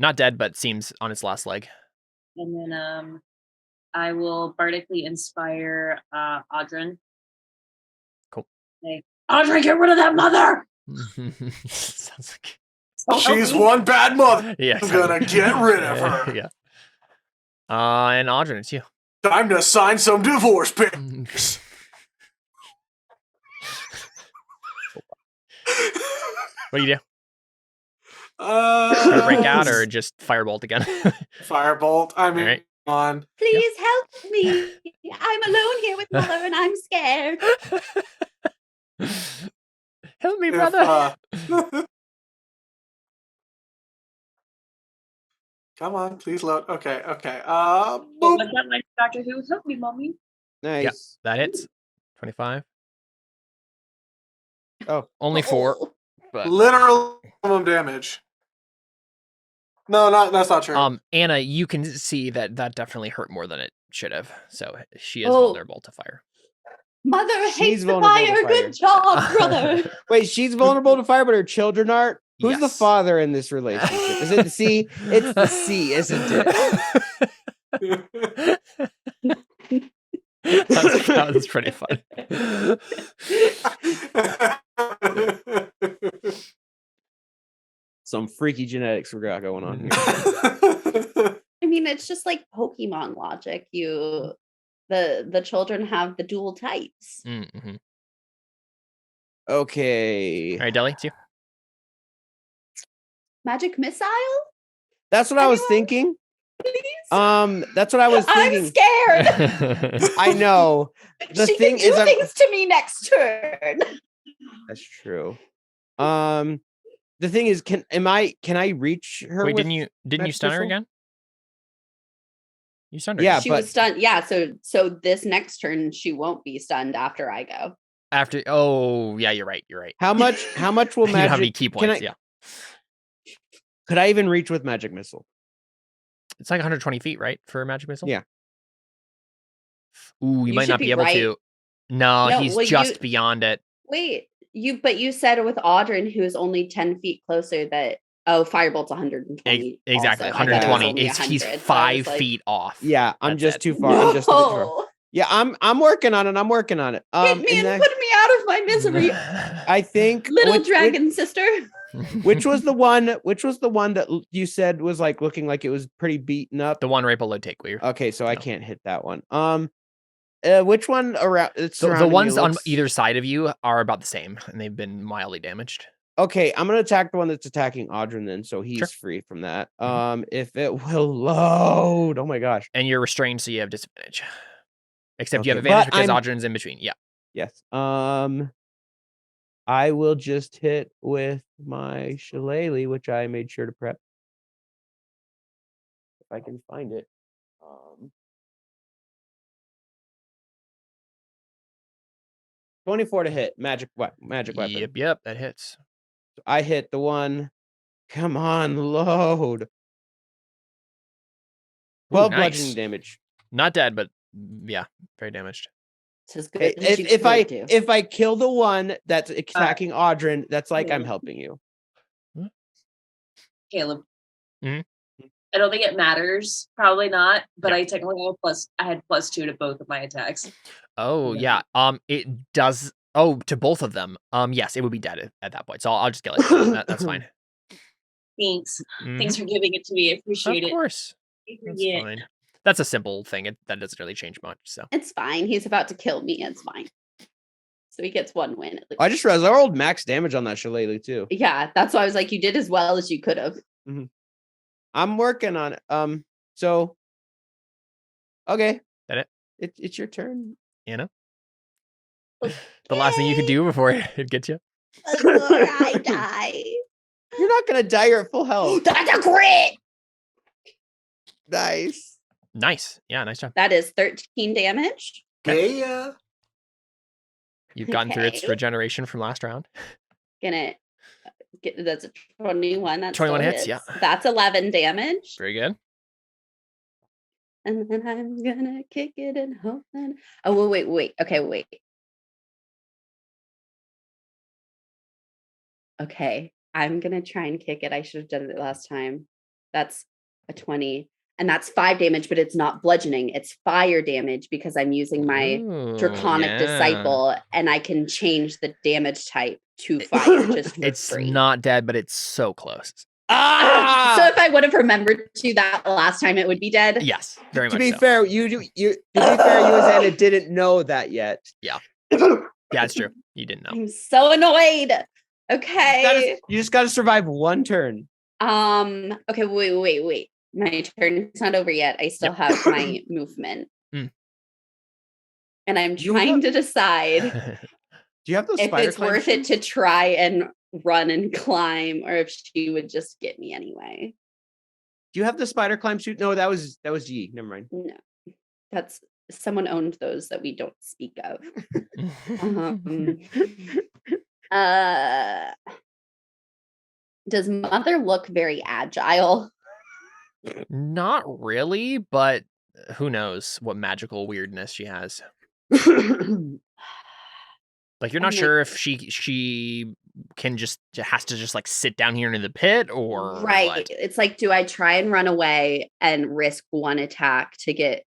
Not dead, but seems on its last leg. And then I will bardically inspire Audrin. Cool. Say, Audrin, get rid of that mother! Sounds like She's one bad mother. yeah. I'm gonna get rid of her. Yeah. And Audrey, it's you. Time to sign some divorce papers. What do you do? Try to break out or just firebolt again? Firebolt. I mean, Alright. come on. Please help me. I'm alone here with mother and I'm scared. Help me, If, brother. Come on, please load. Okay. What Boop. was that like Doctor Who? Help me, mommy. Nice. That hits. 25. Oh, Only 4. Oh. But Literal minimum damage. No, that's not true. Anna, you can see that definitely hurt more than it should have. So she is Oh. vulnerable to fire. Mother She's hates the vulnerable to fire. fire. Good job, brother. Wait, she's vulnerable to fire, but her children aren't. Who's the Yes. father in this relationship? Is it the C? It's the C, isn't it? that was pretty fun. Some freaky genetics we got going on here. I mean, it's just like Pokemon logic. The children have the dual types. Mm-hmm. Okay. All right, Deli, it's you. Magic missile? That's what I was Anyone? thinking. Please? That's what I was I'm thinking. scared. I know. The She thing can do is, things to me next turn. that's true. The thing is, can I reach her? Wait, with didn't you magic stun her missile? again? You stunned her. Yeah, She but was stunned. Yeah, so this next turn she won't be stunned after I go. After yeah, you're right. how much will You don't have any magic? key Can points. I? Yeah. Could I even reach with magic missile? It's like 120 feet, right? For a magic missile? Yeah. Ooh, you You might should not be be able right. to. No, No, he's well, just beyond it. Wait, but you said with Audrin, who is only 10 feet closer, that Firebolt's 120. Exactly, also. I thought it was 120. only He's 100, so I 5 was like, feet off. Yeah, I'm That's just it. too far. I'm just a bit far. No! Yeah, I'm working on it. I'm working on it. Hit me and put me out of my misery, I think little dragon sister. Which was the one that you said was like looking like it was pretty beaten up? The one right below Takeweir. Okay, so I No. can't hit that one. Which one around? The ones on either side of you are about the same, and they've been mildly damaged. Okay, I'm gonna attack the one that's attacking Audrin then, so he's Sure. free from that. If it will load, oh my gosh. And you're restrained, so you have disadvantage. Except you have Okay, advantage but because I'm- Audrin's in between. Yeah. Yes. I will just hit with my shillelagh, which I made sure to prep. If I can find it. 24 to hit. Magic weapon. Yep, that hits. I hit the one. Come on, load. 12 nice. bludgeoning damage. Not dead, but yeah, very damaged. It's as good Hey, as you if I kill the one that's attacking Audrin, that's like I'm helping you. Caleb. Mhm. I don't think it matters. Probably not. But I technically I had +2 to both of my attacks. Oh yeah. It does. Oh, to both of them. Yes, it would be dead at that point. So I'll just kill it. That's fine. Thanks. Mhm. Thanks for giving it to me. I appreciate Of it. course. I That's forget. fine. That's a simple thing. That doesn't really change much. So It's fine. He's about to kill me. It's fine. So he gets 1 win at least. I just realized I rolled max damage on that shillelagh too. Yeah, that's why I was like, you did as well as you could have. I'm working on it. So okay. That it? It's your turn. Anna, the last thing you could do before it gets you. Before I die. You're not gonna die. You're at full health. That's a crit! Nice. Nice. Yeah, nice job. That is 13 damage. Yeah. You've gotten through its Okay. regeneration from last round. Gonna get that's a 21. That's 21 hits, yeah. That's 11 damage. Very good. And then I'm gonna kick it and hope that. Oh, wait. Okay, wait. Okay, I'm gonna try and kick it. I should have done it last time. That's a 20. And that's 5 damage, but it's not bludgeoning. It's fire damage because I'm using my Ooh, Draconic yeah. Disciple and I can change the damage type to fire just for It's free. not dead, but it's so close. So if I would have remembered to that last time, it would be dead. Yes, very To much be so. fair, you as Anna didn't know that yet. Yeah, it's true. You didn't know. I'm so annoyed. Okay. You just got to survive one turn. Okay. Wait. My turn is not over yet. I still have my movement, and I'm trying to decide Do you have those if spider it's climb worth it shoes? to try and run and climb, or if she would just get me anyway. Do you have the spider climb suit? No, that was G. Never mind. No, that's someone owned those that we don't speak of. Does Mother look very agile? Not really, but who knows what magical weirdness she has. Like you're not sure if she can has to just like sit down here in the pit or right. what? It's like, do I try and run away and risk one attack to get,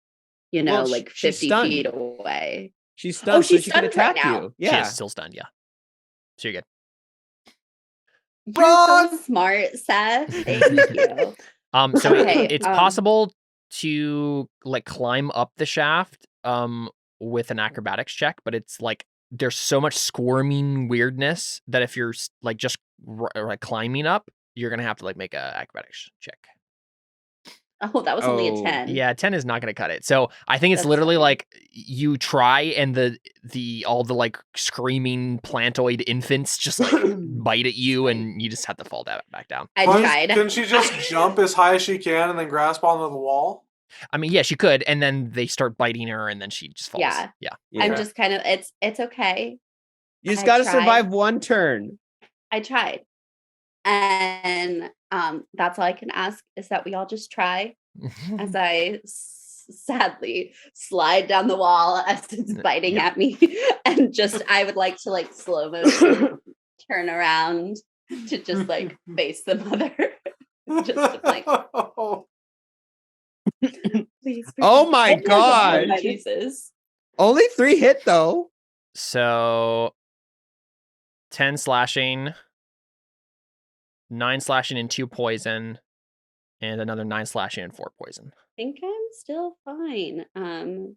Well, like she's 50 stunned. feet away? She's stunned, she's so she can stunned right attack now. you. She Yeah. is still stunned, yeah. So you're good. You're so smart, Seth. Thank you. So Okay, it's possible to like climb up the shaft with an acrobatics check, but it's like there's so much squirming weirdness that if you're like just like climbing up, you're gonna have to like make a acrobatics check. Oh, that was only a 10. Yeah, 10 is not gonna cut it. So I think it's That's literally fine. like you try and the all the like screaming plantoid infants just like bite at you and you just have to fall back down. I tried. Can she just jump as high as she can and then grasp onto the wall? I mean, yeah, she could, and then they start biting her, and then she just falls. Yeah. Yeah. I'm just kind of, it's okay. You just I got to tried. survive one turn. I tried. And that's all I can ask is that we all just try as I sadly slide down the wall as it's biting at me. And just, I would like to like slow motion turn around to just like face the mother. Just like, please. Oh my protect me. God. Jesus. Only 3 hit though. So 10 slashing, 9 slashing and 2 poison, and another 9 slashing and 4 poison. I think I'm still fine.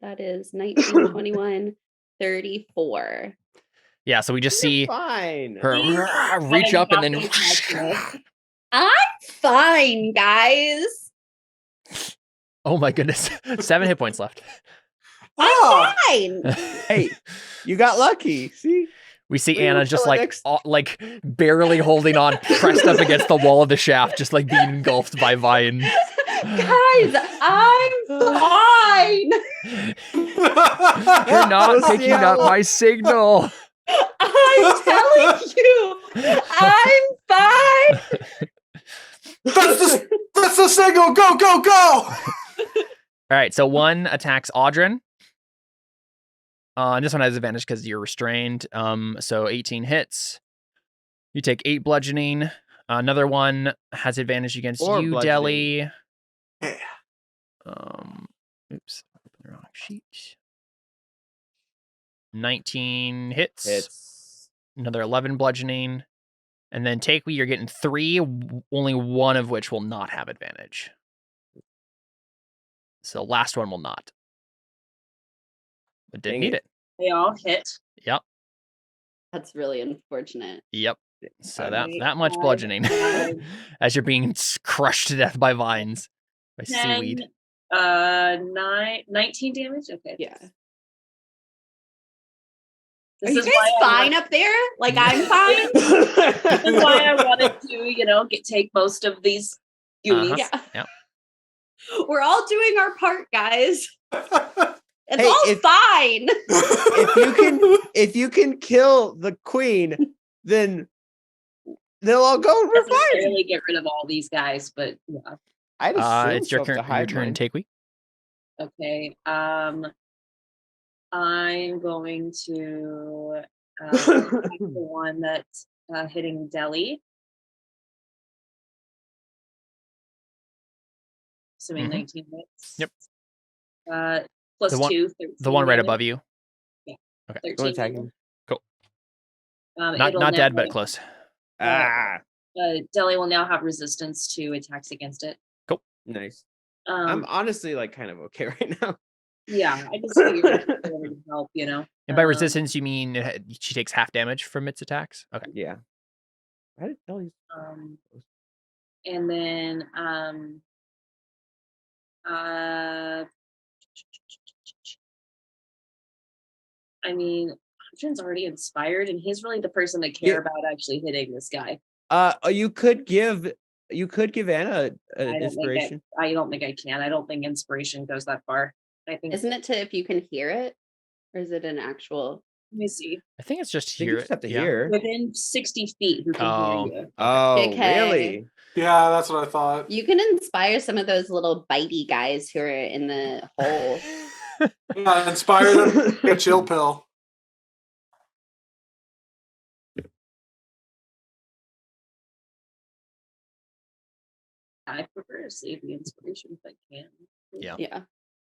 That is 19, 21, 34. Yeah, so we just You're see fine. her reach up and then I'm fine, guys. oh my goodness, 7 hit points left. Ah, Fine. Hey, you got lucky. See? We see We Anna will just kill it like next- like barely holding on, pressed up against the wall of the shaft, just like being engulfed by vines. Guys, I'm fine. You're not We'll see picking how up long- my signal. I'm telling you, I'm fine. That's the signal. Go, go, go. All right, so one attacks Audrin. And this one has advantage because you're restrained. So 18 hits. You take 8 bludgeoning. Another one has advantage against Or you, bludgeoning. Deli. Yeah. Oops, I opened the wrong sheet. 19 hits. It's Another 11 bludgeoning. And then Takewee, you're getting 3, only one of which will not have advantage. So last one will not. But didn't Dang need it. They all hit. Yep. That's really unfortunate. Yep. So Okay, that much bludgeoning as you're being crushed to death by vines, by 10, seaweed. 19 damage. Okay. Yeah. This Are you is guys why fine up there? Like I'm fine? This is why I wanted to, take most of these goonies. Uh-huh. Yeah. Yep. We're all doing our part, guys. It's Hey, all fine. if you can kill the queen, then they'll all go and we're fine. Necessarily get rid of all these guys, but yeah. I'd assume It's your so, to turn. Your hide turn, mine. Takewee. Okay. I'm going to attack the one that's hitting Delhi. Assuming Mhm. 19 hits. Yep. Plus The one- 2. The one right damage. above you. 13 Go attack damage. him. Cool. Not dead, but close. Deli will now have resistance to attacks against it. Cool. Nice. I'm honestly like kind of okay right now. Yeah, I just figured it would help, you know. And by resistance, you mean she takes half damage from its attacks? Okay. Yeah. I didn't know these. And then I mean, Adrian's already inspired, and he's really the person to care about actually hitting this guy. You could give Anna an inspiration. I don't think I can. I don't think inspiration goes that far. I think Isn't it to if you can hear it, or is it an actual? Let me see. I think it's just You here. just have to hear. Within 60 feet, who can hear you? Oh, Okay. really? Yeah, that's what I thought. You can inspire some of those little bitey guys who are in the hole. Yeah, inspire them. Get a chill pill. I prefer to save the inspiration if I can. Yeah. Yeah,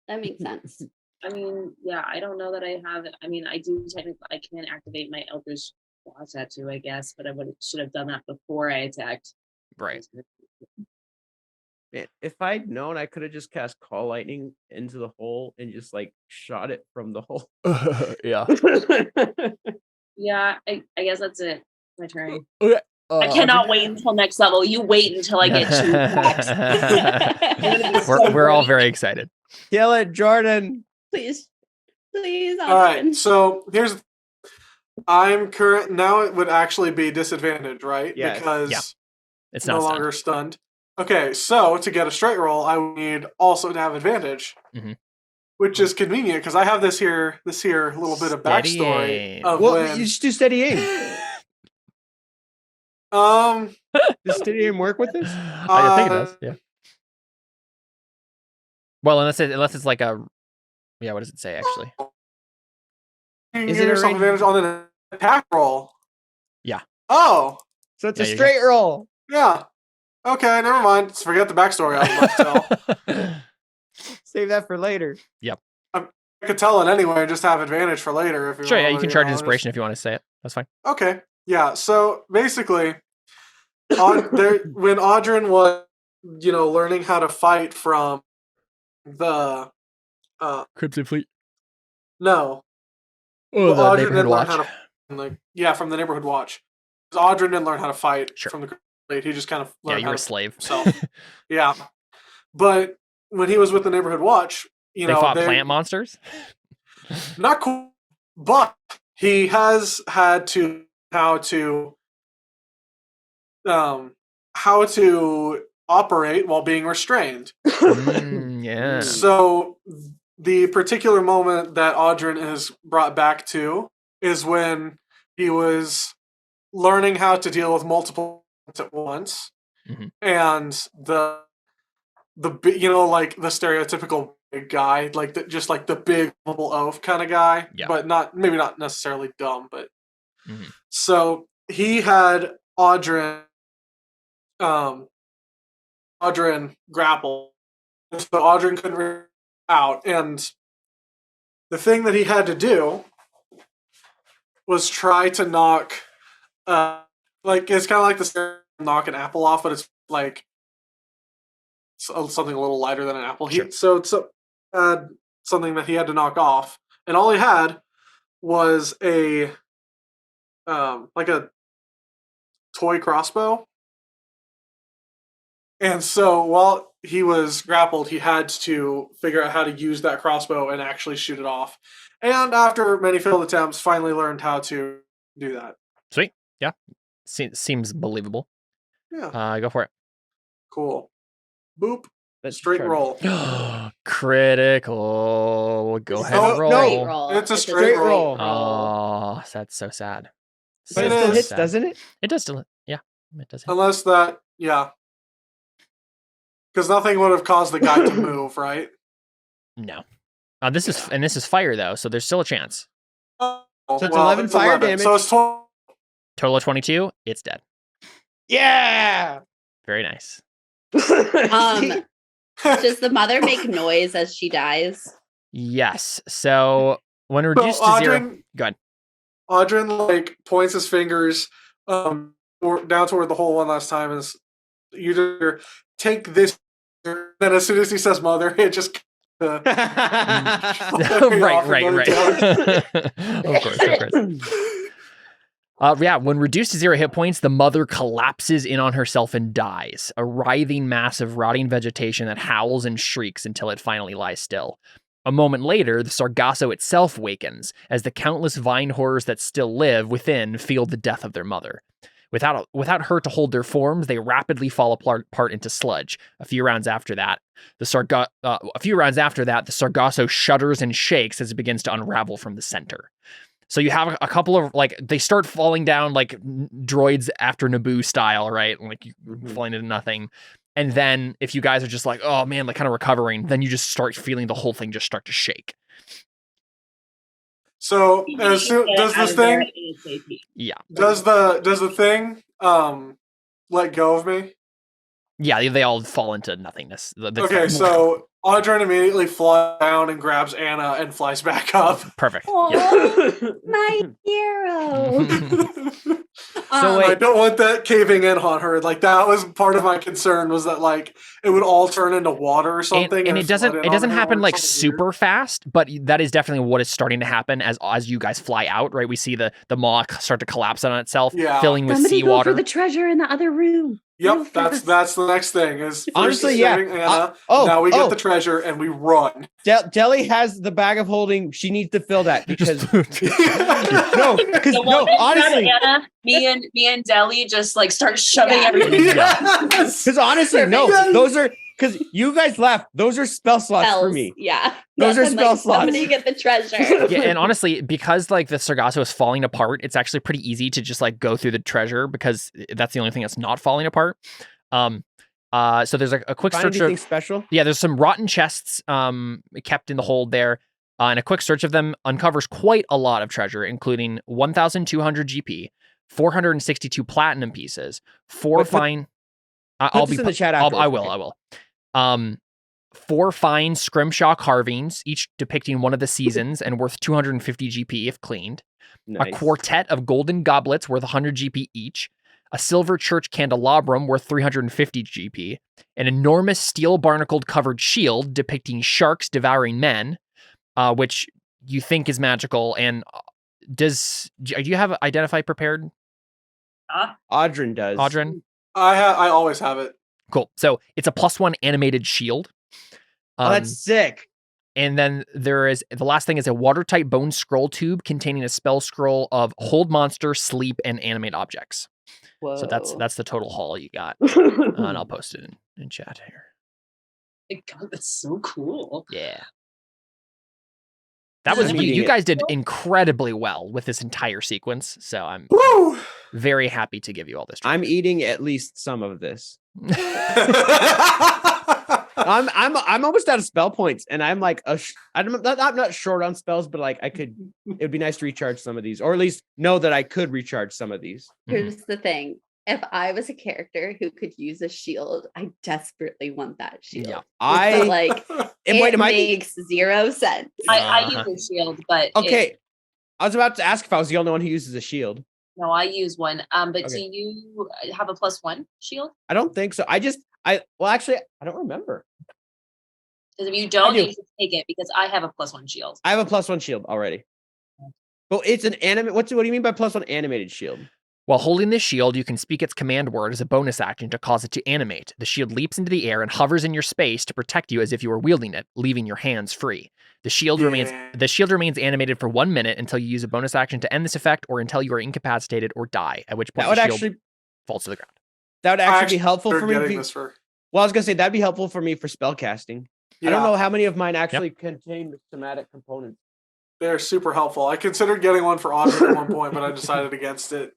that makes sense. I mean, yeah, I don't know that I have it. I mean, I do technically, I can activate my Elder's Claw tattoo, I guess, but I should have done that before I attacked. Right. Man, if I'd known, I could have just cast Call Lightning into the hole and just like shot it from the hole. Yeah. Yeah, I guess that's it. My turn. Okay. I cannot wait until next level. You wait until I get 2 attacks. We're all very excited. Kill it, Jordan. Please. All right. So here's. I'm current now. It would actually be disadvantage, right? Yes. Because It's no not longer stunned. Okay, so to get a straight roll, I would need also to have advantage, which is convenient because I have this here little bit of Steady backstory aim. of Well, when. you just do steady aim. Does steady aim work with this? I think it does. Yeah. Well, unless it's like a. Yeah. What does it say actually? Is it it a yourself range- advantage on an attack roll? Yeah. Oh, So it's Yeah, a you straight roll. yeah. Okay, never mind. Let's forget the backstory I was about to tell. Save that for later. I could tell it anyway and just have advantage for later if you Sure. Yeah. want, You can charge know, inspiration if you want to say it. That's fine. Okay. Yeah. So basically, when Audrin was, learning how to fight from the Crimson Fleet. no, Oh, well, the Audrin neighborhood didn't learn watch. how to from the neighborhood watch. 'Cause Audrin didn't learn how to fight Sure. from the Fleet. He just kind of Yeah, learned you how were a to slave. himself. Yeah, but when he was with the neighborhood watch, They fought plant monsters. not cool, but he has had to how to operate while being restrained. Yeah. So the particular moment that Audrin is brought back to is when he was learning how to deal with multiple at once, and the like the stereotypical big guy, like just like the big bubble oaf kind of guy, but maybe not necessarily dumb, but so he had Audrin grapple, so Audrin couldn't reach out, and the thing that he had to do was try to knock, like it's kind of like the knock an apple off, but it's like something a little lighter than an apple. Sure. So it's something that he had to knock off, and all he had was a like a toy crossbow. And so while he was grappled, he had to figure out how to use that crossbow and actually shoot it off. And after many failed attempts, finally learned how to do that. Sweet. Yeah. Seems believable. Yeah. Go for it. Cool. Boop. That's Straight roll. Critical. Go ahead Oh, and roll. Straight roll. It's a straight roll. Oh, that's so sad. But it It still is. hits, sad. doesn't it? It does still. Yeah, it does. Hit. Unless that, yeah. Because nothing would have caused the guy to move, right? No. This is fire though, so there's still a chance. So it's 11 fire damage. So it's 12. Total of 22. It's dead. Yeah. Very nice. Does the mother make noise as she dies? Yes. So when reduced to zero, Audrin, go ahead. Audrin like points his fingers down toward the hole one last time, and you just take this. Then as soon as he says "mother," it just. Right. Of course. Yeah, when reduced to 0 hit points, the mother collapses in on herself and dies, a writhing mass of rotting vegetation that howls and shrieks until it finally lies still. A moment later, the Sargasso itself wakens, as the countless vine horrors that still live within feel the death of their mother. Without her to hold their forms, they rapidly fall apart into sludge. A few rounds after that, the Sargasso shudders and shakes as it begins to unravel from the center. So you have a couple of, like, they start falling down like droids after Naboo style, right? Like, falling into nothing. And then if you guys are just like, oh man, like kind of recovering, then you just start feeling the whole thing just start to shake. So as soon does this thing? Yeah. Does the thing let go of me? Yeah, they all fall into nothingness. Okay, so Audrin immediately flies down and grabs Anna and flies back up. Perfect. Oh, my hero. So wait. I don't want that caving in on her. Like, that was part of my concern, was that like it would all turn into water or something. And it doesn't happen like super weird. fast, but that is definitely what is starting to happen as you guys fly out, right? We see the maw start to collapse on itself, filling with Somebody seawater. go for the treasure in the other room. Yep, that's the next thing. Is honestly, yeah. Anna, now we get the treasure and we run. Deli has the bag of holding. She needs to fill that because honestly, Anna, me and Deli just like start shoving everything. Because honestly, those are because you guys left. Those are spell slots for me. Yeah, those are spell slots. Somebody get the treasure. Yeah, and honestly, because like the Sargasso is falling apart, it's actually pretty easy to just like go through the treasure because that's the only thing that's not falling apart. So there's a quick search of special. Yeah, there's some rotten chests kept in the hold there, and a quick search of them uncovers quite a lot of treasure, including 1,200 GP, 462 platinum pieces, 4 fine. I'll be in the chat. I will. 4 fine scrimshaw carvings, each depicting one of the seasons and worth 250 GP if cleaned. Nice. A quartet of golden goblets worth 100 GP each. A silver church candelabrum worth 350 GP. An enormous steel barnacled covered shield depicting sharks devouring men, which you think is magical. And do you have Identify prepared? Audrin does. Audrin? I always have it. Cool. So it's a +1 animated shield. That's sick. And then there is the last thing is a watertight bone scroll tube containing a spell scroll of hold monster, sleep, and animate objects. Whoa. So that's the total haul you got. And I'll post it in chat here. God, that's so cool. Yeah. That was you guys did incredibly well with this entire sequence. So I'm very happy to give you all this. I'm eating at least some of this. I'm almost out of spell points, and I'm like I'm not short on spells, but like it would be nice to recharge some of these, or at least know that I could recharge some of these. Here's the thing: if I was a character who could use a shield, I desperately want that shield. Yeah. It makes zero sense. I use a shield, but okay. I was about to ask if I was the only one who uses a shield. No, I use one. But okay. Do you have a +1 shield? I don't think so. Actually, I don't remember. Because if you don't, you should take it because I have a +1 shield. I have a +1 shield already. Well, it's an anime. What do you mean by +1 animated shield? While holding this shield, you can speak its command word as a bonus action to cause it to animate. The shield leaps into the air and hovers in your space to protect you as if you were wielding it, leaving your hands free. The shield remains animated for 1 minute until you use a bonus action to end this effect, or until you are incapacitated or die, at which point the shield falls to the ground. That would actually be helpful for me. Well, I was gonna say that'd be helpful for me for spellcasting. Yeah. I don't know how many of mine actually contain somatic components. They're super helpful. I considered getting one for Audrey at one point, but I decided against it.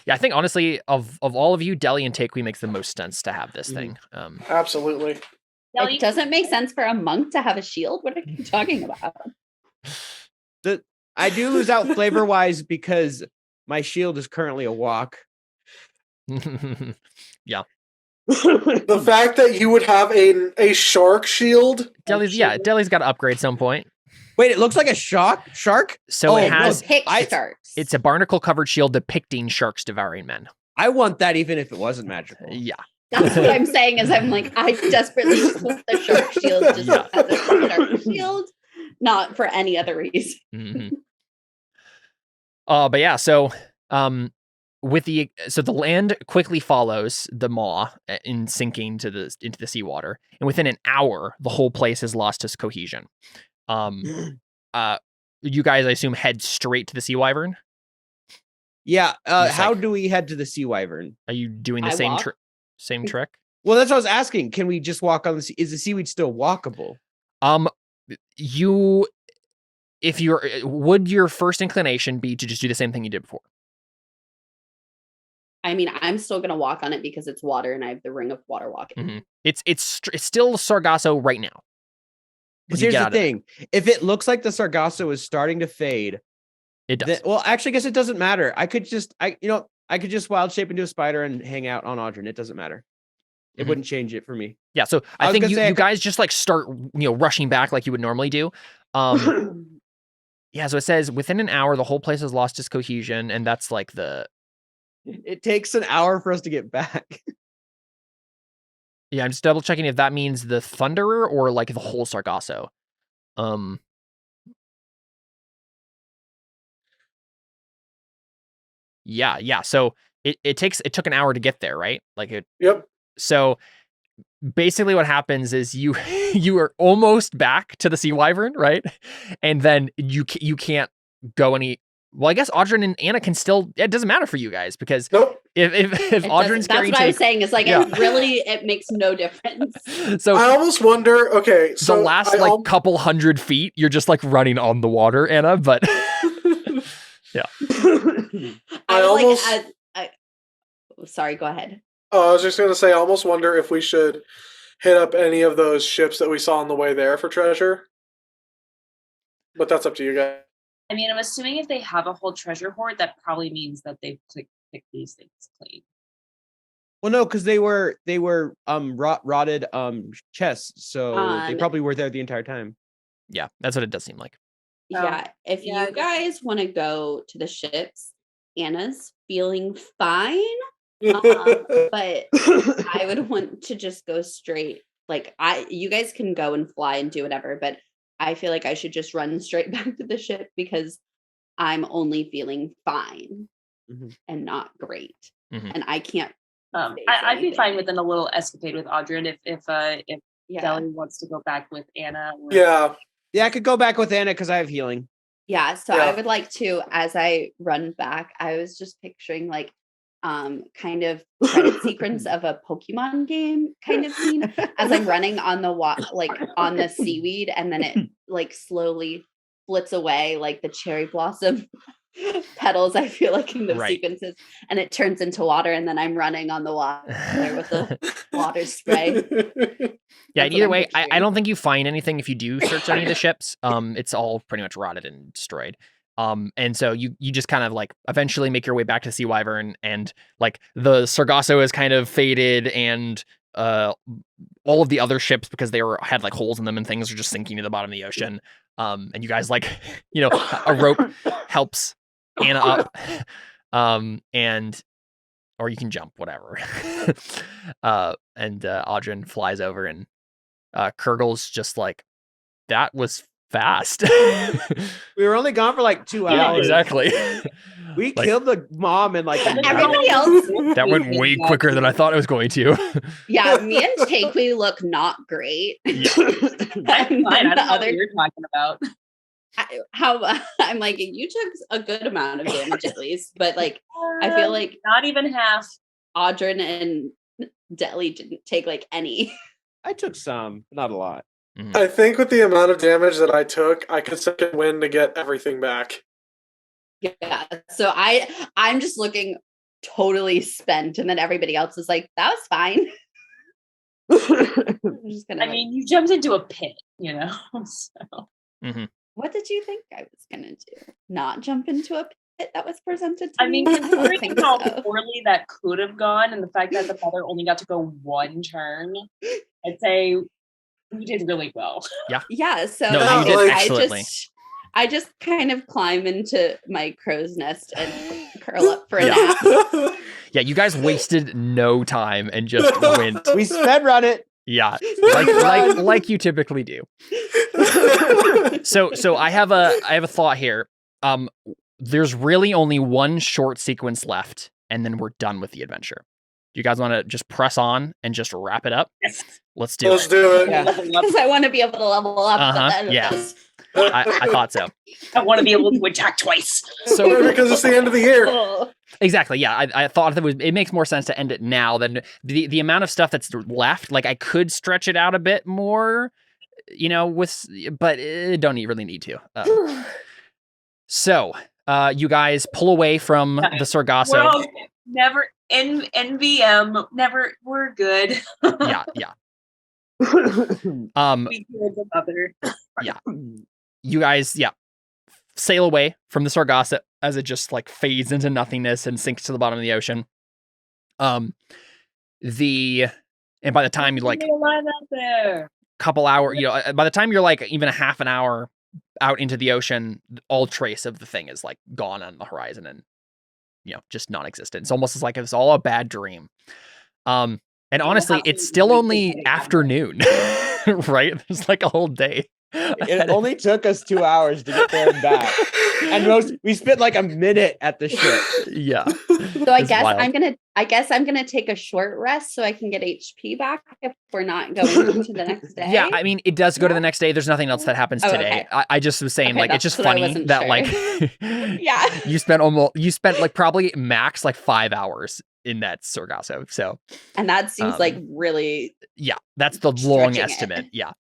Yeah, I think honestly, of all of you, Deli and Takui makes the most sense to have this thing. Absolutely. It doesn't make sense for a monk to have a shield. What are you talking about? I do lose out flavor wise because my shield is currently a walk. Yeah. The fact that you would have a shark shield. Deli's got to upgrade some point. Wait, it looks like a shark. So it has Pick sharks. it's a barnacle covered shield depicting sharks devouring men. I want that even if it wasn't magical. Yeah. That's what I'm saying. Is I'm like I desperately just want the shark shield just as a shark shield, not for any other reason. Mm-hmm. But yeah, so the land quickly follows the maw in sinking into the seawater, and within an hour, the whole place has lost its cohesion. You guys, I assume, head straight to the sea wyvern. Yeah. It's How like- do we head to the sea wyvern? Are you doing the I same walk. same trick? Well, that's what I was asking. Can we just walk on the sea? Is the seaweed still walkable? Would your first inclination be to just do the same thing you did before? I mean, I'm still gonna walk on it because it's water and I have the ring of water walking. Mhm. It's still Sargasso right now. Because When you here's get the out of there. thing: if it looks like the Sargasso is starting to fade, It does. then, well, actually, I guess it doesn't matter. I could just wild shape into a spider and hang out on Audrey. It doesn't matter. It Mhm. wouldn't change it for me. Yeah, so I I was think gonna you say I could- guys just like start rushing back like you would normally do. Yeah, so it says within an hour the whole place has lost its cohesion, and that's like It takes an hour for us to get back. I'm just double checking if that means the Thunderer or like the whole Sargasso. Yeah. So it took an hour to get there, right? Yep. So basically what happens is you are almost back to the sea wyvern, right? And then you can't go any. Well, I guess Audrin and Anna can still. It doesn't matter for you guys because Nope. if It Audrin's doesn't- that's carrying what I was take, saying. Is like Yeah. it makes no difference. so I almost wonder. Okay, so the last I like al- couple hundred feet, you're just like running on the water, Anna. But I I was almost- sorry, go ahead. I was just gonna say, I almost wonder if we should hit up any of those ships that we saw on the way there for treasure. But that's up to you guys. I mean, I'm assuming if they have a whole treasure hoard, that probably means that they've picked these things clean. Well, no, because they were rotted chests, so they probably were there the entire time. yeah, that's what it does seem like. Yeah, if yeah, I you guess- guys want to go to the ships, Anna's feeling fine, but I would want to just go straight. Like you guys can go and fly and do whatever, but I feel like I should just run straight back to the ship because I'm only feeling fine Mhm. and not great, Mhm. and I can't. I'd be anything. fine with a little escapade with Audrin if Yeah, Deli wants to go back with Anna. Or... Yeah. Yeah, I could go back with Anna because I have healing. yeah. So Yeah. I would like to, as I run back, I was just picturing like kind of credit sequence of a Pokemon game kind of scene as I'm running on the like on the seaweed, and then it like slowly flits away like the cherry blossom petals. I feel like in those Right. sequences, and it turns into water, and then I'm running on the water with the water spray. Yeah, That's either what I'm way, I picturing. don't think you find anything if you do search any of the ships. It's all pretty much rotted and destroyed. And so you just kind of like eventually make your way back to Sea Wyvern, and like the Sargasso is kind of faded, and all of the other ships, because they had like holes in them and things, are just sinking to the bottom of the ocean. And you guys like, a rope helps Anna up. Or you can jump, whatever. And Audrin flies over, and Kurgle's just like, that was fast. We were only gone for like 2 hours. Yeah, exactly. We Like- killed the mom and like Everybody else, That went way quicker than I thought it was going to. yeah, me and Takewee look not great. I'm And fine. I then don't know the what other you're talking about. how I'm like, you took a good amount of damage at least, but like I feel like not even half. Audrin and Deli didn't take like any. I took some, but not a lot. I think with the amount of damage that I took, I could second win to get everything back. Yeah, so I'm just looking totally spent, and then everybody else is like, that was fine. I'm just gonna. I mean, you jumped into a pit, So what did you think I was gonna do? Not jump into a pit that was presented to I mean, me? I don't considering think how so. poorly that could have gone, and the fact that the mother only got to go one turn, I'd say You did really well. Yeah, so No, you did excellently. I just kind of climb into my crow's nest and curl up for a Yeah. nap. Yeah, you guys wasted no time and just went. We sped run it. Yeah, like you typically do. So I have a thought here. There's really only one short sequence left, and then we're done with the adventure. Do you guys want to just press on and just wrap it up? Yes. Let's do Let's it. do it. Yeah. Because I want to be able to level up. at the end of Yeah. this. I thought so. I want to be able to attack twice. So Because it's the end of the year. Oh. exactly, yeah. I thought it makes more sense to end it now than the amount of stuff that's left. Like I could stretch it out a bit more, but don't really need to. So you guys pull away from the Sargasso. Well, never NVM. Never. We're good. Yeah. We killed the mother. You guys, sail away from the Sargasso as it just like fades into nothingness and sinks to the bottom of the ocean. And by the time you like alive out there. couple hour, by the time you're like even a half an hour out into the ocean, all trace of the thing is like gone on the horizon and just non-existent. It's almost as like it's all a bad dream. And honestly, it's still only afternoon, right? There's like a whole day. It only took us 2 hours to get there and back. And we spent like a minute at the ship. Yeah. So I It's guess wild. I'm gonna take a short rest so I can get HP back if we're not going to the next day. Yeah, I mean, it does go to the next day. There's nothing else that happens Oh, today. okay. I just was saying, Okay, like, it's that's just what I funny wasn't that, sure. like, Yeah. you spent like probably max like 5 hours in that Sargasso. So, And that seems like Um, really yeah, that's the long Stretching it. estimate. Yeah.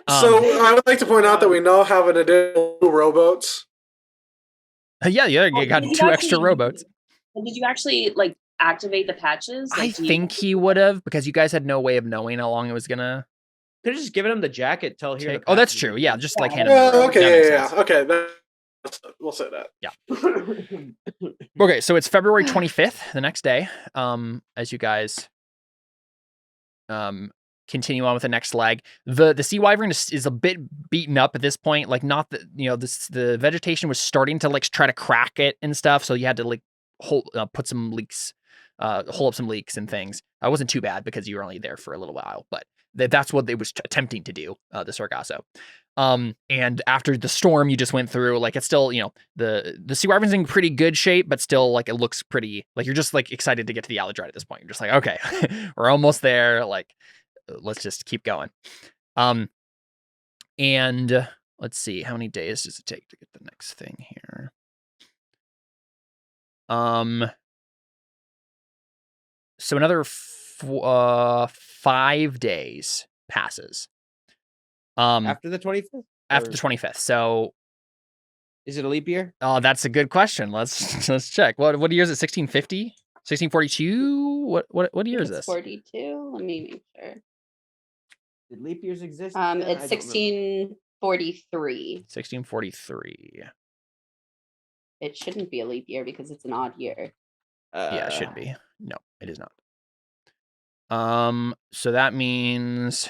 So I would like to point out that we now have an additional 2 rowboats. Yeah, you got Did you 2 extra actually- rowboats. Did you actually like activate the patches? I Like, do you- think he would have because you guys had no way of knowing how long it was gonna Could have just given him the jacket. Tell here. take. Oh, that's true. Yeah, just like hand him. Yeah, the robe. That okay, makes yeah. sense. Okay, we'll say that. Okay, so it's February 25th, the next day. As you guys continue on with the next leg. The sea wyvern is a bit beaten up at this point. Like not that the vegetation was starting to like try to crack it and stuff. So you had to like put some leaks, hole up some leaks and things. It wasn't too bad because you were only there for a little while, but that's what they was attempting to do. The Sargasso. And after the storm you just went through, like it's still, the sea wyvern's in pretty good shape, but still like it looks pretty, like you're just like excited to get to the Alidrite at this point. You're just like, okay, we're almost there. Like, let's just keep going. And let's see, how many days does it take to get the next thing here? So another 5 days passes. After the 25th? After the 25th. So Is it a leap year? oh, that's a good question. Let's check. What year is it? 1650? 1642? What year is it's this? 42. Let me make sure. Did leap years exist? then? I It's don't remember. 1643. 1643. It shouldn't be a leap year because it's an odd year. Yeah, it should be. No, it is not. So that means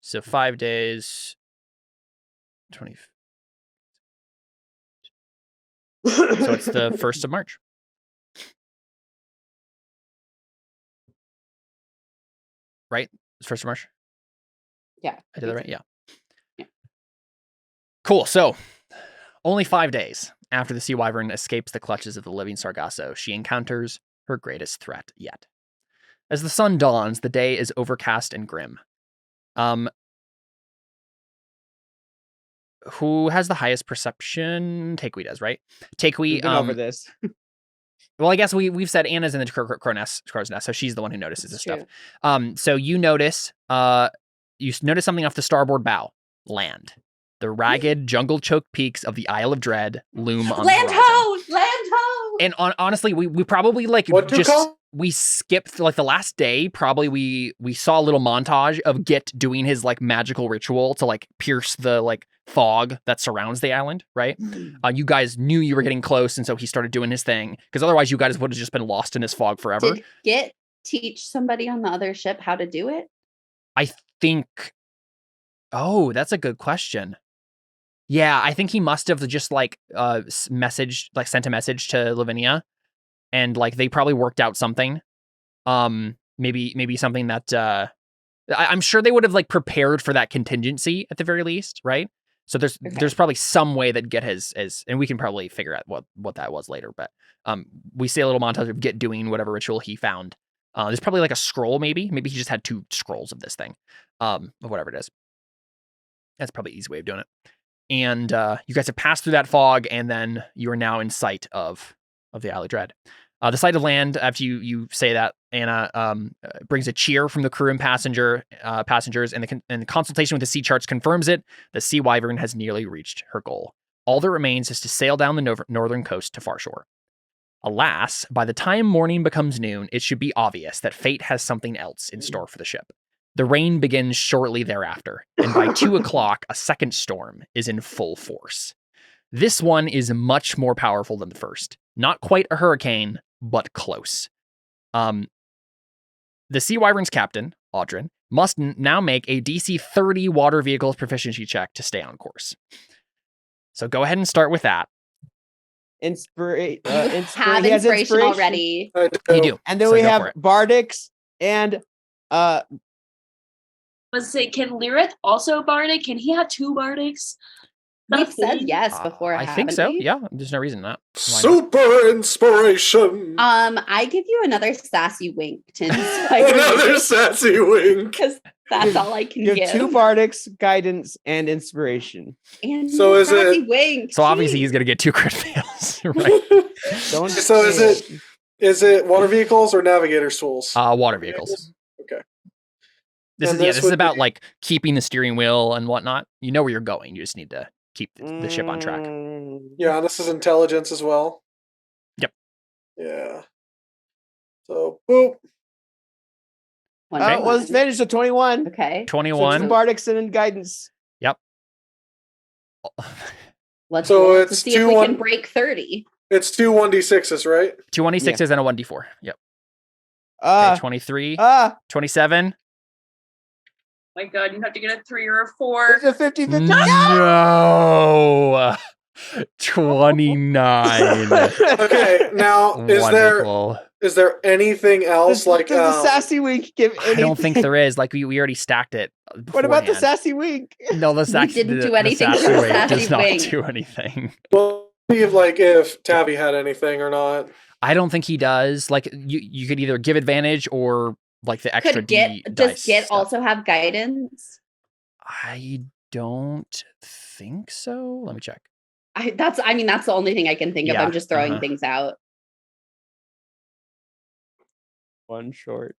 5 days. 20. So it's the 1st of March. Right? It's 1st of March? Yeah. I did that right? Yeah. Yeah. Cool. So, only 5 days after the sea wyvern escapes the clutches of the living Sargasso, she encounters her greatest threat yet. As the sun dawns, the day is overcast and grim. Who has the highest perception? Takewee does, right? We've Takewee, been over this. well, I guess we've said Anna's in the crow's nest, so she's the one who notices this That's stuff. So you notice something off the starboard bow. Land. The ragged, jungle-choked peaks of the Isle of Dread loom on Land the horizon. ho! Land ho! And honestly, we probably like What to just call? we skipped like the last day. Probably we saw a little montage of Git doing his like magical ritual to like pierce the like fog that surrounds the island. Right? You guys knew you were getting close, and so he started doing his thing because otherwise you guys would have just been lost in this fog forever. Did Git teach somebody on the other ship how to do it? I think. Oh, that's a good question. Yeah, I think he must have just like sent a message to Lavinia, and like they probably worked out something. Maybe something that I'm sure they would have like prepared for that contingency at the very least, right? So there's probably some way that Git has, and we can probably figure out what that was later. But we see a little montage of Git doing whatever ritual he found. There's probably like a scroll, maybe he just had 2 scrolls of this thing, of whatever it is. That's probably an easy way of doing it. And you guys have passed through that fog, and then you are now in sight of the Alley Dread. The sight of land, after you say that, Anna, brings a cheer from the crew and passengers, and the consultation with the sea charts confirms it. The Sea Wyvern has nearly reached her goal. All that remains is to sail down the northern coast to Farshore. Alas, by the time morning becomes noon, it should be obvious that fate has something else in store for the ship. The rain begins shortly thereafter, and by 2 o'clock, a second storm is in full force. This one is much more powerful than the first. Not quite a hurricane, but close. The Sea Wyvern's captain, Audrin, must now make a DC 30 water vehicles proficiency check to stay on course. So go ahead and start with that. Have he has inspiration already. You do. And then So we go have for it. Bardics and Let's say, can Lyrith also bardic? Can he have 2 bardics? We've said yes before. I think haven't so. we? Yeah, there's no reason not. Why not? Super inspiration. I give you another sassy wink to inspire Another sassy wink. because that's all I can you give. have 2 Bardics, guidance, and inspiration. And So is sassy it- wink. So obviously Jeez. he's gonna get 2 crit fails, right? Don't So is it water vehicles or navigator's tools? Water vehicles. Okay. This And is this this is would about be- like keeping the steering wheel and whatnot. You know where you're going. You just need to keep the ship on track. Yeah, this is intelligence as well. Yep. Yeah. So boop. Well, it's finished at 21. Okay. 21. 2 Bardics and guidance. Let's So roll to it's see if 2, we 1. can break 30. It's 2 1d6s, right? 2 1d6s and a 1d4. Yep. Okay, Uh, 23. uh, 27. My God, you have to get a 3 or a 4. it's a 50-50. No. 29. Okay, now Wonderful. is there anything else Does the sassy wink give anything? I don't think there is. Like we already stacked it. What about the beforehand. sassy wink? No, the sassy didn't do the anything sassy for the wink sassy does not wink. do anything. Well, see if Tabby had anything or not. I don't think he does. Like you could either give advantage or like the extra Could Git D does dice Git stuff. also have guidance? I don't think so. Let me check. That's the only thing I can think of. Yeah, I'm just throwing uh-huh. things out. One short.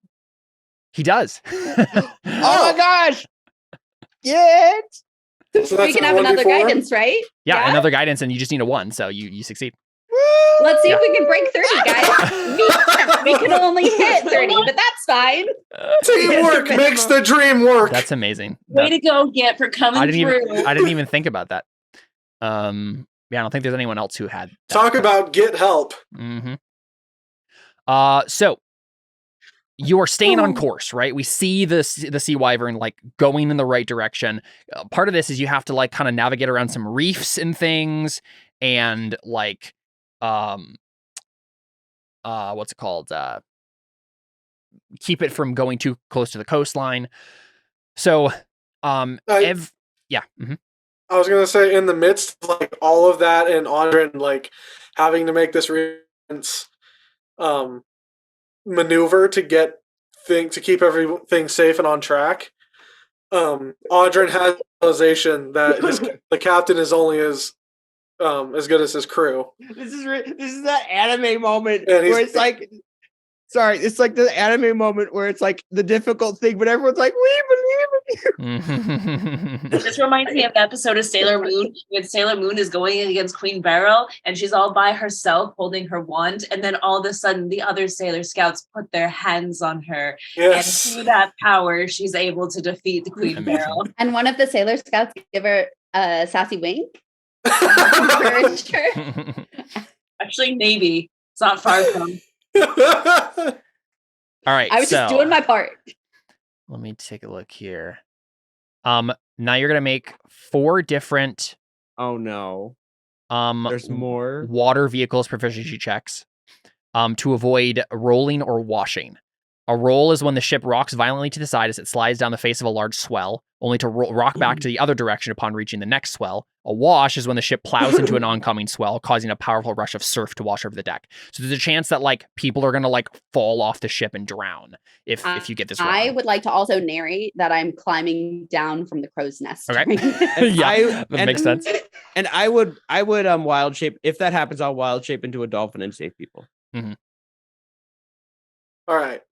He does. Oh my gosh! Yeah. So We that's can a have another 1d4? guidance, right? Yeah, another guidance, and you just need a 1, so you succeed. Let's see Yeah. if we can break 30, guys. we can only hit 30, but that's fine. Teamwork makes the dream work. That's amazing. Way to go, Git, for coming I didn't through. even think about that. Yeah, I don't think there's anyone else who had that. Talk about get help. Mm-hmm. So you are staying on course, right? We see the Sea Wyvern like going in the right direction. Part of this is you have to like kind of navigate around some reefs and things, and like what's it called? Keep it from going too close to the coastline. So yeah. Mhm. I was gonna say, in the midst of like all of that, and Audrin like having to make this maneuver to keep everything safe and on track. Audrin has the realization that the captain is only as good as his crew. This is that anime moment And where it's like, sorry, it's like the anime moment where it's like the difficult thing, but everyone's like, we believe in you. This reminds me of the episode of Sailor Moon when Sailor Moon is going against Queen Beryl and she's all by herself holding her wand, and then all of a sudden the other Sailor Scouts put their hands on her, Yes. and through that power she's able to defeat the Queen Amazing. Beryl. And one of the Sailor Scouts give her a sassy wink. Encouraged her. Actually, maybe it's not far from. All right. I was just so doing my part. let me take a look here. Now you're gonna make 4 different Oh no. There's more. water vehicles proficiency checks to avoid rolling or washing. A roll is when the ship rocks violently to the side as it slides down the face of a large swell, only to rock back to the other direction upon reaching the next swell. A wash is when the ship plows into an oncoming swell, causing a powerful rush of surf to wash over the deck. So there's a chance that like people are gonna like fall off the ship and drown if you get this wrong. I would like to also narrate that I'm climbing down from the crow's nest. Okay. during this. Yeah, that makes sense. And I would wild shape. If that happens, I'll wild shape into a dolphin and save people. All right.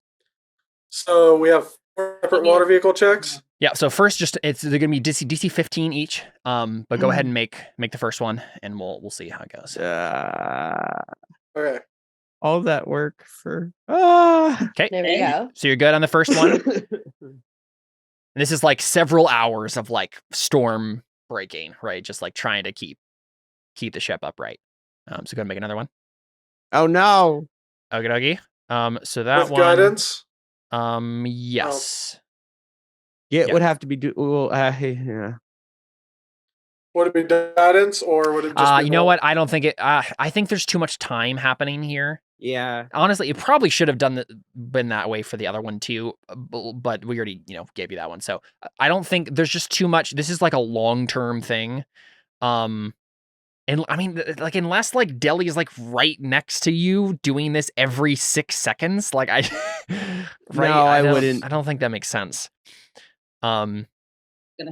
So we have 4 separate water vehicle checks. Yeah, so first they're gonna be DC 15 each. But go ahead and make the first one and we'll see how it goes. Okay. All that work for Okay. There we go. So you're good on the first one. And this is like several hours of like storm breaking, right? Just like trying to keep the ship upright. So go ahead and make another one. Oh no. Okie dokie. So that With one. guidance. Yes. Yeah, it Yeah. would have to be yeah. Would it be guidance or would it just be You know roll? what? I don't think it. I think there's too much time happening here. Yeah. Honestly, it probably should have been that way for the other one too, but we already, gave you that one. So I don't think there's just too much. This is like a long-term thing. And I mean, like, unless like Delhi is like right next to you doing this every 6 seconds, like right? No, I don't- wouldn't. I don't think that makes sense. Gonna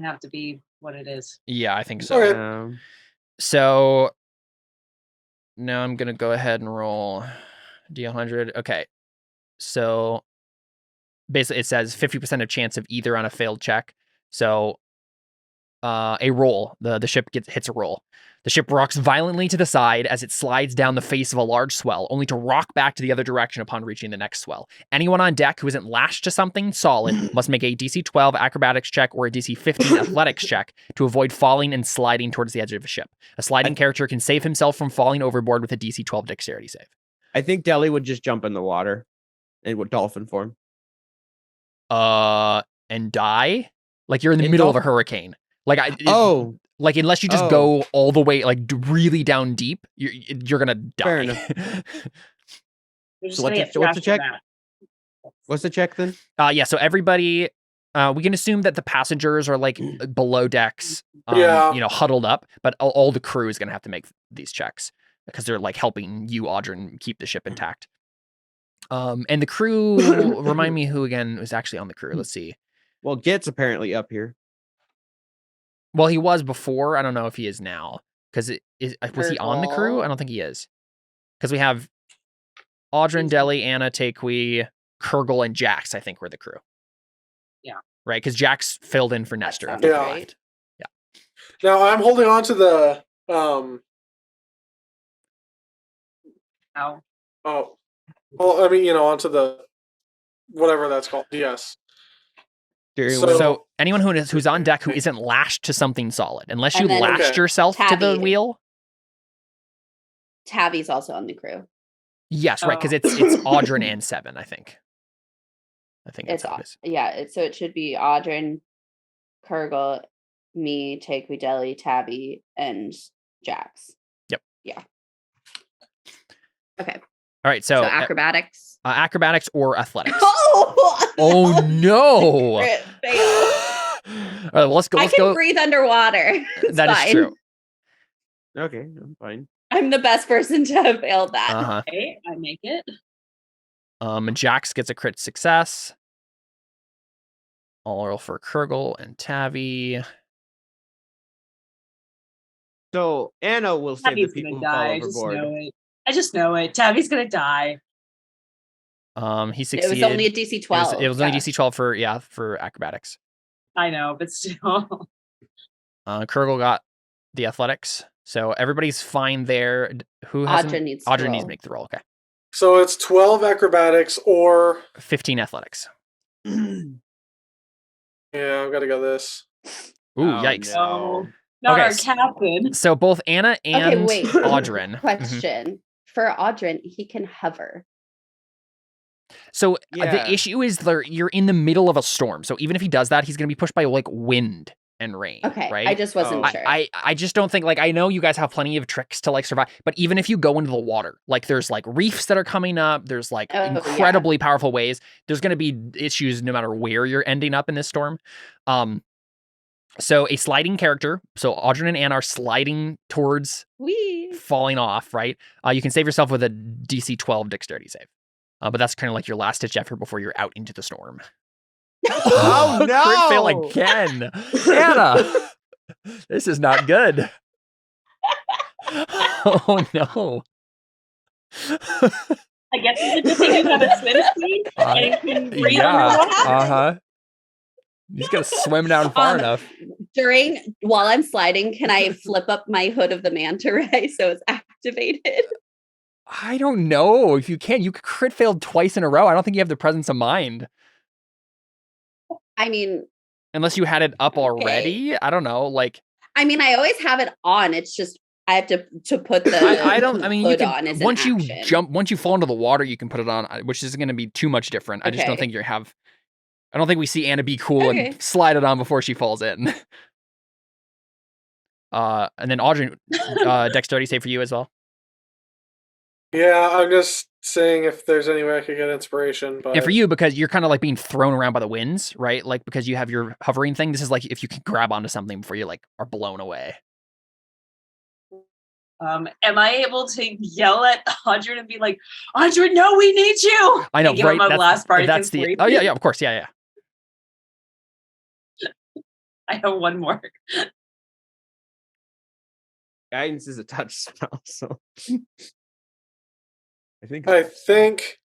have to be what it is. Yeah, I think so. Okay. So now I'm gonna go ahead and roll D100. Okay, so basically it says 50% of chance of either on a failed check. So a roll. The ship hits a roll. The ship rocks violently to the side as it slides down the face of a large swell, only to rock back to the other direction upon reaching the next swell. Anyone on deck who isn't lashed to something solid must make a DC 12 acrobatics check or a DC 15 athletics check to avoid falling and sliding towards the edge of a ship. A sliding character can save himself from falling overboard with a DC 12 dexterity save. I think Delhi would just jump in the water in dolphin form. And die? Like you're in the In middle of a dolphin- hurricane. Like like unless you just Oh. go all the way, like really down deep, you're gonna die. Fair enough. You're just So gonna what's get the check? thrashed back. What's the check then? Yeah, so everybody, we can assume that the passengers are like below decks, Yeah. huddled up, but all the crew is gonna have to make these checks because they're like helping you, Audrey, keep the ship intact. And the crew, remind me who again was actually on the crew. Let's see. Well, Git's apparently up here. Well, he was before. I don't know if he is now. Because was he on the crew? Purple. I don't think he is. Because we have Audrin, Deli, Anna, Takui, Kurgle, and Jax, I think, were the crew. Yeah. Right? Because Jax filled in for Nestor. sounds after he right. left. Now I'm holding on to the Ow. oh well, I mean, onto the whatever that's called. Yes. So anyone who's on deck who isn't lashed to something solid, unless you And then- lashed Okay. yourself to the Tabby. wheel. Tabby's also on the crew. Yes, right, because Oh. it's Audrin and Seven, I think. I think that's It's how it is. so it should be Audrin, Kurgle, me, Takui Deli, Tabby, and Jax. Yep. Yeah. Okay. All right, So so acrobatics. acrobatics or athletics. Oh, Oh no! Crit fail. All right, well, let's go. I Let's can go. breathe underwater. It's That is fine. true. Okay, I'm fine. I'm the best person to have failed that. Uh Okay, I make it. huh. Jax gets a crit success. I'll roll for Kurgle and Tavi. So Anna will save the Tabby's people gonna who fall die. I just overboard. know it. I just know it. Tabby's gonna die. He It succeeded. was only a DC 12. It was only yeah. DC 12 for acrobatics. I know, but still. Kurgle got the athletics, so everybody's fine there. Who has Audra needs to Audrey needs roll. to make the roll. Okay, So it's 12 acrobatics or 15 athletics. yeah, I've got to go this. Ooh, Oh, yikes! no. Not Okay, our s- captain. So both Anna and wait. Audrin. Mhm. Question. For Audrin, he can hover. So Yeah. the issue is you're in the middle of a storm. So even if he does that, he's going to be pushed by like wind and rain. Okay, right? I just wasn't Oh. sure. I just don't think, like, I know you guys have plenty of tricks to like survive, but even if you go into the water, like there's like reefs that are coming up, there's like Oh, incredibly powerful waves. There's going to be issues no matter where you're ending up in this storm. So a sliding character, so Audrey and Anne are sliding towards Wee. falling off, right? You can save yourself with a DC 12 dexterity save. But that's kind of like your last ditch effort before you're out into the storm. Oh, Crit fail no! again. Anna, this is not good. Oh no. I guess it's a good thing you have a swim speed and you can breathe underwater. Uh-huh. You just gotta swim down far enough. While I'm sliding, can I flip up my hood of the manta ray so it's activated? I don't know if you can. You crit failed twice in a row. I don't think you have the presence of mind. I mean, Unless you had it up already. I don't know. Like, I always have it on. It's just I have to put the I don't. I mean, you hood can on as an once you action. jump, once you fall into the water, you can put it on, which isn't going to be too much different. I just don't Okay. think you have. I don't think we see Anna be cool Okay. and slide it on before she falls in. And then Audrey, dexterity save for you as well. Yeah, I'm just saying if there's any way I could get inspiration. But And for you, because you're kind of like being thrown around by the winds, right? Like because you have your hovering thing. This is like if you can grab onto something before you like are blown away. Am I able to yell at Audrey and be like, Audrey, no, we need you? I know, And give her right? my That's, last part that's the. Oh yeah, yeah, of course, yeah, yeah. I have one more. Guidance is a touch spell, so I think I think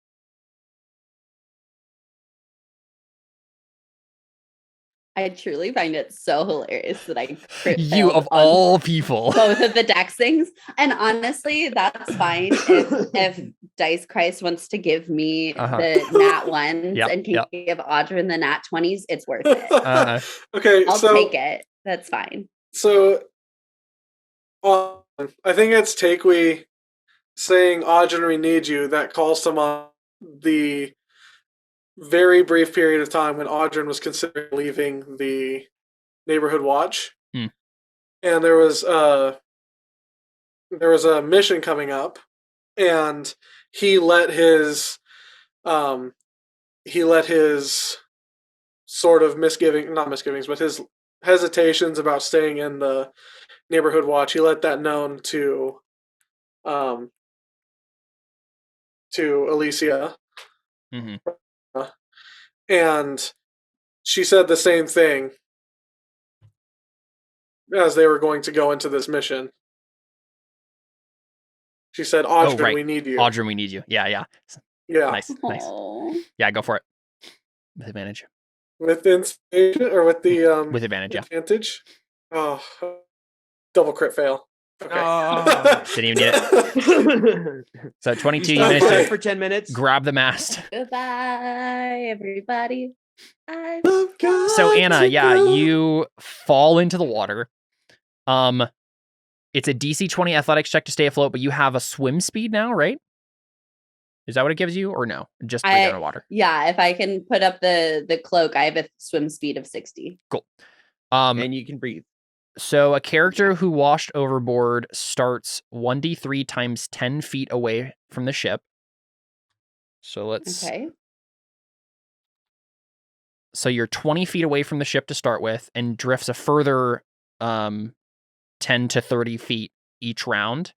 I truly find it so hilarious that I crit You failed of on all people. both of the dex things. And honestly, that's fine if Dice Christ wants to give me the nat ones Yep, and can yep. give Audrey the nat 20s, it's worth it. okay. I'll so take it. That's fine. So, I think it's Takewee saying, Audrey, we need you, that calls to mind the very brief period of time when Audrey was considering leaving the neighborhood watch. Hmm. And there was a mission coming up, and he let his sort of not misgivings, but his hesitations about staying in the neighborhood watch, he let that known to Alicia. Mhm. And she said the same thing as they were going to go into this mission. She said, Audrey, right. we need you. Audrey, we need you. Yeah, yeah. Yeah. Nice. Aw. Yeah, go for it. With advantage. With inspiration or with the With advantage, yeah. advantage? Oh, double crit fail. Okay. Oh. Didn't even need it. So 22, you Stop managed playing to for 10 minutes. grab the mast. Goodbye, everybody. So Anna, yeah, you fall into the water. It's a DC 20 athletics check to stay afloat, but you have a swim speed now, right? Is that what it gives you, or no? Just breathe underwater. Yeah, if I can put up the cloak, I have a swim speed of 60. Cool. And you can breathe. So a character who washed overboard starts 1d3 times 10 feet away from the ship. So let's. Okay. So you're 20 feet away from the ship to start with, and drifts a further 10 to 30 feet each round.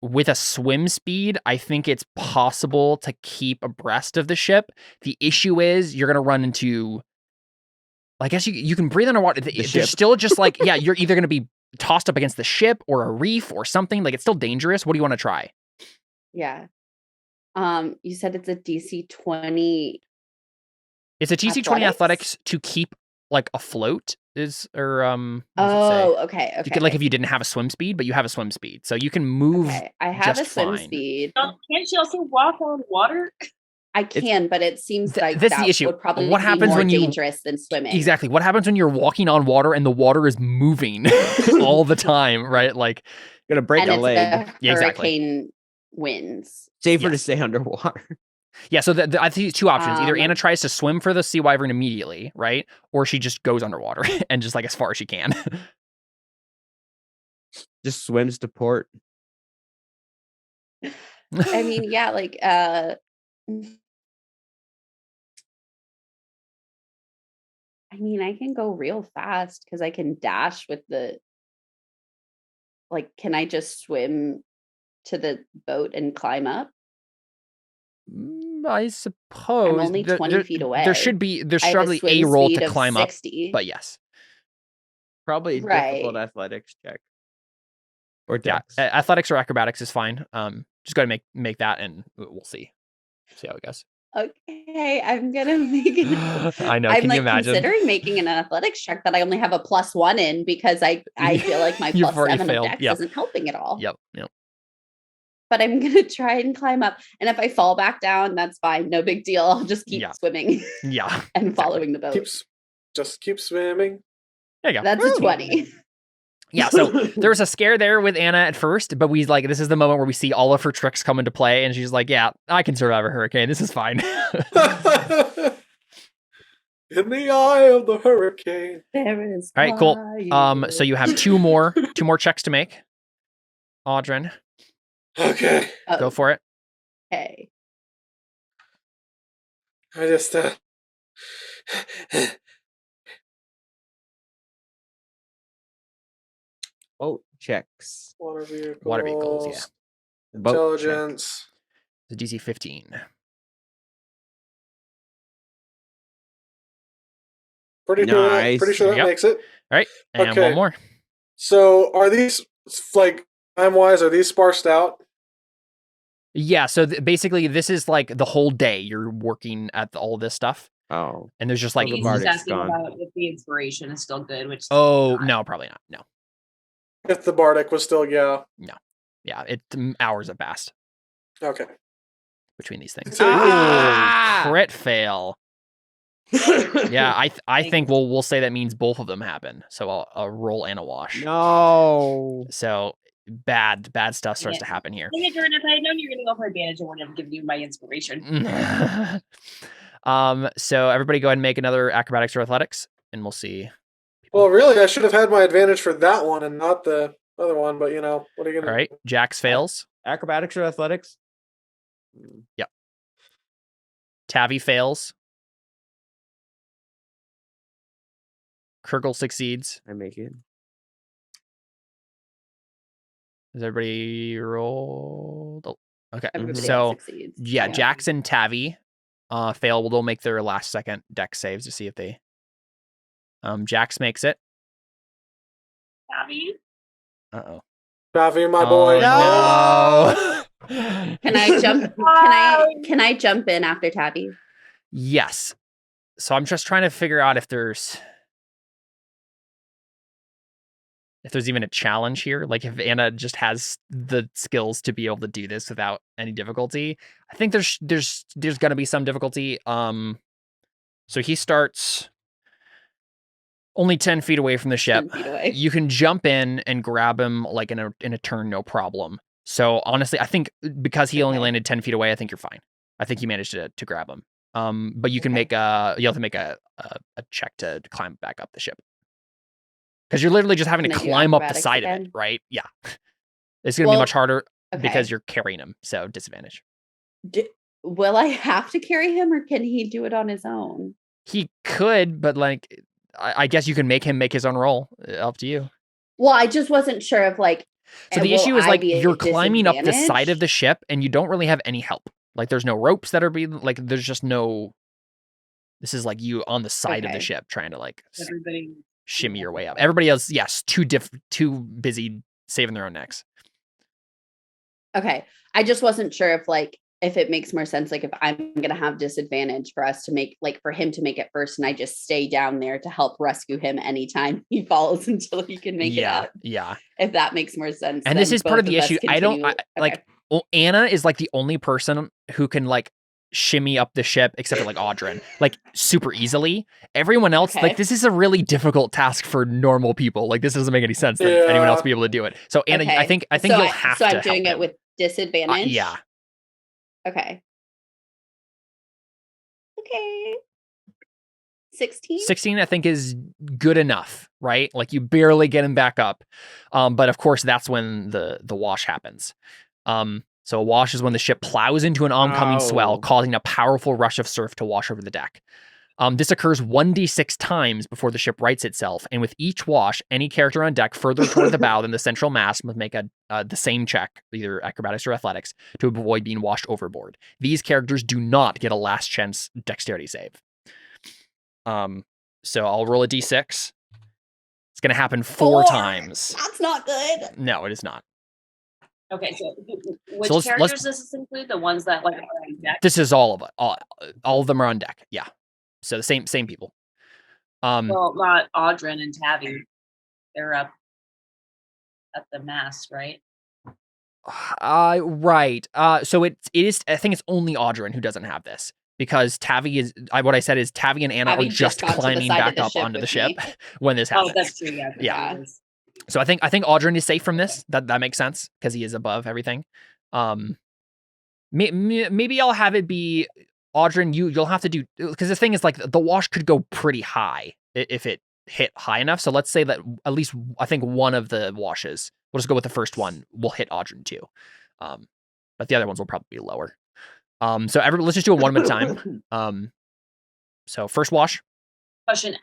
With a swim speed, I think it's possible to keep abreast of the ship. The issue is you're going to run into, I guess you can breathe underwater. There's still just like, yeah, you're either going to be tossed up against the ship or a reef or something. Like, it's still dangerous. What do you want to try? Yeah. You said it's a DC 20. It's a DC 20 athletics to keep like afloat what does it say? Okay. You could, like, if you didn't have a swim speed, but you have a swim speed, so you can move. Okay. I have just a swim fine. speed. Can't she also walk on water? I can, but it seems like that's that the issue. would probably What be happens more when you- dangerous than swimming. Exactly. What happens when you're walking on water and the water is moving all the time, right? Like, Gonna break And a it's leg. the Yeah, exactly. hurricane winds. Safer to Yes. stay underwater. Yeah, so I think two options. Either Um, Anna tries to swim for the sea wyvern immediately, right? Or she just goes underwater and just like as far as she can. Just swims to port. I mean, yeah, like I mean, I can go real fast because I can dash with the like, can I just swim to the boat and climb up? I suppose I'm only 20 feet away. There's I have probably a swim roll speed to of climb up, 60. but yes. Probably a difficult Right. athletics check. Or Yeah, dex. athletics or acrobatics is fine. Just got to make that, and we'll see how it goes. Okay, I'm gonna make it. I know. I'm Can you like imagine? considering making an athletics check that I only have a +1 in because I feel like my You've already +7 failed. of dex Yep. isn't helping at all. Yep. But I'm gonna try and climb up, and if I fall back down, that's fine. No big deal. I'll just keep Yeah. swimming Yeah. and following the boat. Just keep swimming. There you go. That's a 20. Yeah, so there was a scare there with Anna at first, but this is the moment where we see all of her tricks come into play, and she's like, yeah, I can survive a hurricane. This is fine. In the eye of the hurricane. There is. All right, cool. fire. So you have two more checks to make. Audrin, Okay. go for it. Okay. I just Boat checks. water vehicles. Water vehicles, yeah. Boat check. Intelligence. The DC 15. Pretty Nice. sure that Yep. makes it. All right, and Okay. one more. So are these like time wise? Are these sparsed out? Yeah, so basically this is like the whole day you're working at all this stuff, Oh. and there's just like, the He's Bardic's just asking gone. about if the inspiration is still good, which oh, no, probably not. No. If the Bardic was still, yeah. Yeah, hours have passed Okay. between these things. So- Ah! Crit fail. Yeah, I think we'll say that means both of them happen. So a roll and a wash. No. So bad stuff starts to happen here. Dang it, Jordan, if I had known you were going to go for advantage, I wouldn't have given you my inspiration. So everybody go ahead and make another acrobatics or athletics, and we'll see. Well, really, I should have had my advantage for that one and not the other one. But what are you All gonna? right, Jax fails. Acrobatics or athletics? Tavi fails. Kurgle succeeds. I make it. Does everybody roll? Oh, okay, Everybody so else succeeds. yeah, Jax and Tavi fail. Well, they'll make their last second deck saves to see if they. Jax makes it. Abby? Uh-oh. Ravi, my boy. No. Can I jump? Can I jump in after Tabby? Yes. So I'm just trying to figure out if there's even a challenge here. Like if Anna just has the skills to be able to do this without any difficulty. I think there's gonna be some difficulty. So he starts only 10 feet away from the ship. 10 feet away. You can jump in and grab him like in a turn, no problem. So honestly, I think because he only Okay. landed 10 feet away, I think you're fine. I think you managed to grab him. But you can make you have to make a check to climb back up the ship. Because you're literally just having Can to I do climb up the acrobatics side of it, again? right? Yeah. It's gonna be Well, much harder Okay. because you're carrying him, so disadvantage. Will I have to carry him, or can he do it on his own? He could, but like I guess you can make him make his own roll. Up to you. Well, I just wasn't sure if So the will issue is I like be at you're climbing up the side of disadvantage? the ship and you don't really have any help. Like there's no ropes that are being like there's just no. This is like you on the side of the Okay. ship trying to like Everybody. shimmy your way up. Everybody else, yes, too busy saving their own necks. Okay. I just wasn't sure if it makes more sense, like if I'm gonna have disadvantage for us to make for him to make it first, and I just stay down there to help rescue him anytime he falls until he can make it up. Yeah. If that makes more sense. And this then is part of both the us issue. I don't continue- like. Well, Anna is like the only person who can like shimmy up the ship, except for like Audrin, like super easily. Everyone else, Okay. like this is a really difficult task for normal people. Like this doesn't make any sense that anyone else Yeah. be able to do it. So Anna, Okay. I think So you'll have so to. I'm doing help it him. with disadvantage. Yeah. Okay. Okay. 16? 16, I think, is good enough, right? Like you barely get him back up. But of course, that's when the wash happens. So a wash is when the ship plows into an oncoming swell, Oh. causing a powerful rush of surf to wash over the deck. This occurs 1d6 times before the ship rights itself, and with each wash, any character on deck further toward the bow than the central mast must make the same check, either acrobatics or athletics, to avoid being washed overboard. These characters do not get a last chance dexterity save. So I'll roll a d6. It's going to happen 4 times. That's not good. No, it is not. Okay, so which let's- characters does this include? The ones that like are on deck? This is all of it. All of them are on deck. Yeah. So the same people. Well, not Audrin and Tabby. They're up at the mast, right? Right. So it is. I think it's only Audrin who doesn't have this, because Tavi is. What I said is Tavi and Anna Tavi are just just got to the climbing side of back the up ship onto the with ship me. when this happens. Oh, that's true. Yeah. Yeah. that is. So I think Audrin is safe from this. That makes sense because he is above everything. Maybe I'll have it be Audrin. You'll have to do, because the thing is, like, the wash could go pretty high if it hit high enough. So let's say that at least I think one of the washes, we'll just go with the first one, will hit Audrin too. But the other ones will probably be lower. So let's just do it one at a time. So first wash. Question: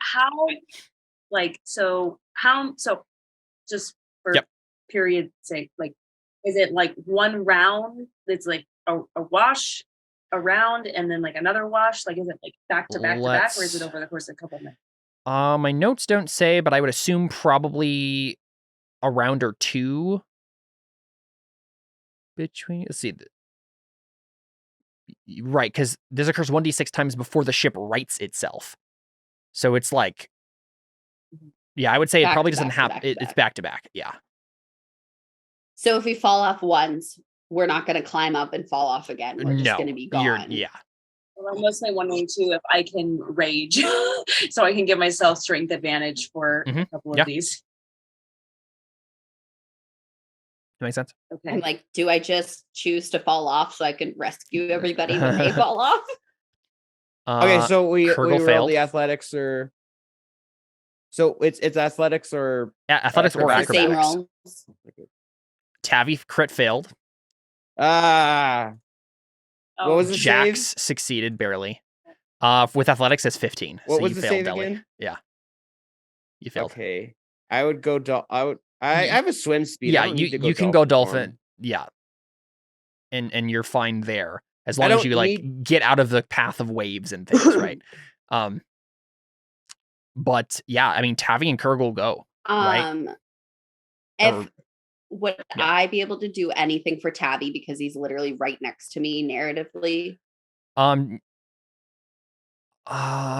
just for Yep. period's sake, like, is it like one round that's like a wash, a round, and then like another wash? Like, is it like back to back to back, or is it over the course of a couple minutes? My notes don't say, but I would assume probably a round or two between. Let's see. Right, because this occurs 1d6 times before the ship rights itself. So it's like, yeah, I would say it Back probably to doesn't back to happen. back to It's back. back to back. Yeah. So if we fall off once, we're not going to climb up and fall off again. We're just No, going to be gone. yeah. Well, I'm mostly wondering too if I can rage, so I can give myself strength advantage for a couple of Yeah. these. That makes sense. Okay. I'm like, do I just choose to fall off so I can rescue everybody when they fall off? Okay, so we Kurgle roll failed. the athletics, or so it's athletics or Athletics or acrobatics. The same acrobatics. roll. Tavi crit failed. What was the Jax save? succeeded barely. With athletics, it's 15. What so was you the failed, save Deli. again? Yeah. You failed. Okay, I would go. I have a swim speed. I Yeah, don't need to you can go dolphin. form. Yeah. And you're fine there. As I long as don't you like need- get out of the path of waves and things, right? But yeah, I mean Tavi and Kurgle go. Right? If would yeah. I be able to do anything for Tabby because he's literally right next to me narratively?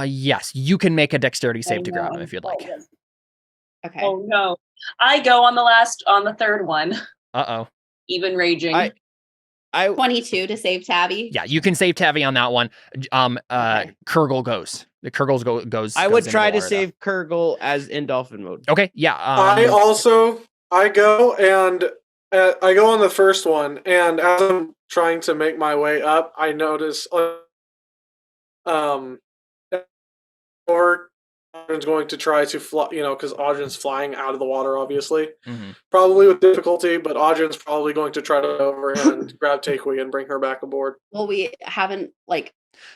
Yes, you can make a dexterity save to grab him no. if you'd like. Oh, yes. Okay. Oh no, I go on the third one, Uh-oh. even raging. I 22 to save Tabby. Yeah, you can save Tavi on that one. Okay. Kurgle goes. The Kurgle goes. I would goes into try the to water, save Kurgle as in dolphin mode. though. Okay, yeah. I go and I go on the first one, and as I'm trying to make my way up, I notice or Audrin's going to try to fly, because Audrin's flying out of the water, obviously. Mhm. Probably with difficulty, but Audrin's probably going to try to go over and grab Takewee and bring her back aboard. Well, we haven't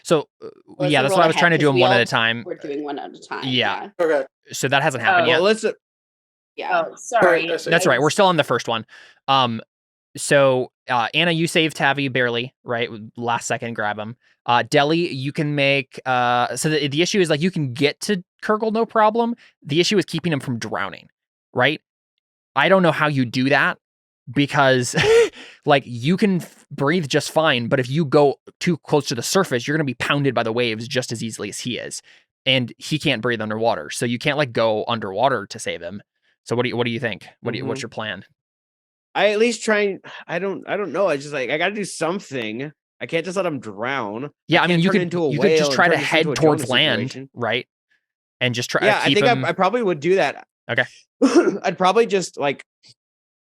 So Let's yeah, that's roll what I was trying to ahead, do 'cause them we one at all- a time. we're doing one at a time. Yeah. Okay. So that hasn't happened Oh. yet. Well, let's. Yeah. Oh, sorry. Alright, I see. That's right. We're still on the first one. So Anna, you saved Tavi barely, right? Last second, grab him. Deli, you can make. So the issue is like you can get to Kurgle no problem. The issue is keeping him from drowning, right? I don't know how you do that because like you can breathe just fine, but if you go too close to the surface, you're gonna be pounded by the waves just as easily as he is, and he can't breathe underwater. So you can't like go underwater to save him. So what do you think? What's your plan? I at least try. I don't know. I just like I got to do something. I can't just let him drown. Yeah, I mean, can't you turn could into a you could whale just and try to turn this head into a towards Jonah land, situation. right? And just try. Yeah, I keep think him. I probably would do that. Okay. I'd probably just like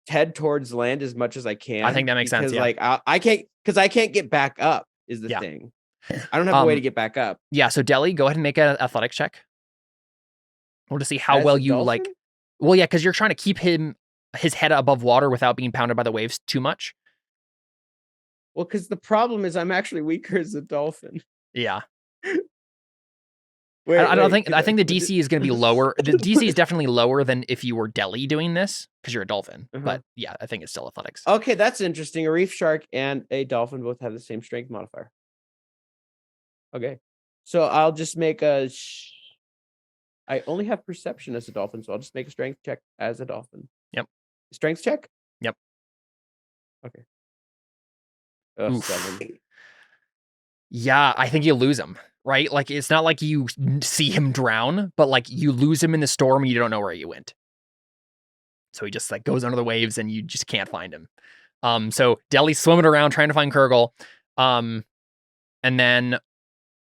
head towards land as much as I can. I think that makes sense, because, yeah. like I can't get back up is the Yeah. thing. I don't have a way to get back up. Yeah, so Deli, go ahead and make an athletics check. Or to see how As well a you like. dolphin? Well, yeah, because you're trying to keep his head above water without being pounded by the waves too much. Well, because the problem is I'm actually weaker as a dolphin. Yeah. Wait, I don't wait, think. I think the DC is going to be lower. The DC is definitely lower than if you were Deli doing this because you're a dolphin. Uh-huh. But yeah, I think it's still athletics. Okay, that's interesting. A reef shark and a dolphin both have the same strength modifier. Okay, so I'll just make I only have perception as a dolphin, so I'll just make a strength check as a dolphin. Yep. Strength check? Yep. Okay. Oof. 7. Yeah, I think you lose him. Right? Like it's not like you see him drown, but like you lose him in the storm and you don't know where he went. So he just like goes under the waves and you just can't find him. So Deli's swimming around trying to find Kurgle. And then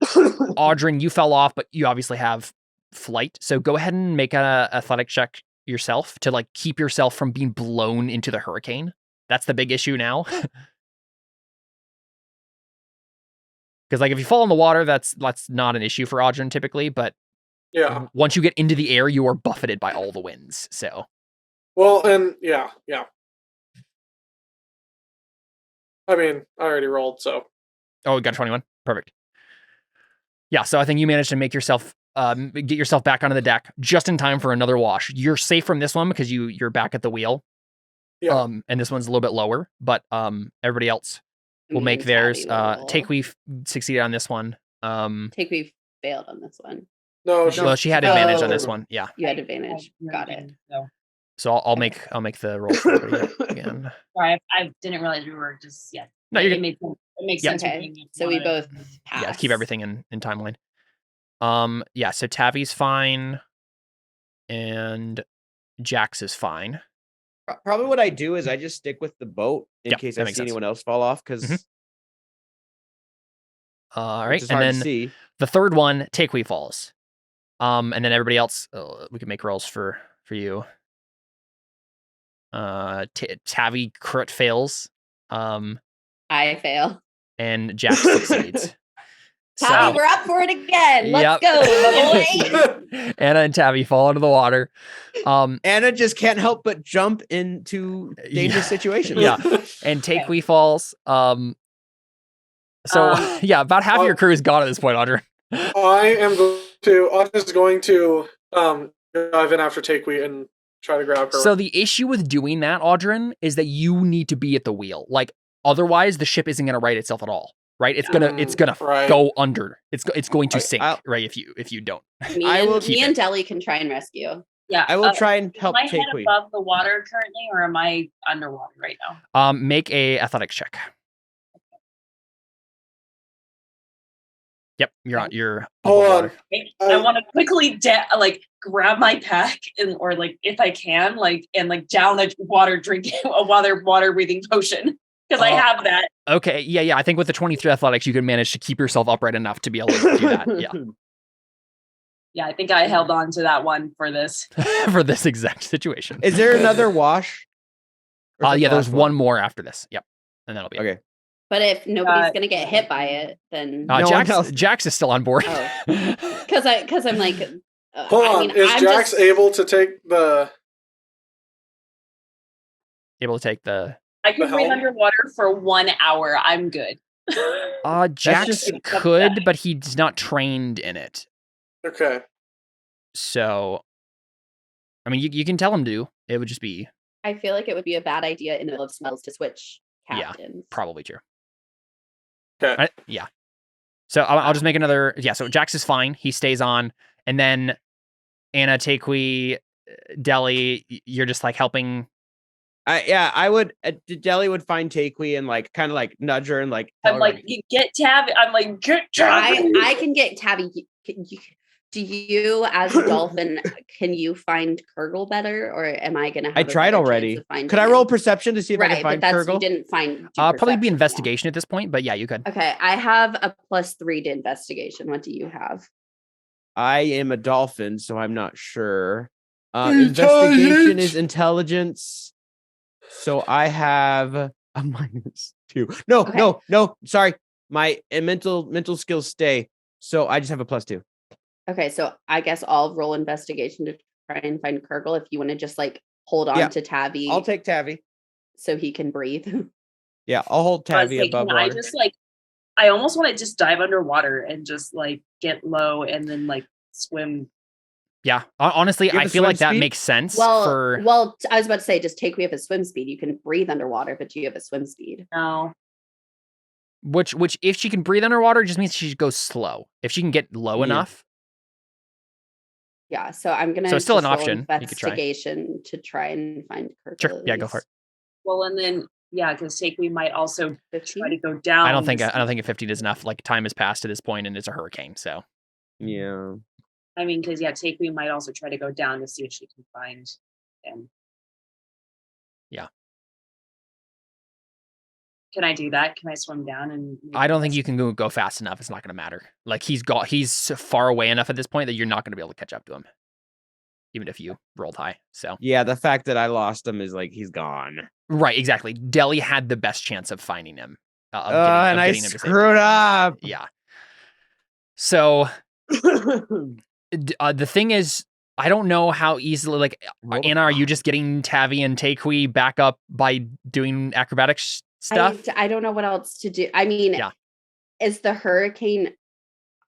Audrin, you fell off, but you obviously have flight. So go ahead and make a athletic check yourself to like keep yourself from being blown into the hurricane. That's the big issue now. Because like if you fall in the water, that's not an issue for Audrin typically, but Yeah. once you get into the air, you are buffeted by all the winds. So Well, and yeah. I mean, I already rolled, so. oh, we got a 21. Perfect. Yeah, so I think you managed to make yourself get yourself back onto the deck just in time for another wash. You're safe from this one because you're back at the wheel. Yeah. And this one's a little bit lower, but everybody else will make theirs. Takewee succeeded on this one. Takewee failed on this one. No, Well, she had advantage on this Oh. one. Yeah. You had advantage. Got it. So, So I'll make the roll for everybody again. sorry, I didn't realize we were just No, you're it good. made sense. It makes Yeah. sense. Okay, so we both passed. Yeah, keep everything in timeline. Yeah, so Tavi's fine, and Jax is fine. Probably what I do is I just stick with the boat in Yep, case that I makes see sense. anyone else fall off, because Mhm. All right, is and hard to then see. the third one, Takewee falls. And then everybody else, we can make rolls for you. Tavi crit fails. I fail. And Jax succeeds. Tavi, So- we're up for it again. Let's Yep. go, my boy. Anna and Tavi fall into the water. Anna just can't help but jump into dangerous situations. Yeah. And Takewee falls. So yeah, about half of your crew is gone at this point, Audrey. I'm just going to dive in after Takewee and try to grab her. So the issue with doing that, Audrin, is that you need to be at the wheel. Like otherwise, the ship isn't going to right itself at all. Right? It's gonna right. go under. It's going to sink. I'll- right? If you don't. Me and Deli can try and rescue. Yeah, I will try and is help my head Takewee. above the water currently, or am I underwater right now? Make a athletics check. Yep, you're on. You're above the Hold on. water. I want to quickly grab my pack or if I can and down a water breathing potion because I have that. Okay, yeah. I think with the 23 athletics, you can manage to keep yourself upright enough to be able to do that. Yeah, Yeah, I think I held on to that one for this. for this exact situation. Is there another wash? Or is it Yeah, the there's last one more after this. Yep, and that'll be it. Okay. But if nobody's gonna get hit by it, then No one else. Jax is still on board. Oh. because I'm like, Hold on. I mean, Is I'm Jax just, able to take the? Able to take the. I can breathe hell? underwater for 1 hour. I'm good. Jax just- could, but he's not trained in it. Okay. So, I mean, you can tell him to. It would just be I feel like it would be a bad idea in the middle of smells to switch Yeah. captains. probably true. Okay. Yeah. So I'll just make another. Yeah. So Jax is fine. He stays on, and then Anna, Takewee, Deli, you're just like helping. I would. Deli would find Takewee and kind of nudge her and tell I'm her, like, you get Tab. I'm like, get Tab. I can get Tabby. Do you, as a dolphin, can you find Kurgle better, or am I gonna? Have I a tried better chance already. of finding Could I him? roll perception to see if I Right, can but find that's you Kurgle? didn't find. do Probably be perception, investigation at this point, but yeah, you could. yeah. Okay, I have a +3 to investigation. What do you have? I am a dolphin, so I'm not sure. Intelligence! Investigation is intelligence. So I have a -2. No, Okay. no. Sorry. My mental skills stay, so I just have a +2. Okay, so I guess I'll roll investigation to try and find Kurgle if you want to just like hold on to Tavi I'll take Tavi. so he can breathe. Yeah, I'll hold Tavi Like, above can water. I just like, I almost want to just dive underwater and just like get low and then like swim. Yeah, honestly, You have I the feel like swim that speed? makes sense Well, for. I was about to say, just take we have a swim speed. You can breathe underwater, but you have a swim speed. No. Which if she can breathe underwater, just means she goes slow. If she can get low enough. Yeah, so I'm gonna So it's still an just roll option. You could try. investigation to try and find Kurgle. Sure. Yeah, go for it. Well, and then because we might also try 15? to go down. I don't think a 15 is enough. Like time has passed to this point, and it's a hurricane. So Yeah. I mean, because we might also try to go down to see if she can find him. Yeah. Can I do that? Can I swim down and? I don't think you can go fast enough. It's not going to matter. Like he's far away enough at this point that you're not going to be able to catch up to him, even if you rolled high. So Yeah, the fact that I lost him is like he's gone. right, exactly. Deli had the best chance of finding him. And I getting him to safety. screwed up. Yeah. So the thing is, I don't know how easily, like, Anna, are you just getting Tavi and Takui back up by doing acrobatic stuff? I don't know what else to do. I mean, is the hurricane,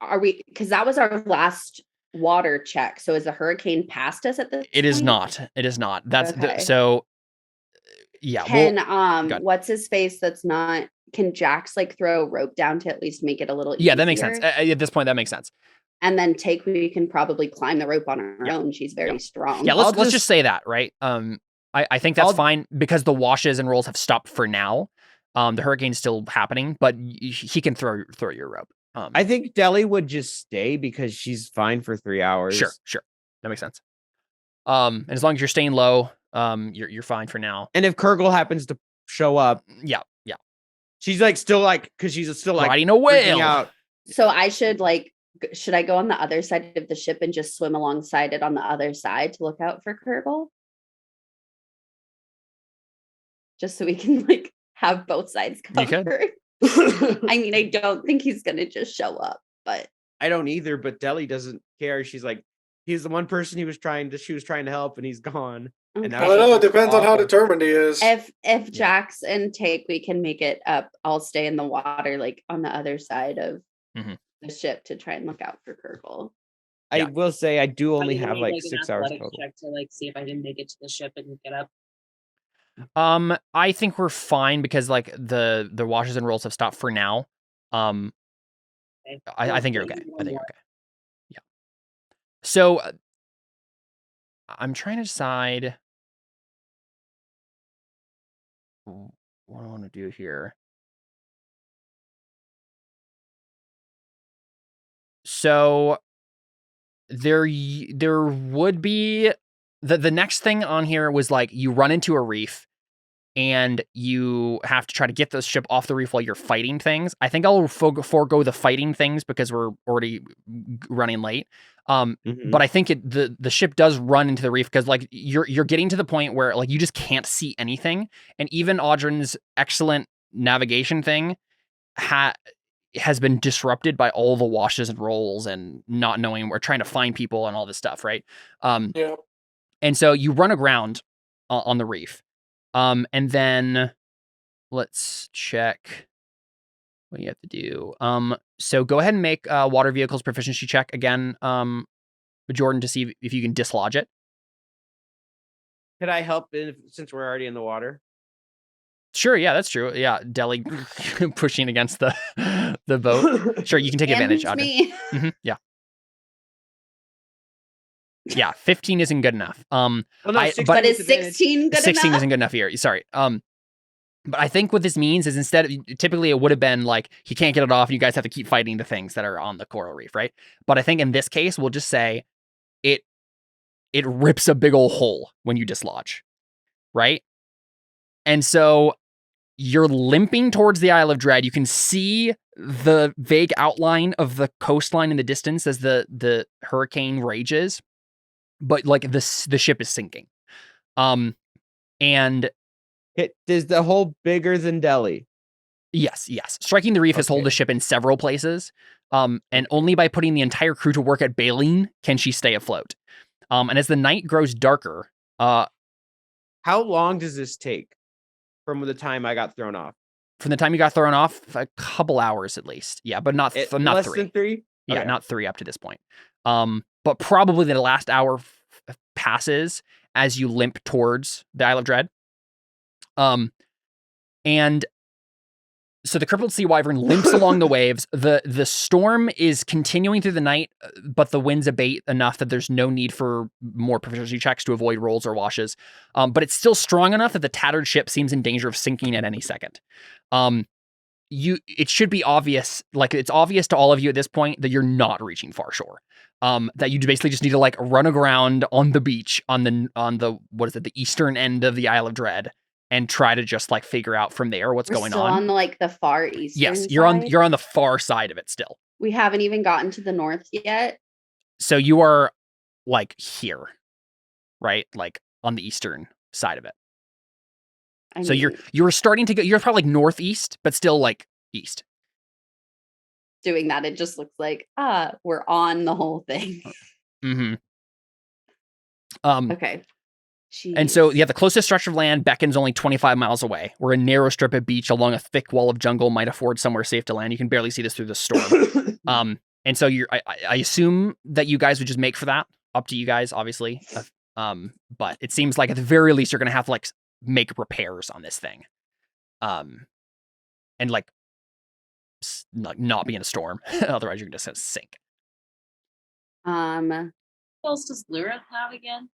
because that was our last water check. So is the hurricane past us at this It is point? not. It is not. That's Okay. so. Yeah. Can what's his face? Can Jax like throw a rope down to at least make it a little easier? Yeah, that makes sense. At this point, that makes sense. And then we can probably climb the rope on her own. She's very strong. Yeah, let's just say that, right? I think that's fine because the washes and rolls have stopped for now. The hurricane's still happening, but he can throw your rope. I think Deli would just stay because she's fine for 3 hours. Sure. That makes sense. And as long as you're staying low, you're fine for now. And if Kurgle happens to show up, yeah. She's like still like because she's still like riding a whale. Out. So I should I go on the other side of the ship and just swim alongside it on the other side to look out for Kurgle? Just so we can like have both sides covered. I mean, I don't think he's gonna just show up, but I don't either. But Deli doesn't care. She's like, he's the one person she was trying to help, and he's gone. okay. And I don't know. It depends on how determined he is. If Jax and we can make it up, I'll stay in the water, like on the other side of the ship to try and look out for Kurgle. I will say I do only have like 6 hours total. Check to like see if I can make it to the ship and get up. I think we're fine because like the washes and rolls have stopped for now. Okay. I think you're okay. Yeah. So I'm trying to decide what I want to do here. So there would be the next thing on here was like you run into a reef and you have to try to get the ship off the reef while you're fighting things. I think I'll forego the fighting things because we're already running late. But I think the ship does run into the reef because like you're getting to the point where like you just can't see anything, and even Audrin's excellent navigation thing has been disrupted by all the washes and rolls and not knowing we're trying to find people and all this stuff, right? Yeah. And so you run aground on the reef. And then let's check what you have to do. So go ahead and make water vehicles proficiency check again, Jordan, to see if you can dislodge it. Could I help since we're already in the water? Sure, yeah, that's true. Yeah, Deli pushing against the boat. Sure, you can take advantage, Audrey. Yeah. Yeah, 15 isn't good enough. But is 16 good 16 enough? isn't good enough here. Sorry. But I think what this means is typically it would have been like he can't get it off and you guys have to keep fighting the things that are on the coral reef, right? But I think in this case, we'll just say it rips a big old hole when you dislodge, right? And so you're limping towards the Isle of Dread. You can see the vague outline of the coastline in the distance as the hurricane rages, but like the ship is sinking. And is the hole bigger than Delhi? Yes. Striking the reef has hold the ship in several places, and only by putting the entire crew to work at bailing can she stay afloat. And as the night grows darker, How long does this take from the time I got thrown off? from the time you got thrown off, a couple hours at least. Yeah, but not not less 3. than 3? Yeah, Okay. not 3 up to this point. But probably the last hour passes as you limp towards the Isle of Dread. And so the crippled sea wyvern limps along the waves. The storm is continuing through the night, but the winds abate enough that there's no need for more proficiency checks to avoid rolls or washes. But it's still strong enough that the tattered ship seems in danger of sinking at any second. It should be obvious, like it's obvious to all of you at this point that you're not reaching far shore. That you basically just need to like run aground on the beach on the what is it, the eastern end of the Isle of Dread, and try to just like figure out from there what's going still on the far eastern Yes, you're on the far side of it still. We haven't even gotten to the north yet. So you are like here, right? Like on the eastern side of it. So you're starting to go. You're probably like northeast, but still like east. Doing that, it just looks like we're on the whole thing. Mm-hmm. Okay. And so, yeah, the closest stretch of land beckons only 25 miles away, where a narrow strip of beach along a thick wall of jungle might afford somewhere safe to land. You can barely see this through the storm. And so I assume that you guys would just make for that. Up to you guys, obviously. But it seems like at the very least you're going to have to like make repairs on this thing. And like not be in a storm. Otherwise you're just going to sink. What else does Lyrith have again?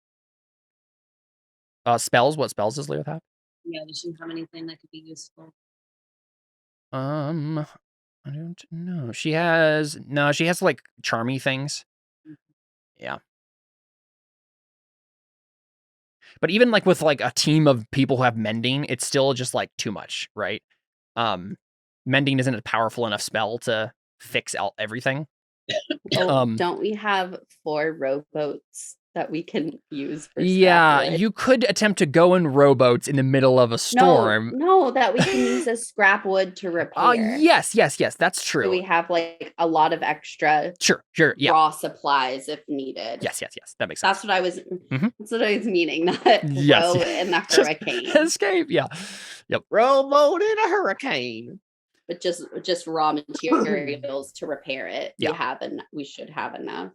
Spells? What spells does Lyrith have? Yeah, does she have anything that could be useful? I don't know. She has like charmy things. Yeah. But even like with like a team of people who have mending, it's still just like too much, right? Mending isn't a powerful enough spell to fix out everything. Don't we have 4 rowboats that we can use for scrapwood? You could attempt to go in rowboats in the middle of a storm. No, that we can use as scrap wood to repair. Yes, that's true. So we have like a lot of extra raw supplies if needed. Yes, that makes sense. That's what I was meaning, not row in the hurricane. Escape, yeah. Yep. Rowboat in a hurricane. But just raw materials to repair it. We should have enough.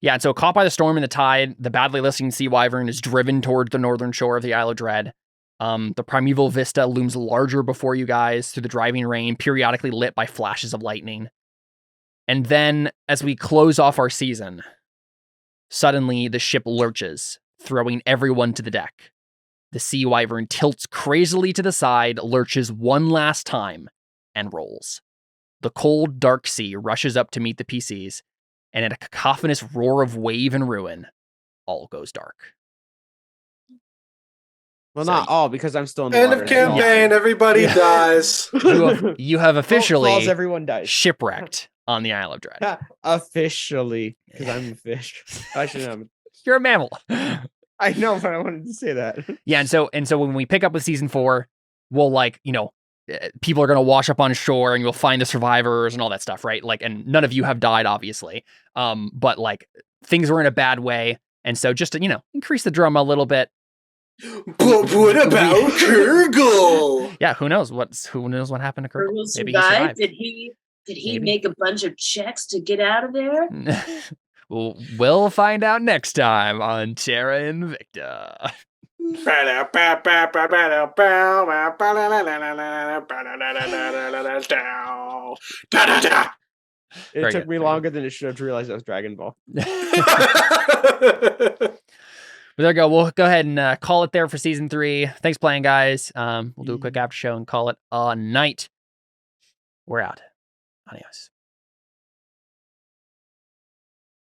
Yeah, and so caught by the storm and the tide, the badly listing sea wyvern is driven towards the northern shore of the Isle of Dread. The primeval vista looms larger before you guys through the driving rain, periodically lit by flashes of lightning. And then, as we close off our season, suddenly the ship lurches, throwing everyone to the deck. The sea wyvern tilts crazily to the side, lurches one last time, and rolls. The cold, dark sea rushes up to meet the PCs, and in a cacophonous roar of wave and ruin, all goes dark. Well, not all, because I'm still in the end water. of campaign. Everybody dies. You have officially everyone dies. Shipwrecked on the Isle of Dread. Officially, because I'm a fish. I should have. You're a mammal. I know, but I wanted to say that. Yeah, and so when we pick up with season 4, we'll people are going to wash up on shore and you'll find the survivors and all that stuff, right? Like, and none of you have died, obviously. But like things were in a bad way. And so just to, increase the drama a little bit. But what about Kurgle? Yeah, who knows what happened to Kurgle? Maybe he survived. Did he make a bunch of checks to get out of there? We'll find out next time on Terra Invicta. It took me longer than it should have to realize that was Dragon Ball. But there we go. We'll go ahead and call it there for season 3. Thanks for playing, guys. We'll do a quick after show and call it a night. We're out. Adios.